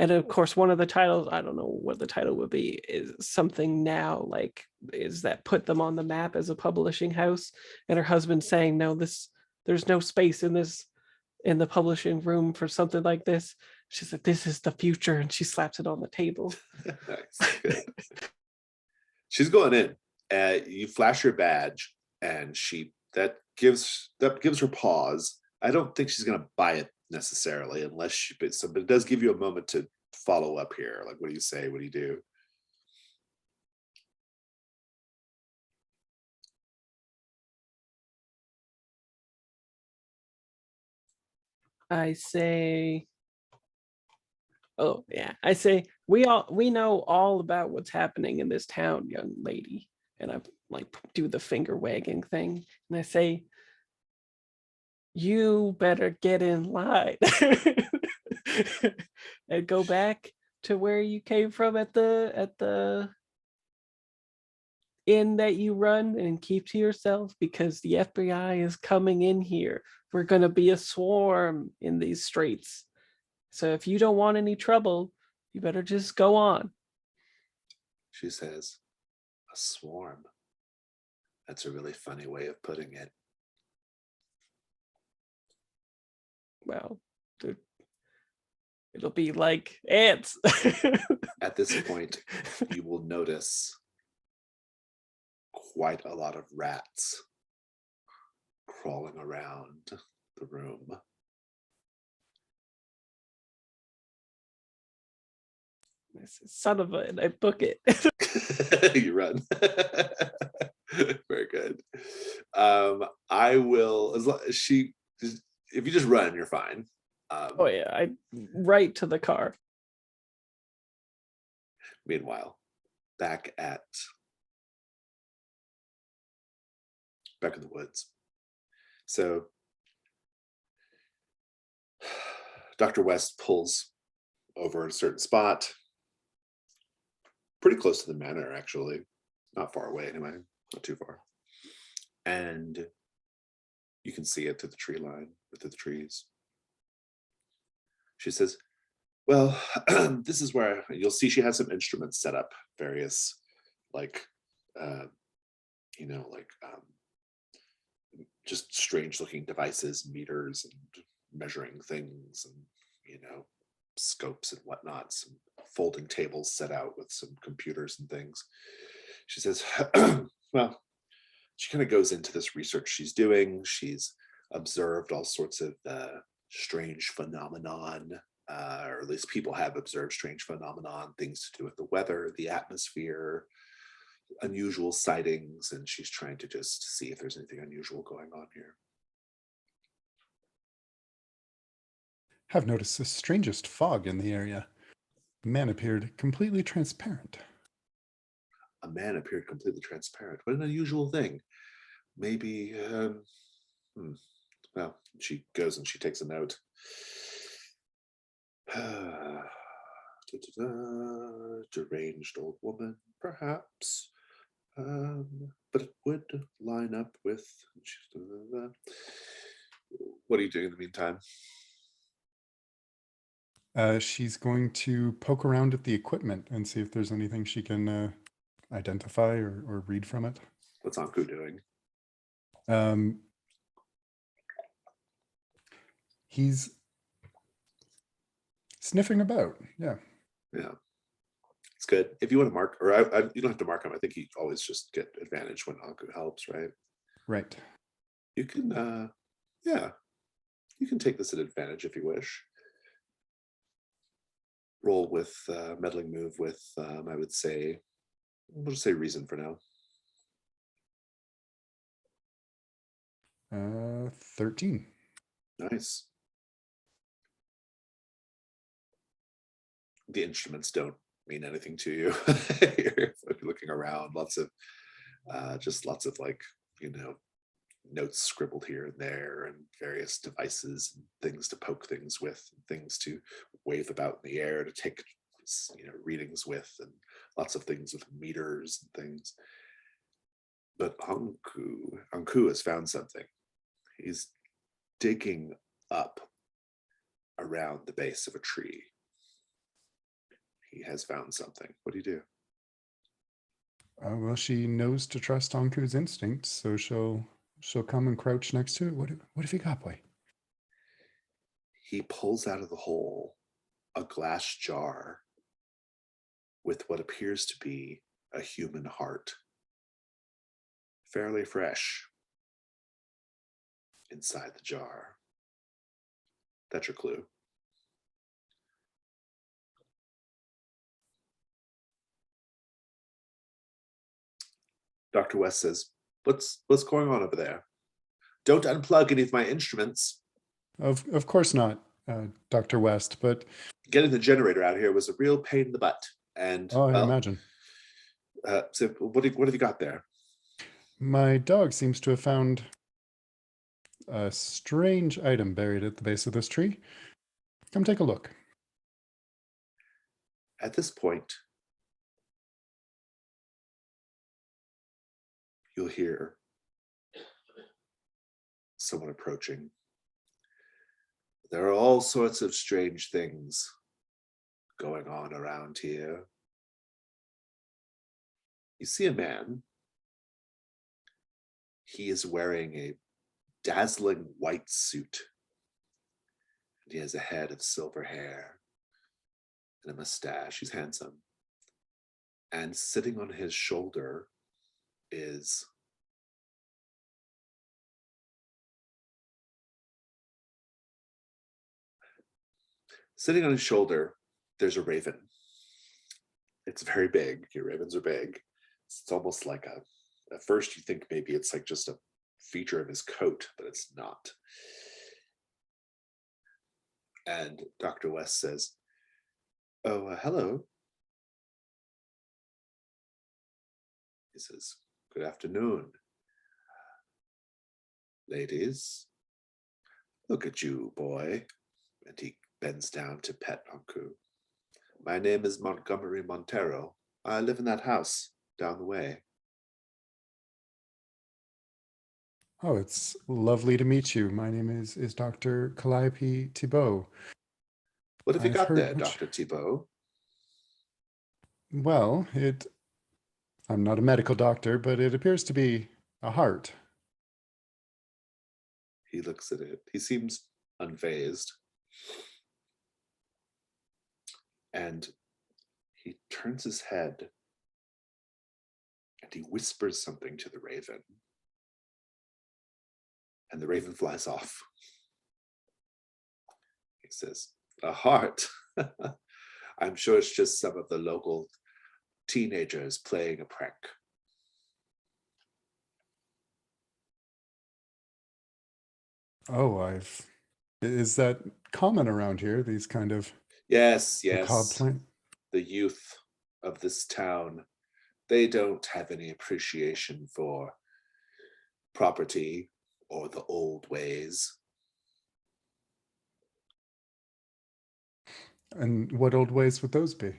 And of course, one of the titles, I don't know what the title would be, is something now, like, is that put them on the map as a publishing house. And her husband saying, no, there's no space in the publishing room for something like this. She said, this is the future. And she slaps it on the table. Nice. Good. She's going in. You flash your badge and that gives her pause. I don't think she's going to buy it necessarily unless but it does give you a moment to follow up here. Like, what do you say? What do you do? I say, oh yeah, I say, we know all about what's happening in this town, young lady. And I like do the finger wagging thing. And I say, you better get in line and go back to where you came from at the inn that you run, and keep to yourself, because the FBI is coming in here. We're going to be a swarm in these streets. So if you don't want any trouble, you better just go on. She says, "A swarm. That's a really funny way of putting it." Well, it'll be like ants. At this point, you will notice quite a lot of rats crawling around the room. I said, son of a, and I book it. You run. Very good. I will, if you just run, you're fine. Oh yeah, I right to the car. Meanwhile, back in the woods. So Dr. West pulls over a certain spot, pretty close to the manor, actually. Not far away anyway, not too far. And you can see it through the tree line, or through the trees. She says, well, this is where you'll see she has some instruments set up, various, like, just strange looking devices, meters and measuring things, and, scopes and whatnot, some folding tables set out with some computers and things. She says, well, she kind of goes into this research she's doing. She's observed all sorts of strange phenomenon, or at least people have observed strange phenomenon, things to do with the weather, the atmosphere, unusual sightings, and she's trying to just see if there's anything unusual going on here. Have noticed the strangest fog in the area. The man appeared completely transparent. A man appeared completely transparent. What an unusual thing. Maybe, well, she goes and she takes a note. Deranged old woman, perhaps. But it would line up with. What are you doing in the meantime? She's going to poke around at the equipment and see if there's anything she can identify or read from it. What's Anku doing? He's sniffing about. Yeah. It's good. If you want to mark, or you don't have to mark him. I think you always just get advantage when Anku helps, right? Right. You can, you can take this at advantage if you wish. Roll with meddling move with, I would say, we'll just say reason for now. 13. Nice. The instruments don't mean anything to you. You're looking around, lots of like, notes scribbled here and there, and various devices and things to poke things with, and things to wave about in the air to take readings with, and lots of things with meters and things. But Anku has found something. He's digging up around the base of a tree. He has found something. What do you do? Well, she knows to trust Anku's instincts, so she'll come and crouch next to it. What have you got, boy? He pulls out of the hole a glass jar with what appears to be a human heart. Fairly fresh inside the jar. That's your clue. Dr. West says, what's going on over there? Don't unplug any of my instruments. Of course not, Dr. West, but getting the generator out here was a real pain in the butt. And I imagine. So what have you got there? My dog seems to have found a strange item buried at the base of this tree. Come take a look. At this point, you'll hear someone approaching. There are all sorts of strange things going on around here. You see a man. He is wearing a dazzling white suit. And he has a head of silver hair and a mustache. He's handsome. And sitting on his shoulder is there's a raven. It's very big. Your ravens are big. It's almost like at first you think maybe it's like just a feature of his coat, but it's not. And Dr. West says, "Oh, hello." He says, "Good afternoon, ladies. Look at you, boy." And he bends down to pet Anku. "My name is Montgomery Montero. I live in that house down the way." Oh, it's lovely to meet you. My name is Dr. Calliope Thibault. What have you I've got heard there, Dr. Thibault? Well, I'm not a medical doctor, but it appears to be a heart. He looks at it. He seems unfazed. And he turns his head and he whispers something to the raven. And the raven flies off. He says, "A heart? I'm sure it's just some of the local teenagers playing a prank." Oh, is that common around here? These kind of Yes. macabre plant? The youth of this town, they don't have any appreciation for property or the old ways. And what old ways would those be?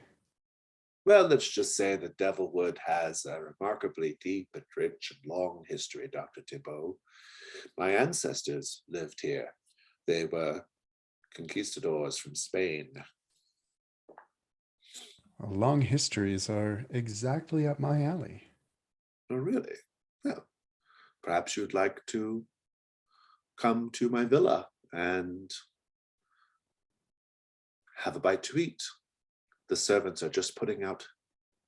Well, let's just say that Devilwood has a remarkably deep and rich and long history, Dr. Thibault. My ancestors lived here. They were conquistadors from Spain. Long histories are exactly up my alley. Oh, really? Well, perhaps you'd like to come to my villa and have a bite to eat. The servants are just putting out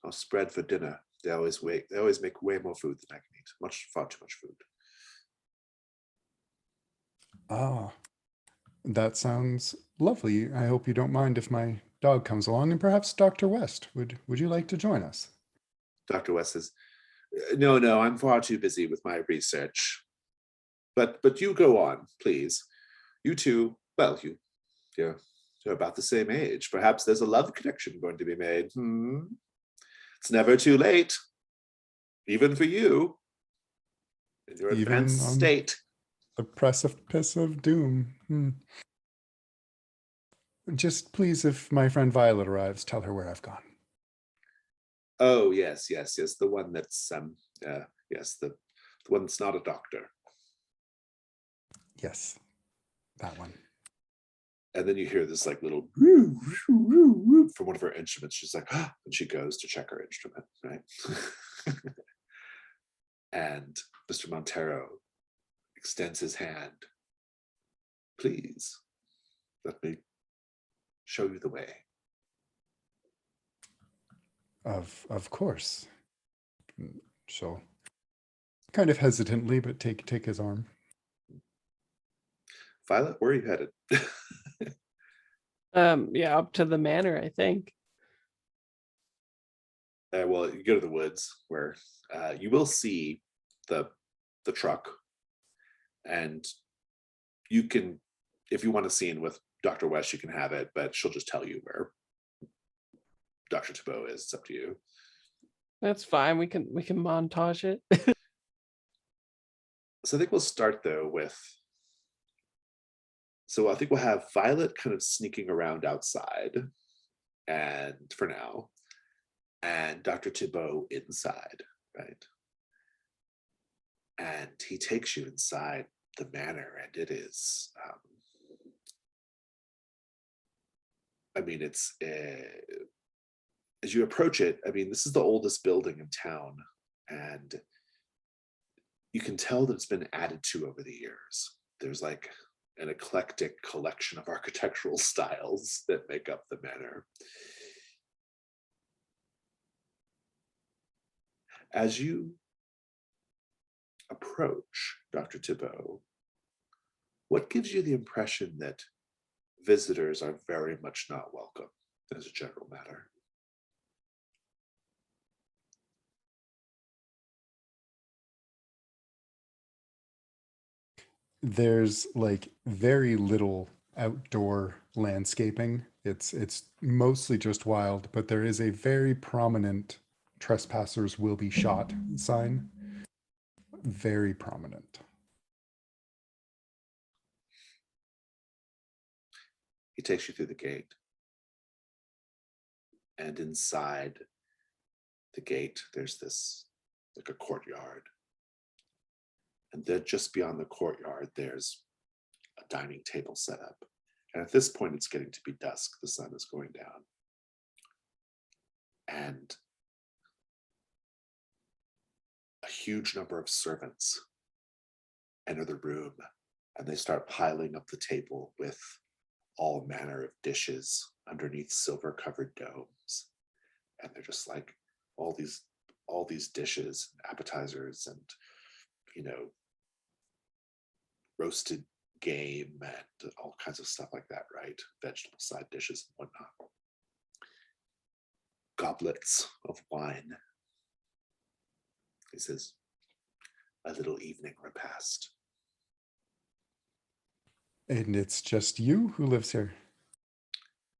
our spread for dinner. They always make way more food than I can eat. Far too much food. Ah, that sounds lovely. I hope you don't mind if my dog comes along, and perhaps Dr. West. Would you like to join us? Dr. West says, no, I'm far too busy with my research. But you go on, please. You two, well, you're about the same age. Perhaps there's a love connection going to be made. It's never too late, even for you, in your Even advanced on state. the precipice of doom. Just please, if my friend Violet arrives, tell her where I've gone. Oh, yes. The one that's, yes, the one that's not a doctor. Yes, that one. And then you hear this like little woo, woo, woo, woo from one of her instruments. She's like, and she goes to check her instrument, right? And Mr. Montero extends his hand. Please, let me show you the way. Of course. So, kind of hesitantly, but take his arm. Violet, where are you headed? Yeah, up to the manor, I think. Well, you go to the woods where you will see the truck, and you can, if you want a scene with Dr. West, you can have it, but she'll just tell you where Dr. Thibault is. It's up to you. That's fine. We can montage it. So I think we'll start though with. So I think we'll have Violet kind of sneaking around outside, and for now, and Dr. Thibault inside, right? And he takes you inside the manor, and it is, I mean, it's, as you approach it, I mean, this is the oldest building in town, and you can tell that it's been added to over the years. There's like an eclectic collection of architectural styles that make up the manor. As you approach Dr. Thibault, what gives you the impression that visitors are very much not welcome as a general matter? There's like very little outdoor landscaping. It's mostly just wild, but there is a very prominent trespassers will be shot sign. Very prominent. He takes you through the gate. And inside the gate, there's this, like a courtyard. And then just beyond the courtyard, there's a dining table set up. And at this point, it's getting to be dusk. The sun is going down. And a huge number of servants enter the room, and they start piling up the table with all manner of dishes underneath silver covered domes. And they're just like all these dishes, appetizers, and roasted game and all kinds of stuff like that, right? Vegetable side dishes and whatnot. Goblets of wine. This is a little evening repast. And it's just you who lives here?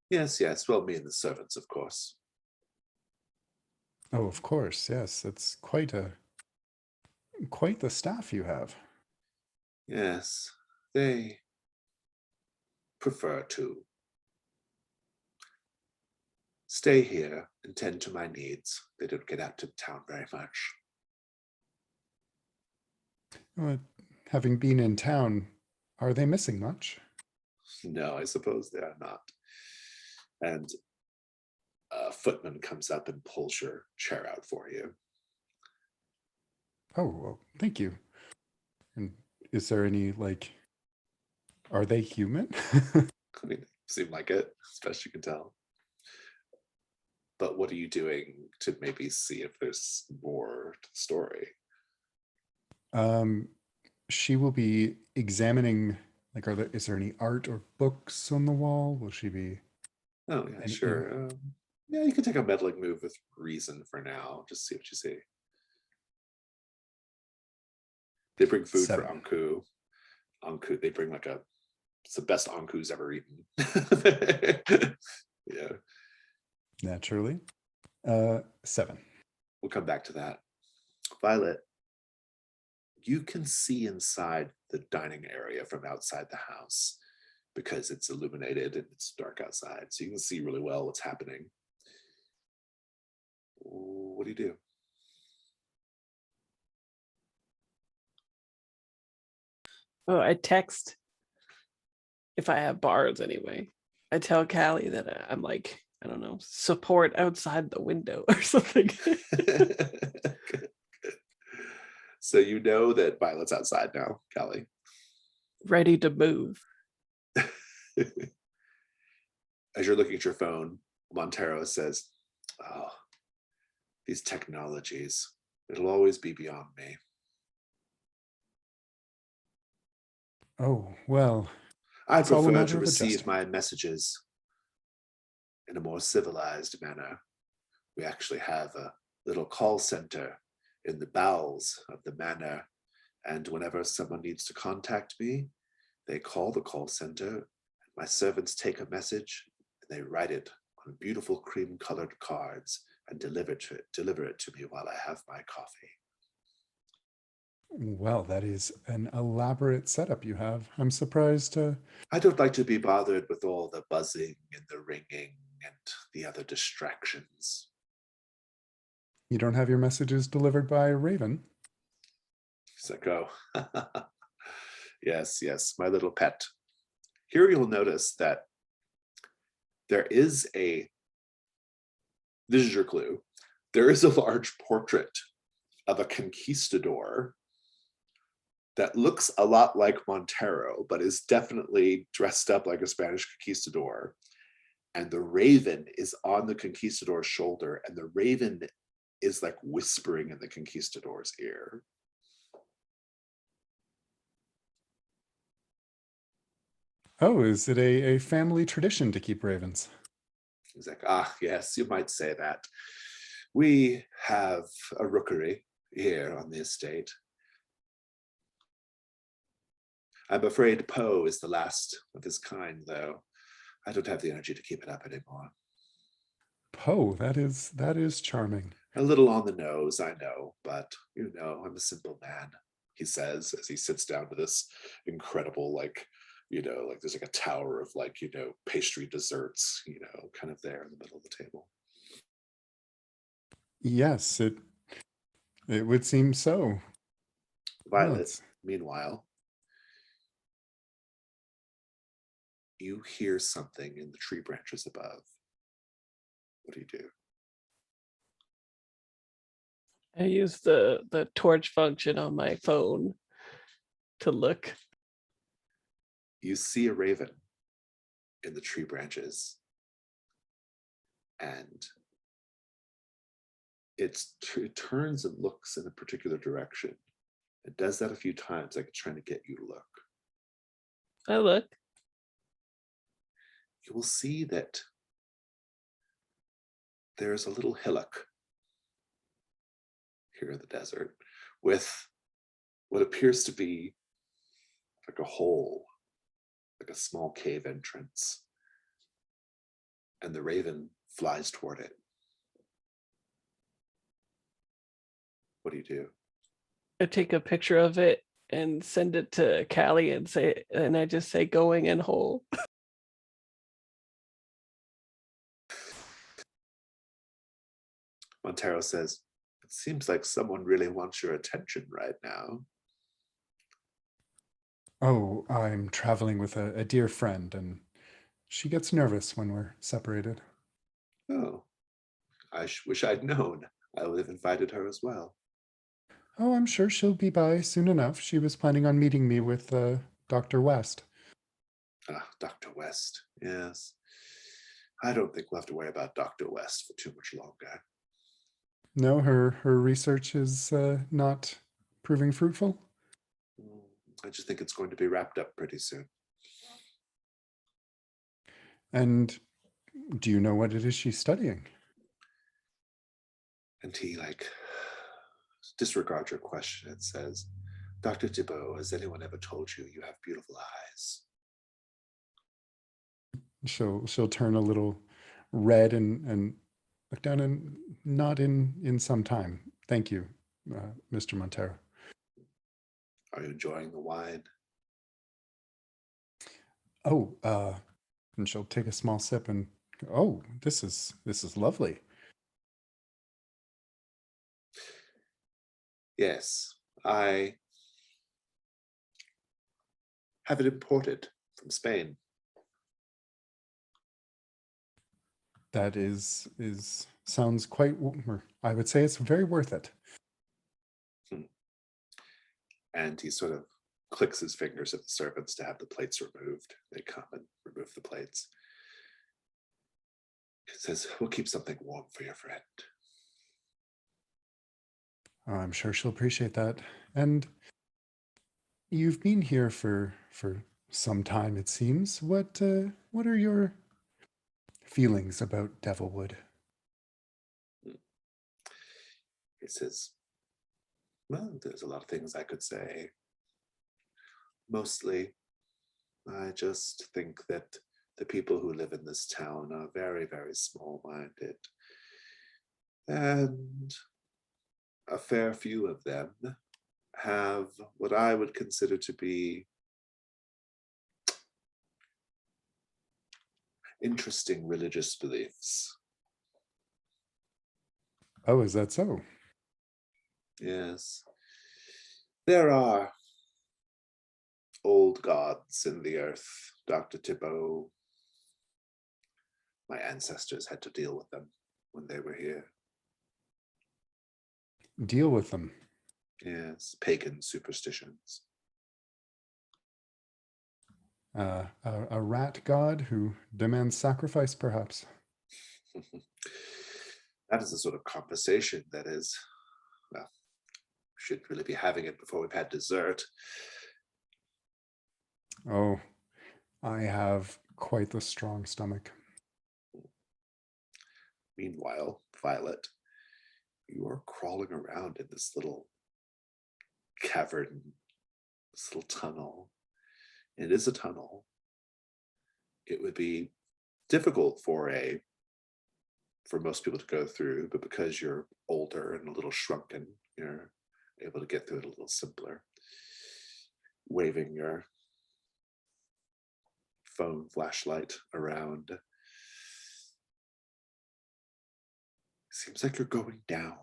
Yes. Well, me and the servants, of course. Oh, of course, yes. It's quite the staff you have. Yes, they prefer to Stay here and tend to my needs. They don't get out to town very much. Having been in town, are they missing much? No, I suppose they are not. And a footman comes up and pulls your chair out for you. Oh, well, thank you. And is there any, like, are they human? I mean, seem like it, as best you can tell. But what are you doing to maybe see if there's more to the story? She will be examining, like, is there any art or books on the wall? Will she be? Oh, yeah, sure. Yeah, you can take a meddling move with reason for now. Just see what you see. They bring food 7. for Anku. Anku, they bring it's the best Anku's ever eaten. Yeah. Naturally. 7. We'll come back to that. Violet, you can see inside the dining area from outside the house because it's illuminated and it's dark outside. So you can see really well what's happening. What do you do? Oh, I text if I have bars anyway. I tell Callie that I'm like, I don't know, support outside the window or something. Good. So you know that Violet's outside now, Callie. Ready to move. As you're looking at your phone, Montero says, "Oh, these technologies, it'll always be beyond me." Oh, well. I It's all a prefer matter to of receive adjusting. my messages in a more civilized manner. We actually have a little call center in the bowels of the manor, and whenever someone needs to contact me, they call the call center, and my servants take a message and they write it on beautiful cream-colored cards and deliver it to me while I have my coffee. Well, that is an elaborate setup you have. I'm surprised. I don't like to be bothered with all the buzzing and the ringing and the other distractions. You don't have your messages delivered by Raven. He's like, oh, yes, my little pet. Here you'll notice that this is your clue. There is a large portrait of a conquistador that looks a lot like Montero, but is definitely dressed up like a Spanish conquistador. And the raven is on the conquistador's shoulder, and the raven is like whispering in the conquistador's ear. Oh, is it a family tradition to keep ravens? He's like, yes, you might say that. We have a rookery here on the estate. I'm afraid Poe is the last of his kind, though. I don't have the energy to keep it up anymore. Poe, that is charming. A little on the nose, I know, but I'm a simple man, he says as he sits down to this incredible, there's like a tower of pastry desserts, kind of there in the middle of the table. Yes, it would seem so. Violet, meanwhile, you hear something in the tree branches above. What do you do? I use the torch function on my phone to look. You see a raven in the tree branches, and it turns and looks in a particular direction. It does that a few times, like it's trying to get you to look. I look. You will see that there's a little hillock here in the desert with what appears to be like a hole, like a small cave entrance. And the raven flies toward it. What do you do? I take a picture of it and send it to Callie and I just say going in whole. Montero says, "It seems like someone really wants your attention right now." Oh, I'm traveling with a dear friend, and she gets nervous when we're separated. Oh, I wish I'd known. I would have invited her as well. Oh, I'm sure she'll be by soon enough. She was planning on meeting me with Dr. West. Ah, Dr. West. Yes. I don't think we'll have to worry about Dr. West for too much longer. No, her research is not proving fruitful. I just think it's going to be wrapped up pretty soon. And do you know what it is she's studying? And he disregards your question and says, "Dr. Thibault, has anyone ever told you you have beautiful eyes?" She'll turn a little red and look down and nod in some time. Thank you, Mr. Montero. Are you enjoying the wine? Oh, and she'll take a small sip and oh, this is lovely. Yes, I have it imported from Spain. That is sounds quite. I would say it's very worth it. And he sort of clicks his fingers at the servants to have the plates removed. They come and remove the plates. He says, "We'll keep something warm for your friend." I'm sure she'll appreciate that. And you've been here for some time, it seems. What are your feelings about Devilwood? He says, "Well, there's a lot of things I could say. Mostly, I just think that the people who live in this town are very, very small-minded. And a fair few of them have what I would consider to be interesting religious beliefs." Oh, is that so? Yes. There are old gods in the earth, Dr. Thibault. My ancestors had to deal with them when they were here. Deal with them. Yes, pagan superstitions. A rat god who demands sacrifice, perhaps. That is the sort of conversation that is, well, we should really be having it before we've had dessert. Oh, I have quite the strong stomach. Meanwhile, Violet, you are crawling around in this little cavern, this little tunnel. It is a tunnel. It would be difficult for most people to go through, but because you're older and a little shrunken, you're able to get through it a little simpler. Waving your phone flashlight around. Seems like you're going down.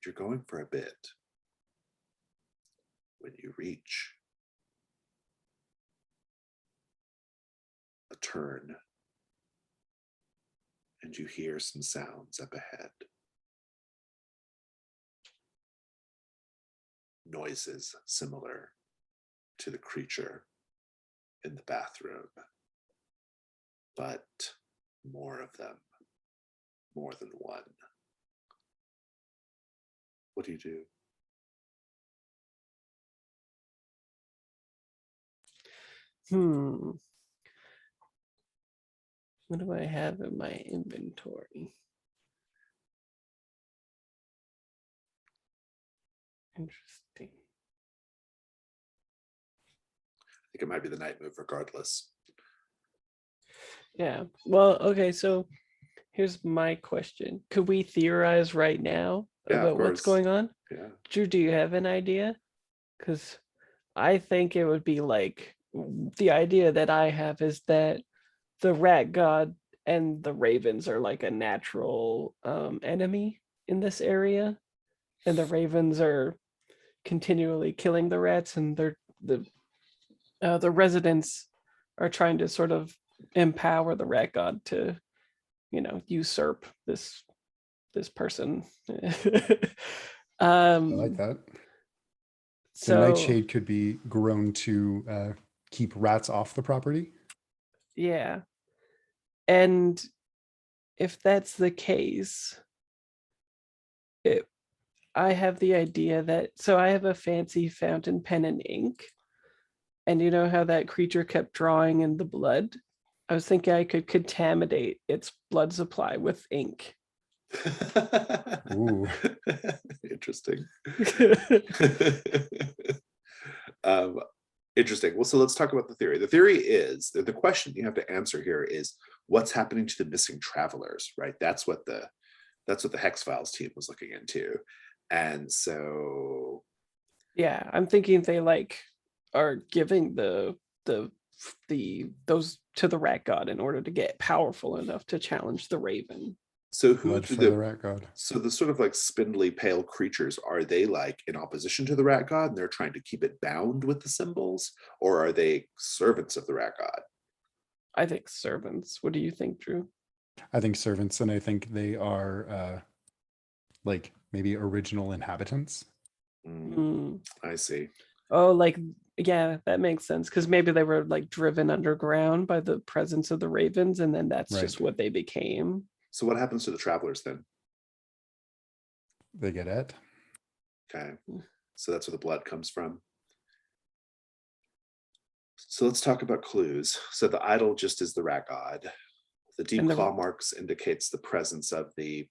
You're going for a bit. When you reach a turn and you hear some sounds up ahead. Noises similar to the creature in the bathroom, but more of them, more than one. What do you do? What do I have in my inventory? Interesting. I think it might be the night move regardless. Yeah. Well, okay, so here's my question. Could we theorize right now Yeah, about what's going on? Yeah. Drew, do you have an idea? Because I think it would be like the idea that I have is that the rat god and the ravens are like a natural enemy in this area, and the ravens are continually killing the rats, and the residents are trying to sort of empower the rat god to, usurp this person. I like that. The So nightshade could be grown to keep rats off the property. yeah, and if that's the case, I have the idea that, so I have a fancy fountain pen and ink, and you know how that creature kept drawing in the blood? I was thinking I could contaminate its blood supply with ink. Ooh. Interesting. Interesting. Well, so let's talk about the theory. The theory is that the question you have to answer here is what's happening to the missing travelers, right? That's what the Hex-Files team was looking into. And so Yeah, I'm thinking they are giving those to the rat god in order to get powerful enough to challenge the raven. so who Blood do for the rat god. so the sort of like spindly pale creatures, are they like in opposition to the rat god and they're trying to keep it bound with the symbols, or are they servants of the rat god? I think servants. What do you think, Drew? I think servants, and I think they are like maybe original inhabitants. I see. Oh, yeah, that makes sense, because maybe they were like driven underground by the presence of the ravens, and then that's Right. just what they became. So what happens to the travelers then? They get it. Okay, so that's where the blood comes from. So let's talk about clues. So the idol just is the rat god. The deep claw marks indicates the presence of the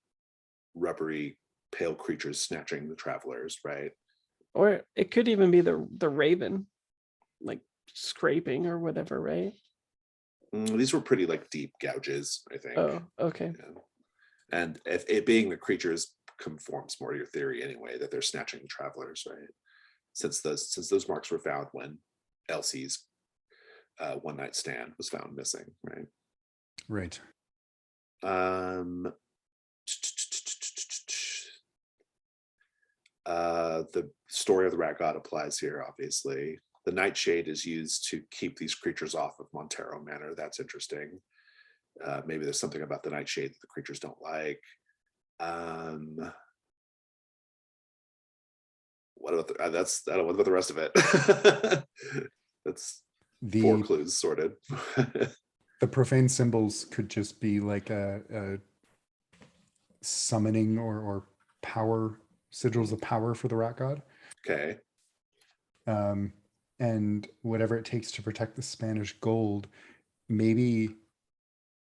rubbery pale creatures snatching the travelers, right? Or it could even be the raven, like scraping or whatever, right? These were pretty like deep gouges, I think. Oh, okay. Yeah. And if it being the creatures conforms more to your theory anyway, that they're snatching the travelers, right? Since those marks were found when Elsie's one night stand was found missing, right? Right. The story of the rat god applies here, obviously. The nightshade is used to keep these creatures off of Montero Manor. That's interesting. Maybe there's something about the nightshade that the creatures don't like. What about what about the rest of it? That's 4 clues sorted. The profane symbols could just be like a summoning or power sigils of power for the rat god. Okay. And whatever it takes to protect the Spanish gold, maybe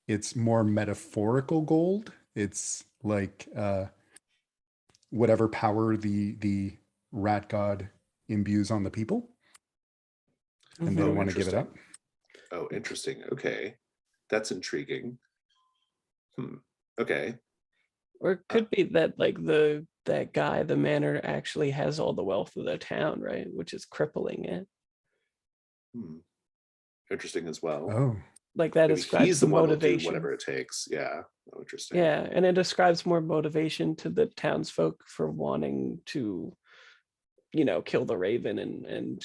it's more metaphorical gold. It's like whatever power the rat god imbues on the people, and they don't want to give it up. Oh, interesting. Okay, that's intriguing. Okay. Or it could be that that guy, the manor, actually has all the wealth of the town, right? Which is crippling it. Interesting as well. Oh, like that Maybe describes he's the the one who'll do motivation. whatever it takes. Yeah. Oh, interesting. Yeah, and it describes more motivation to the townsfolk for wanting to, kill the raven and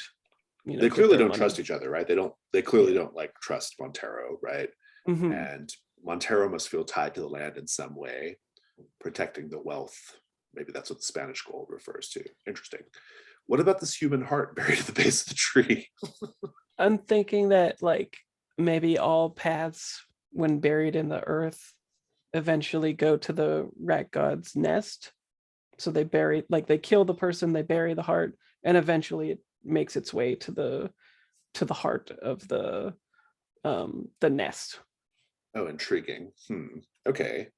they clearly don't trust each other, right? They clearly don't like trust Montero, right? Mm-hmm. And Montero must feel tied to the land in some way, protecting the wealth. Maybe that's what the Spanish gold refers to. Interesting. What about this human heart buried at the base of the tree? I'm thinking that maybe all paths, when buried in the earth, eventually go to the rat god's nest. So they they kill the person, they bury the heart, and eventually it makes its way to the heart of the nest. Oh, intriguing. Okay.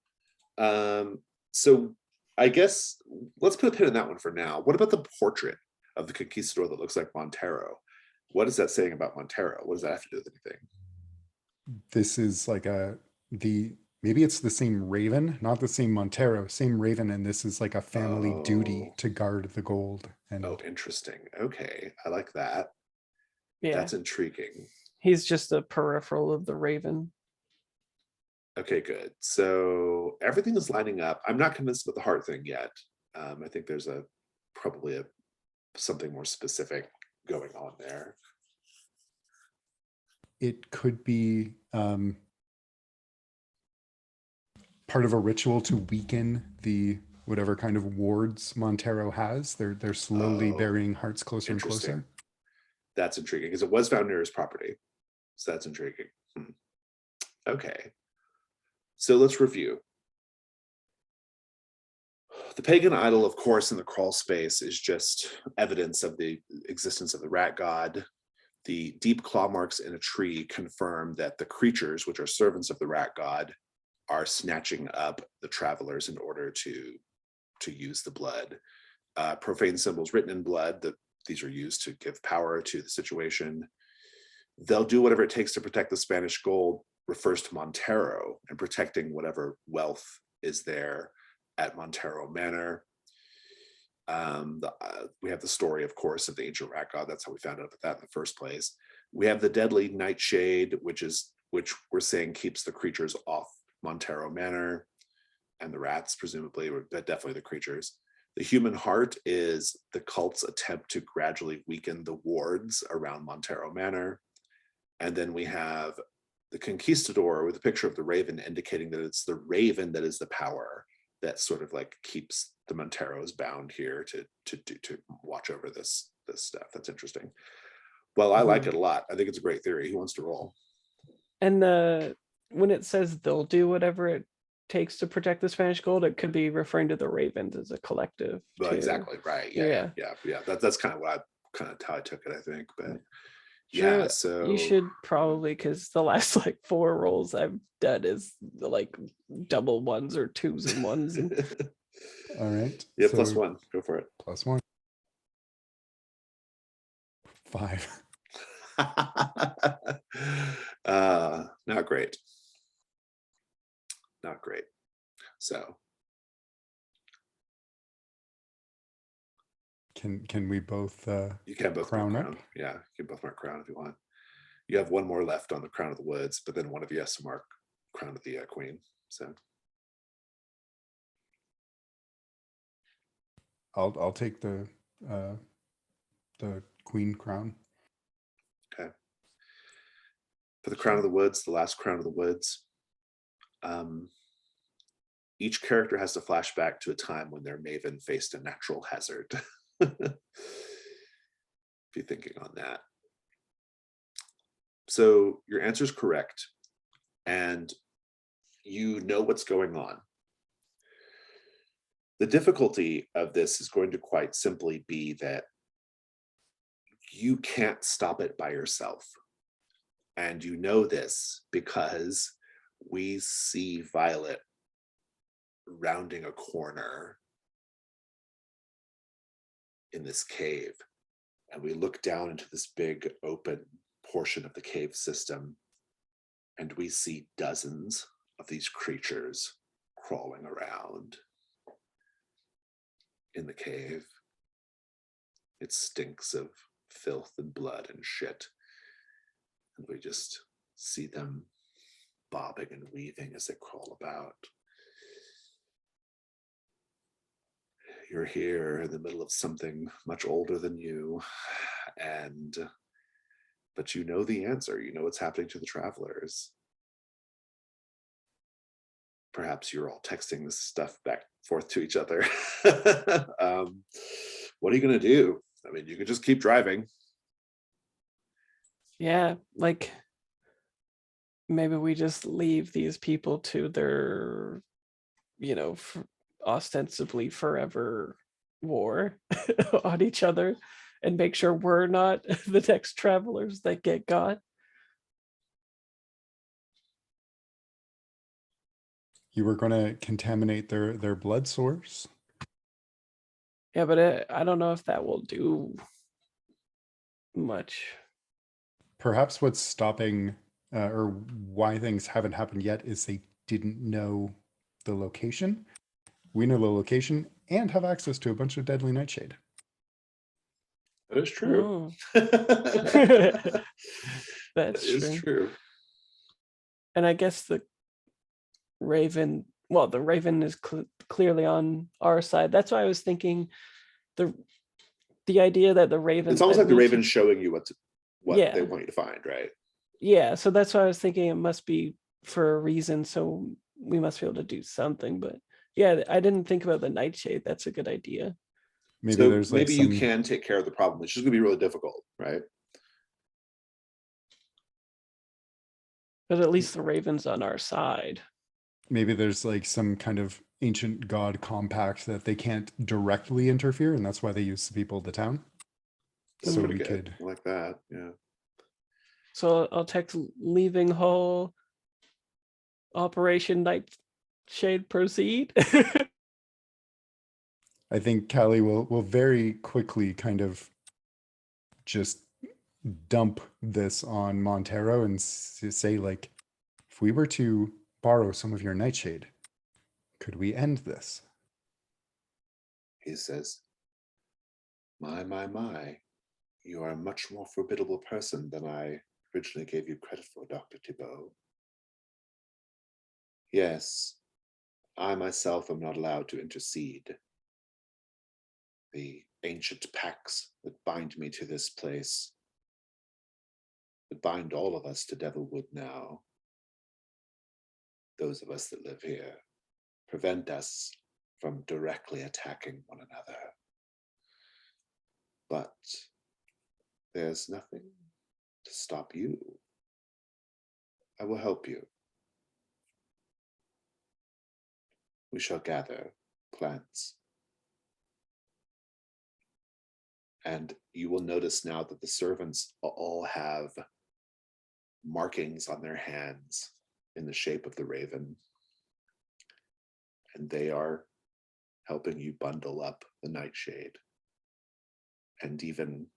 So I guess let's put a pin in that one for now. What about the portrait of the conquistador that looks like Montero? What is that saying about Montero? What does that have to do with anything? This is like maybe it's the same raven, not the same Montero, same raven, and this is like a family duty to guard the gold. And interesting. Okay, I like that. Yeah, that's intriguing. He's just a peripheral of the raven. Okay, good. So everything is lining up. I'm not convinced about the heart thing yet. I think there's probably something more specific going on there. It could be part of a ritual to weaken the whatever kind of wards Montero has. They're slowly burying hearts closer and closer. That's intriguing because it was found near his property. So that's intriguing. Okay. So let's review. The pagan idol, of course, in the crawl space is just evidence of the existence of the rat god. The deep claw marks in a tree confirm that the creatures, which are servants of the rat god, are snatching up the travelers in order to use the blood. Profane symbols written in blood, that these are used to give power to the situation. They'll do whatever it takes to protect the Spanish gold, refers to Montero and protecting whatever wealth is there at Montero Manor. We have the story, of course, of the ancient rat god. That's how we found out about that in the first place. We have the deadly nightshade, which we're saying keeps the creatures off Montero Manor, and the rats, presumably, but definitely the creatures. The human heart is the cult's attempt to gradually weaken the wards around Montero Manor. And then we have the conquistador with a picture of the raven, indicating that it's the raven that is the power that sort of like keeps the Monteros bound here to watch over this stuff. That's interesting. Well, I like it a lot. I think it's a great theory. Who wants to roll? And when it says they'll do whatever it takes to protect the Spanish gold, it could be referring to the Ravens as a collective. Well, exactly right. Yeah. That's kind of how I took it, I think. But sure, yeah, so you should probably, because the last like 4 rolls I've done is like double ones or 2s and 1s. And... All right. Yeah, so +1. Go for it. +1. 5. Not great. Not great. So can we both you can both crown mark up? crown. Yeah, you can both mark crown if you want. You have one more left on the crown of the woods, but then one of you has to mark crown of the queen. So I'll take the queen crown. Okay. For the crown of the woods, the last crown of the woods, each character has to flash back to a time when their maven faced a natural hazard. If you're thinking on that. So your answer is correct, and you know what's going on. The difficulty of this is going to quite simply be that you can't stop it by yourself. And you know this because we see Violet rounding a corner in this cave, and we look down into this big open portion of the cave system, and we see dozens of these creatures crawling around in the cave. It stinks of filth and blood and shit, and we just see them bobbing and weaving as they crawl about. You're here in the middle of something much older than you, but you know the answer. You know what's happening to the travelers. Perhaps you're all texting this stuff back and forth to each other. What are you going to do? I mean, you could just keep driving. Yeah, like maybe we just leave these people to their, ostensibly forever war on each other, and make sure we're not the next travelers that get got. You were going to contaminate their blood source. Yeah, but I don't know if that will do much. Perhaps what's stopping or why things haven't happened yet is they didn't know the location. We know the location and have access to a bunch of deadly nightshade. That is true. That's true. And I guess Raven, well, the Raven is clearly on our side. That's why I was thinking the idea that the Raven, It's almost that like the we Raven's showing you what yeah, they want you to find, right? yeah. So that's why I was thinking it must be for a reason. So we must be able to do something. But yeah, I didn't think about the Nightshade. That's a good idea. Maybe So there's like maybe some, you can take care of the problem. It's just gonna be really difficult, right? But at least the Raven's on our side. maybe there's like some kind of ancient god compact that they can't directly interfere, and that's why they use the people of the town. That's So pretty we good. could, I like that. Yeah. So I'll text leaving Hull. Operation Nightshade proceed. I think Callie will very quickly kind of just dump this on Montero and say, like, if we were to borrow some of your Nightshade, could we end this? He says, my, you are a much more formidable person than I originally gave you credit for, Dr. Thibault. Yes, I myself am not allowed to intercede. The ancient pacts that bind me to this place, that bind all of us to Devilwood now, those of us that live here, prevent us from directly attacking one another. But there's nothing to stop you. I will help you. We shall gather plants. And you will notice now that the servants all have markings on their hands in the shape of the raven. And they are helping you bundle up the nightshade and even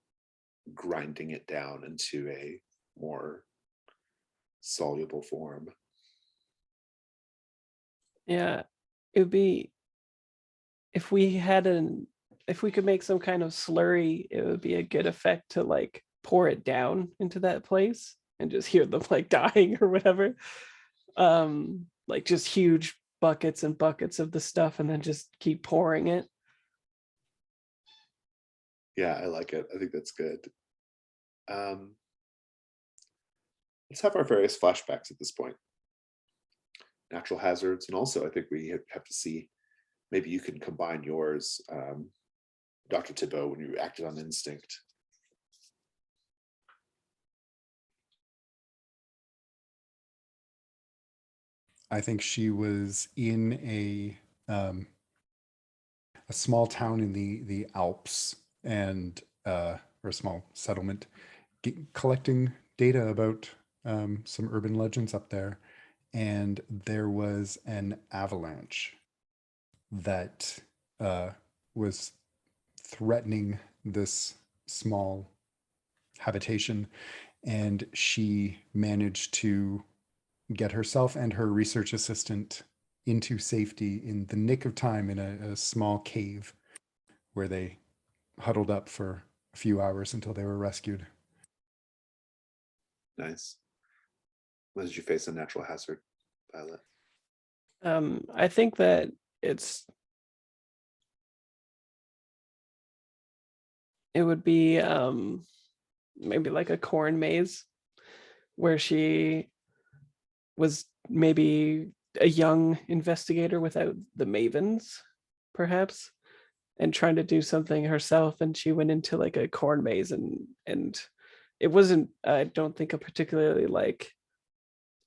grinding it down into a more soluble form. Yeah, it would be if we could make some kind of slurry, it would be a good effect to like pour it down into that place and just hear them like dying or whatever. Like just huge buckets and buckets of the stuff and then just keep pouring it. Yeah, I like it. I think that's good. Let's have our various flashbacks at this point. Natural hazards, and also I think we have to see, maybe you can combine yours, Dr. Thibault, when you acted on instinct. I think she was in a small town in the Alps, and or a small settlement, collecting data about some urban legends up there, and there was an avalanche that was threatening this small habitation, and she managed to get herself and her research assistant into safety in the nick of time in a small cave where they huddled up for a few hours until they were rescued. Nice. When did you face a natural hazard, Violet? I think that it would be maybe like a corn maze where she was maybe a young investigator without the Mavens, perhaps, and trying to do something herself, and she went into like a corn maze, and it wasn't, I don't think, a particularly like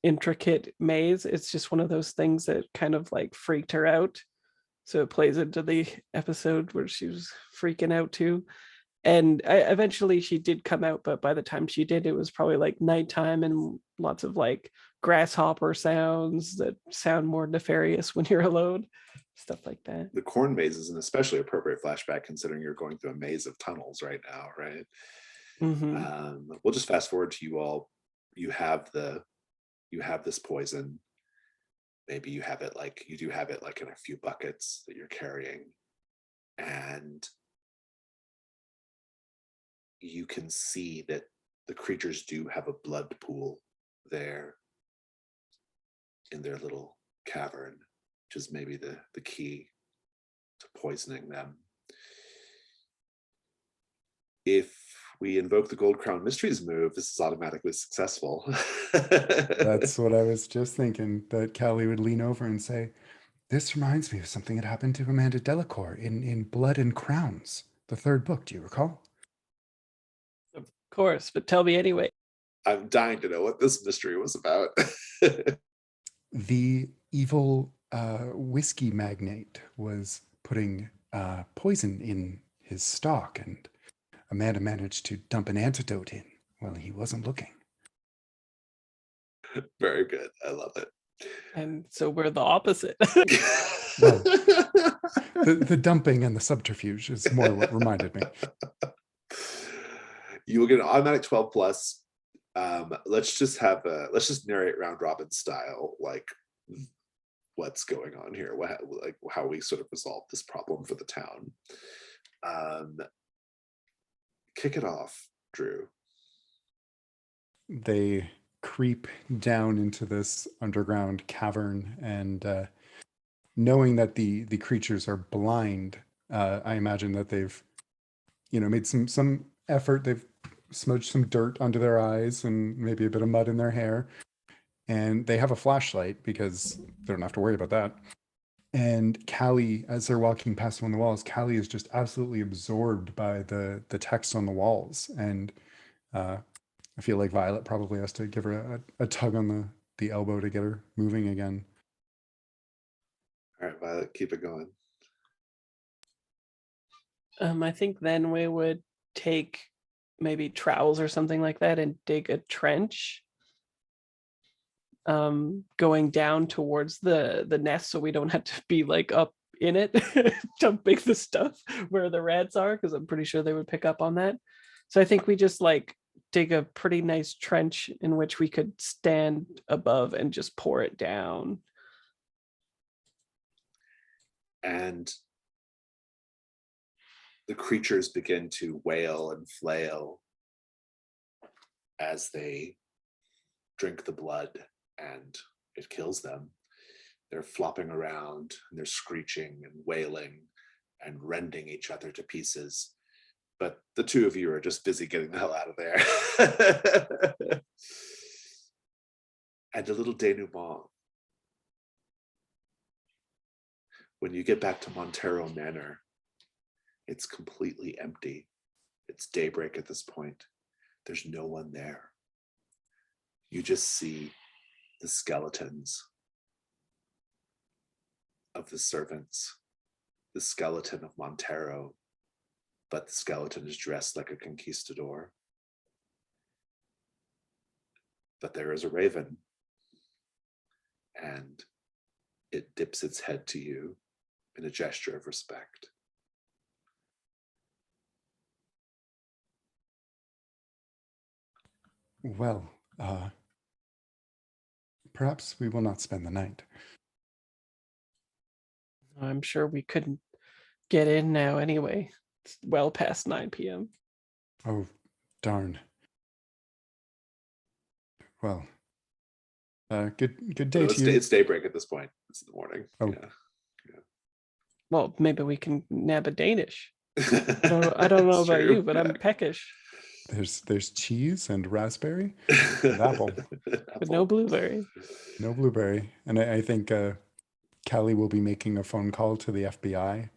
intricate maze. It's just one of those things that kind of like freaked her out, so it plays into the episode where she was freaking out too. And eventually she did come out, but by the time she did, it was probably like nighttime and lots of like grasshopper sounds that sound more nefarious when you're alone, stuff like that. The corn maze is an especially appropriate flashback considering you're going through a maze of tunnels right now, right? We'll just fast forward to you all. You have this poison. Maybe you do have it like in a few buckets that you're carrying, and you can see that the creatures do have a blood pool there in their little cavern, which is maybe the key to poisoning them. If we invoke the Gold Crown Mysteries move, this is automatically successful. That's what I was just thinking, that Callie would lean over and say, "This reminds me of something that happened to Amanda Delacour in Blood and Crowns, the third book. Do you recall?" Of course, but tell me anyway. I'm dying to know what this mystery was about. The evil whiskey magnate was putting poison in his stock, and Amanda managed to dump an antidote in while he wasn't looking. Very good. I love it. And so we're the opposite. Well, the dumping and the subterfuge is more what reminded me. You will get an automatic 12 plus. Let's just narrate round robin style, like what's going on here, like how we sort of resolve this problem for the town. Kick it off, Drew. They creep down into this underground cavern, and knowing that the creatures are blind, I imagine that they've made some effort. They've smudged some dirt onto their eyes and maybe a bit of mud in their hair, and they have a flashlight because they don't have to worry about that. And Callie, as they're walking past one of the walls, Callie is just absolutely absorbed by the text on the walls. And I feel like Violet probably has to give her a tug on the elbow to get her moving again. All right, Violet, keep it going. I think then we would take maybe trowels or something like that and dig a trench, going down towards the nest, so we don't have to be like up in it dumping the stuff where the rats are, because I'm pretty sure they would pick up on that. So I think we just like dig a pretty nice trench in which we could stand above and just pour it down. And the creatures begin to wail and flail as they drink the blood, and it kills them. They're flopping around, and they're screeching and wailing and rending each other to pieces. But the two of you are just busy getting the hell out of there. And a little denouement. When you get back to Montero Manor, it's completely empty. It's daybreak at this point. There's no one there. You just see the skeletons of the servants, the skeleton of Montero, but the skeleton is dressed like a conquistador. But there is a raven, and it dips its head to you in a gesture of respect. Well, perhaps we will not spend the night. I'm sure we couldn't get in now anyway. It's well past 9 p.m. Oh, darn. Well, good day No, to you. it's daybreak at this point. It's in the morning. Oh. Yeah. Well, maybe we can nab a Danish. I don't know about you, but I'm peckish. There's cheese and raspberry and apple. But no blueberry. No blueberry. And I think Callie will be making a phone call to the FBI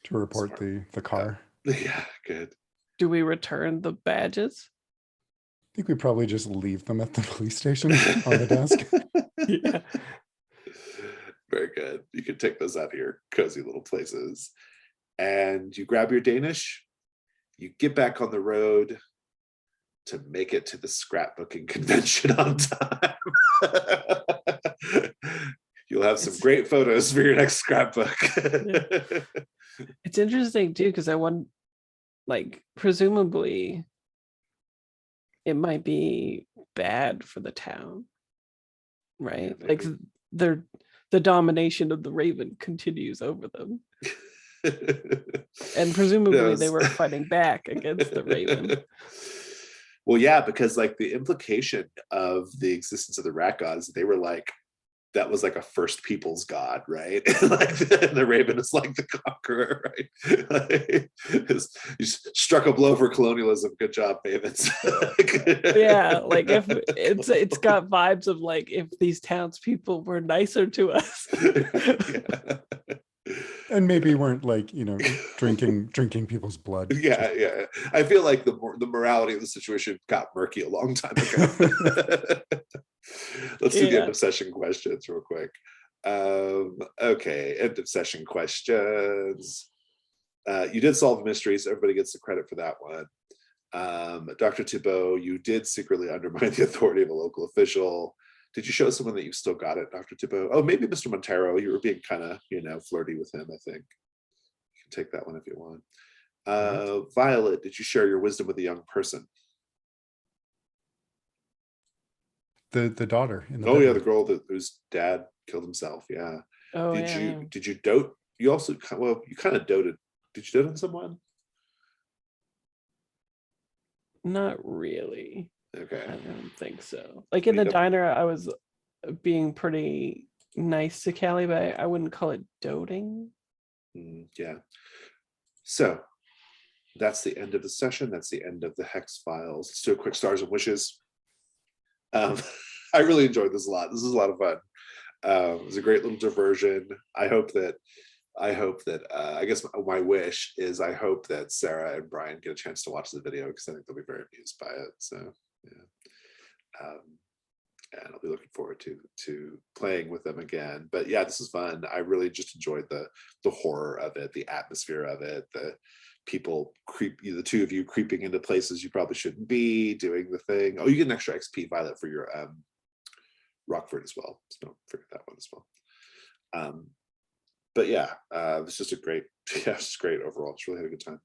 to report the car. Yeah, good. Do we return the badges? I think we probably just leave them at the police station on the desk. Yeah. Very good. You can take those out of your cozy little places. And you grab your Danish, you get back on the road to make it to the scrapbooking convention on time. You'll have some great photos for your next scrapbook. Yeah. It's interesting too, because I want, like, presumably it might be bad for the town, right? Yeah, like the domination of the Raven continues over them. And presumably they were fighting back against the Raven. Well, yeah, because like the implication of the existence of the rat gods, they were like that was like a First Peoples god, right? Like the raven is like the conqueror, right? Like, you struck a blow for colonialism. Good job, Mavens. Yeah, like if it's got vibes of like if these townspeople were nicer to us. Yeah. And maybe weren't like, drinking people's blood. Yeah, yeah. I feel like the morality of the situation got murky a long time ago. Let's do the Yeah. end of session questions real quick. Okay, end of session questions. You did solve the mystery, so everybody gets the credit for that one. Dr. Thibault, you did secretly undermine the authority of a local official. Did you show someone that you still got it, Dr. Thibault? Oh, maybe Mr. Montero. You were being kind of, flirty with him, I think. You can take that one if you want. Violet, did you share your wisdom with a young person? The daughter in the Oh yeah, bedroom. the girl whose dad killed himself. Yeah. Oh, Did you dote? You also, well, you kind of doted. Did you dote on someone? Not really. Okay. I don't think so. Like in the diner, I was being pretty nice to Callie, but I wouldn't call it doting. Yeah. So that's the end of the session. That's the end of the Hex-Files. Let's do a quick stars and wishes. I really enjoyed this a lot. This is a lot of fun. It was a great little diversion. I guess my wish is I hope that Sarah and Brian get a chance to watch the video, because I think they'll be very amused by it. So yeah. And I'll be looking forward to playing with them again. But yeah, this is fun. I really just enjoyed the horror of it, the atmosphere of it, the people the two of you creeping into places you probably shouldn't be, doing the thing. Oh, you get an extra XP, Violet, for your Rockford as well. So don't forget that one as well. But yeah, it's just great overall. It's really had a good time.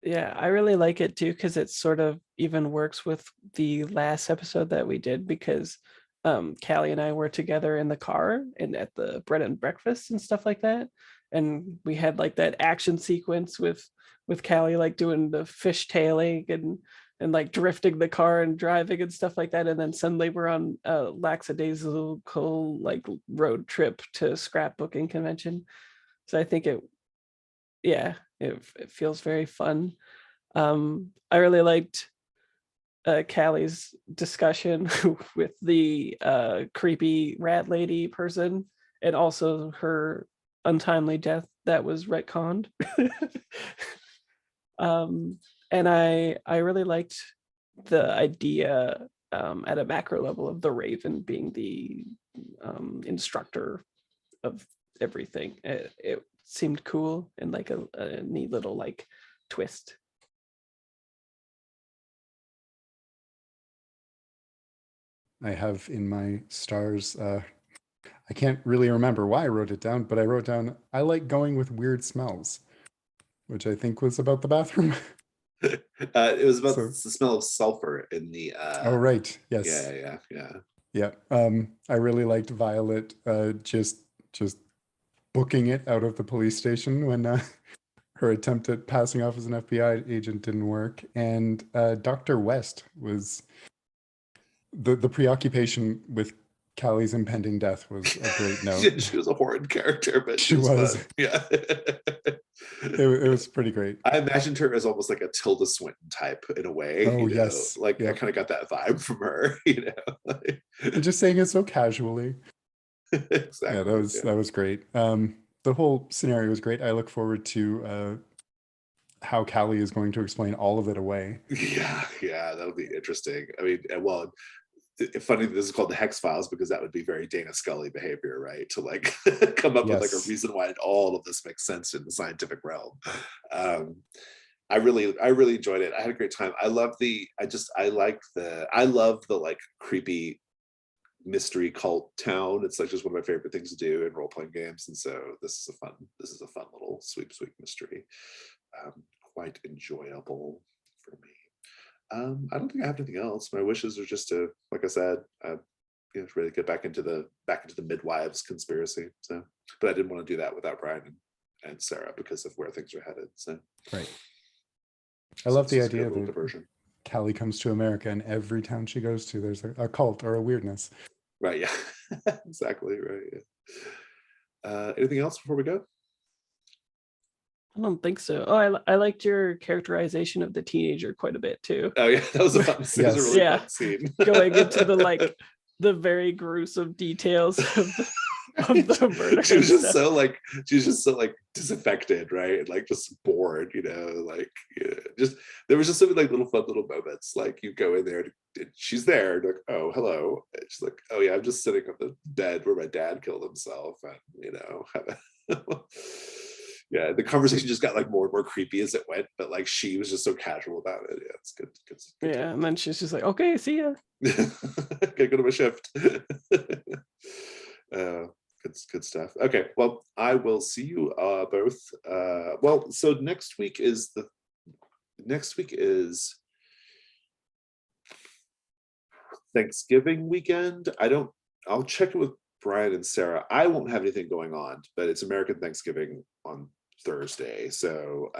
Yeah, I really like it too, because it sort of even works with the last episode that we did, because Callie and I were together in the car and at the bread and breakfast and stuff like that. And we had like that action sequence with Callie like doing the fishtailing and like drifting the car and driving and stuff like that. And then suddenly we're on a lackadaisical like road trip to scrapbooking convention. So I think it feels very fun. I really liked Callie's discussion with the creepy rat lady person, and also her untimely death that was retconned. And I really liked the idea at a macro level of the Raven being the instructor of everything. It seemed cool and like a neat little like twist. I have in my stars, I can't really remember why I wrote it down, but I wrote down, I like going with weird smells, which I think was about the bathroom. It was about the smell of sulfur in the oh right, yes. Yeah. I really liked Violet just booking it out of the police station when her attempt at passing off as an FBI agent didn't work. And Dr. West was the preoccupation with Callie's impending death was a great note. She was a horrid character, but she was fun. Yeah. It was pretty great. I imagined her as almost like a Tilda Swinton type in a way. Oh, yes. Like I kind of got that vibe from her, And just saying it so casually. Exactly. Yeah, that was great. The whole scenario was great. I look forward to how Callie is going to explain all of it away. Yeah, that'll be interesting. I mean, well, it's funny that this is called the Hex-Files, because that would be very Dana Scully behavior, right? To like come up with like a reason why all of this makes sense in the scientific realm. I really enjoyed it. I had a great time. I love the like creepy mystery cult town. It's like just one of my favorite things to do in role-playing games. And so this is a fun little sweep mystery. Quite enjoyable for me. I don't think I have anything else. My wishes are just to, like I said, really get back into the midwives conspiracy. So, but I didn't want to do that without Brian and Sarah because of where things are headed. So, right. I love the idea of diversion. Callie comes to America, and every town she goes to, there's a cult or a weirdness. Right, yeah. Exactly, right. Yeah. Anything else before we go? I don't think so. Oh, I liked your characterization of the teenager quite a bit too. Oh yeah, that was a fun, it was a really Yeah. fun scene. Going into the very gruesome details of the murder. She was and just stuff. so like disaffected, right? And like just bored, like just there was just something like little fun little moments. Like you go in there and she's there, and like, oh hello. And she's like, oh yeah, I'm just sitting on the bed where my dad killed himself, and yeah, the conversation just got like more and more creepy as it went, but like she was just so casual about it. Yeah, it's good. Yeah, and then she's just like, okay, see ya. Gotta go to my shift. Good stuff. Okay, well, I will see you both. Well, so next week is Thanksgiving weekend. I'll check it with Brian and Sarah. I won't have anything going on, but it's American Thanksgiving on Thursday, so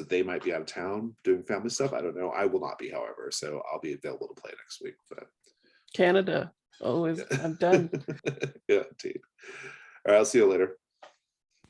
they might be out of town doing family stuff. I don't know. I will not be, however, so I'll be available to play next week. But Canada, always. I'm done. Yeah, indeed. All right, I'll see you later.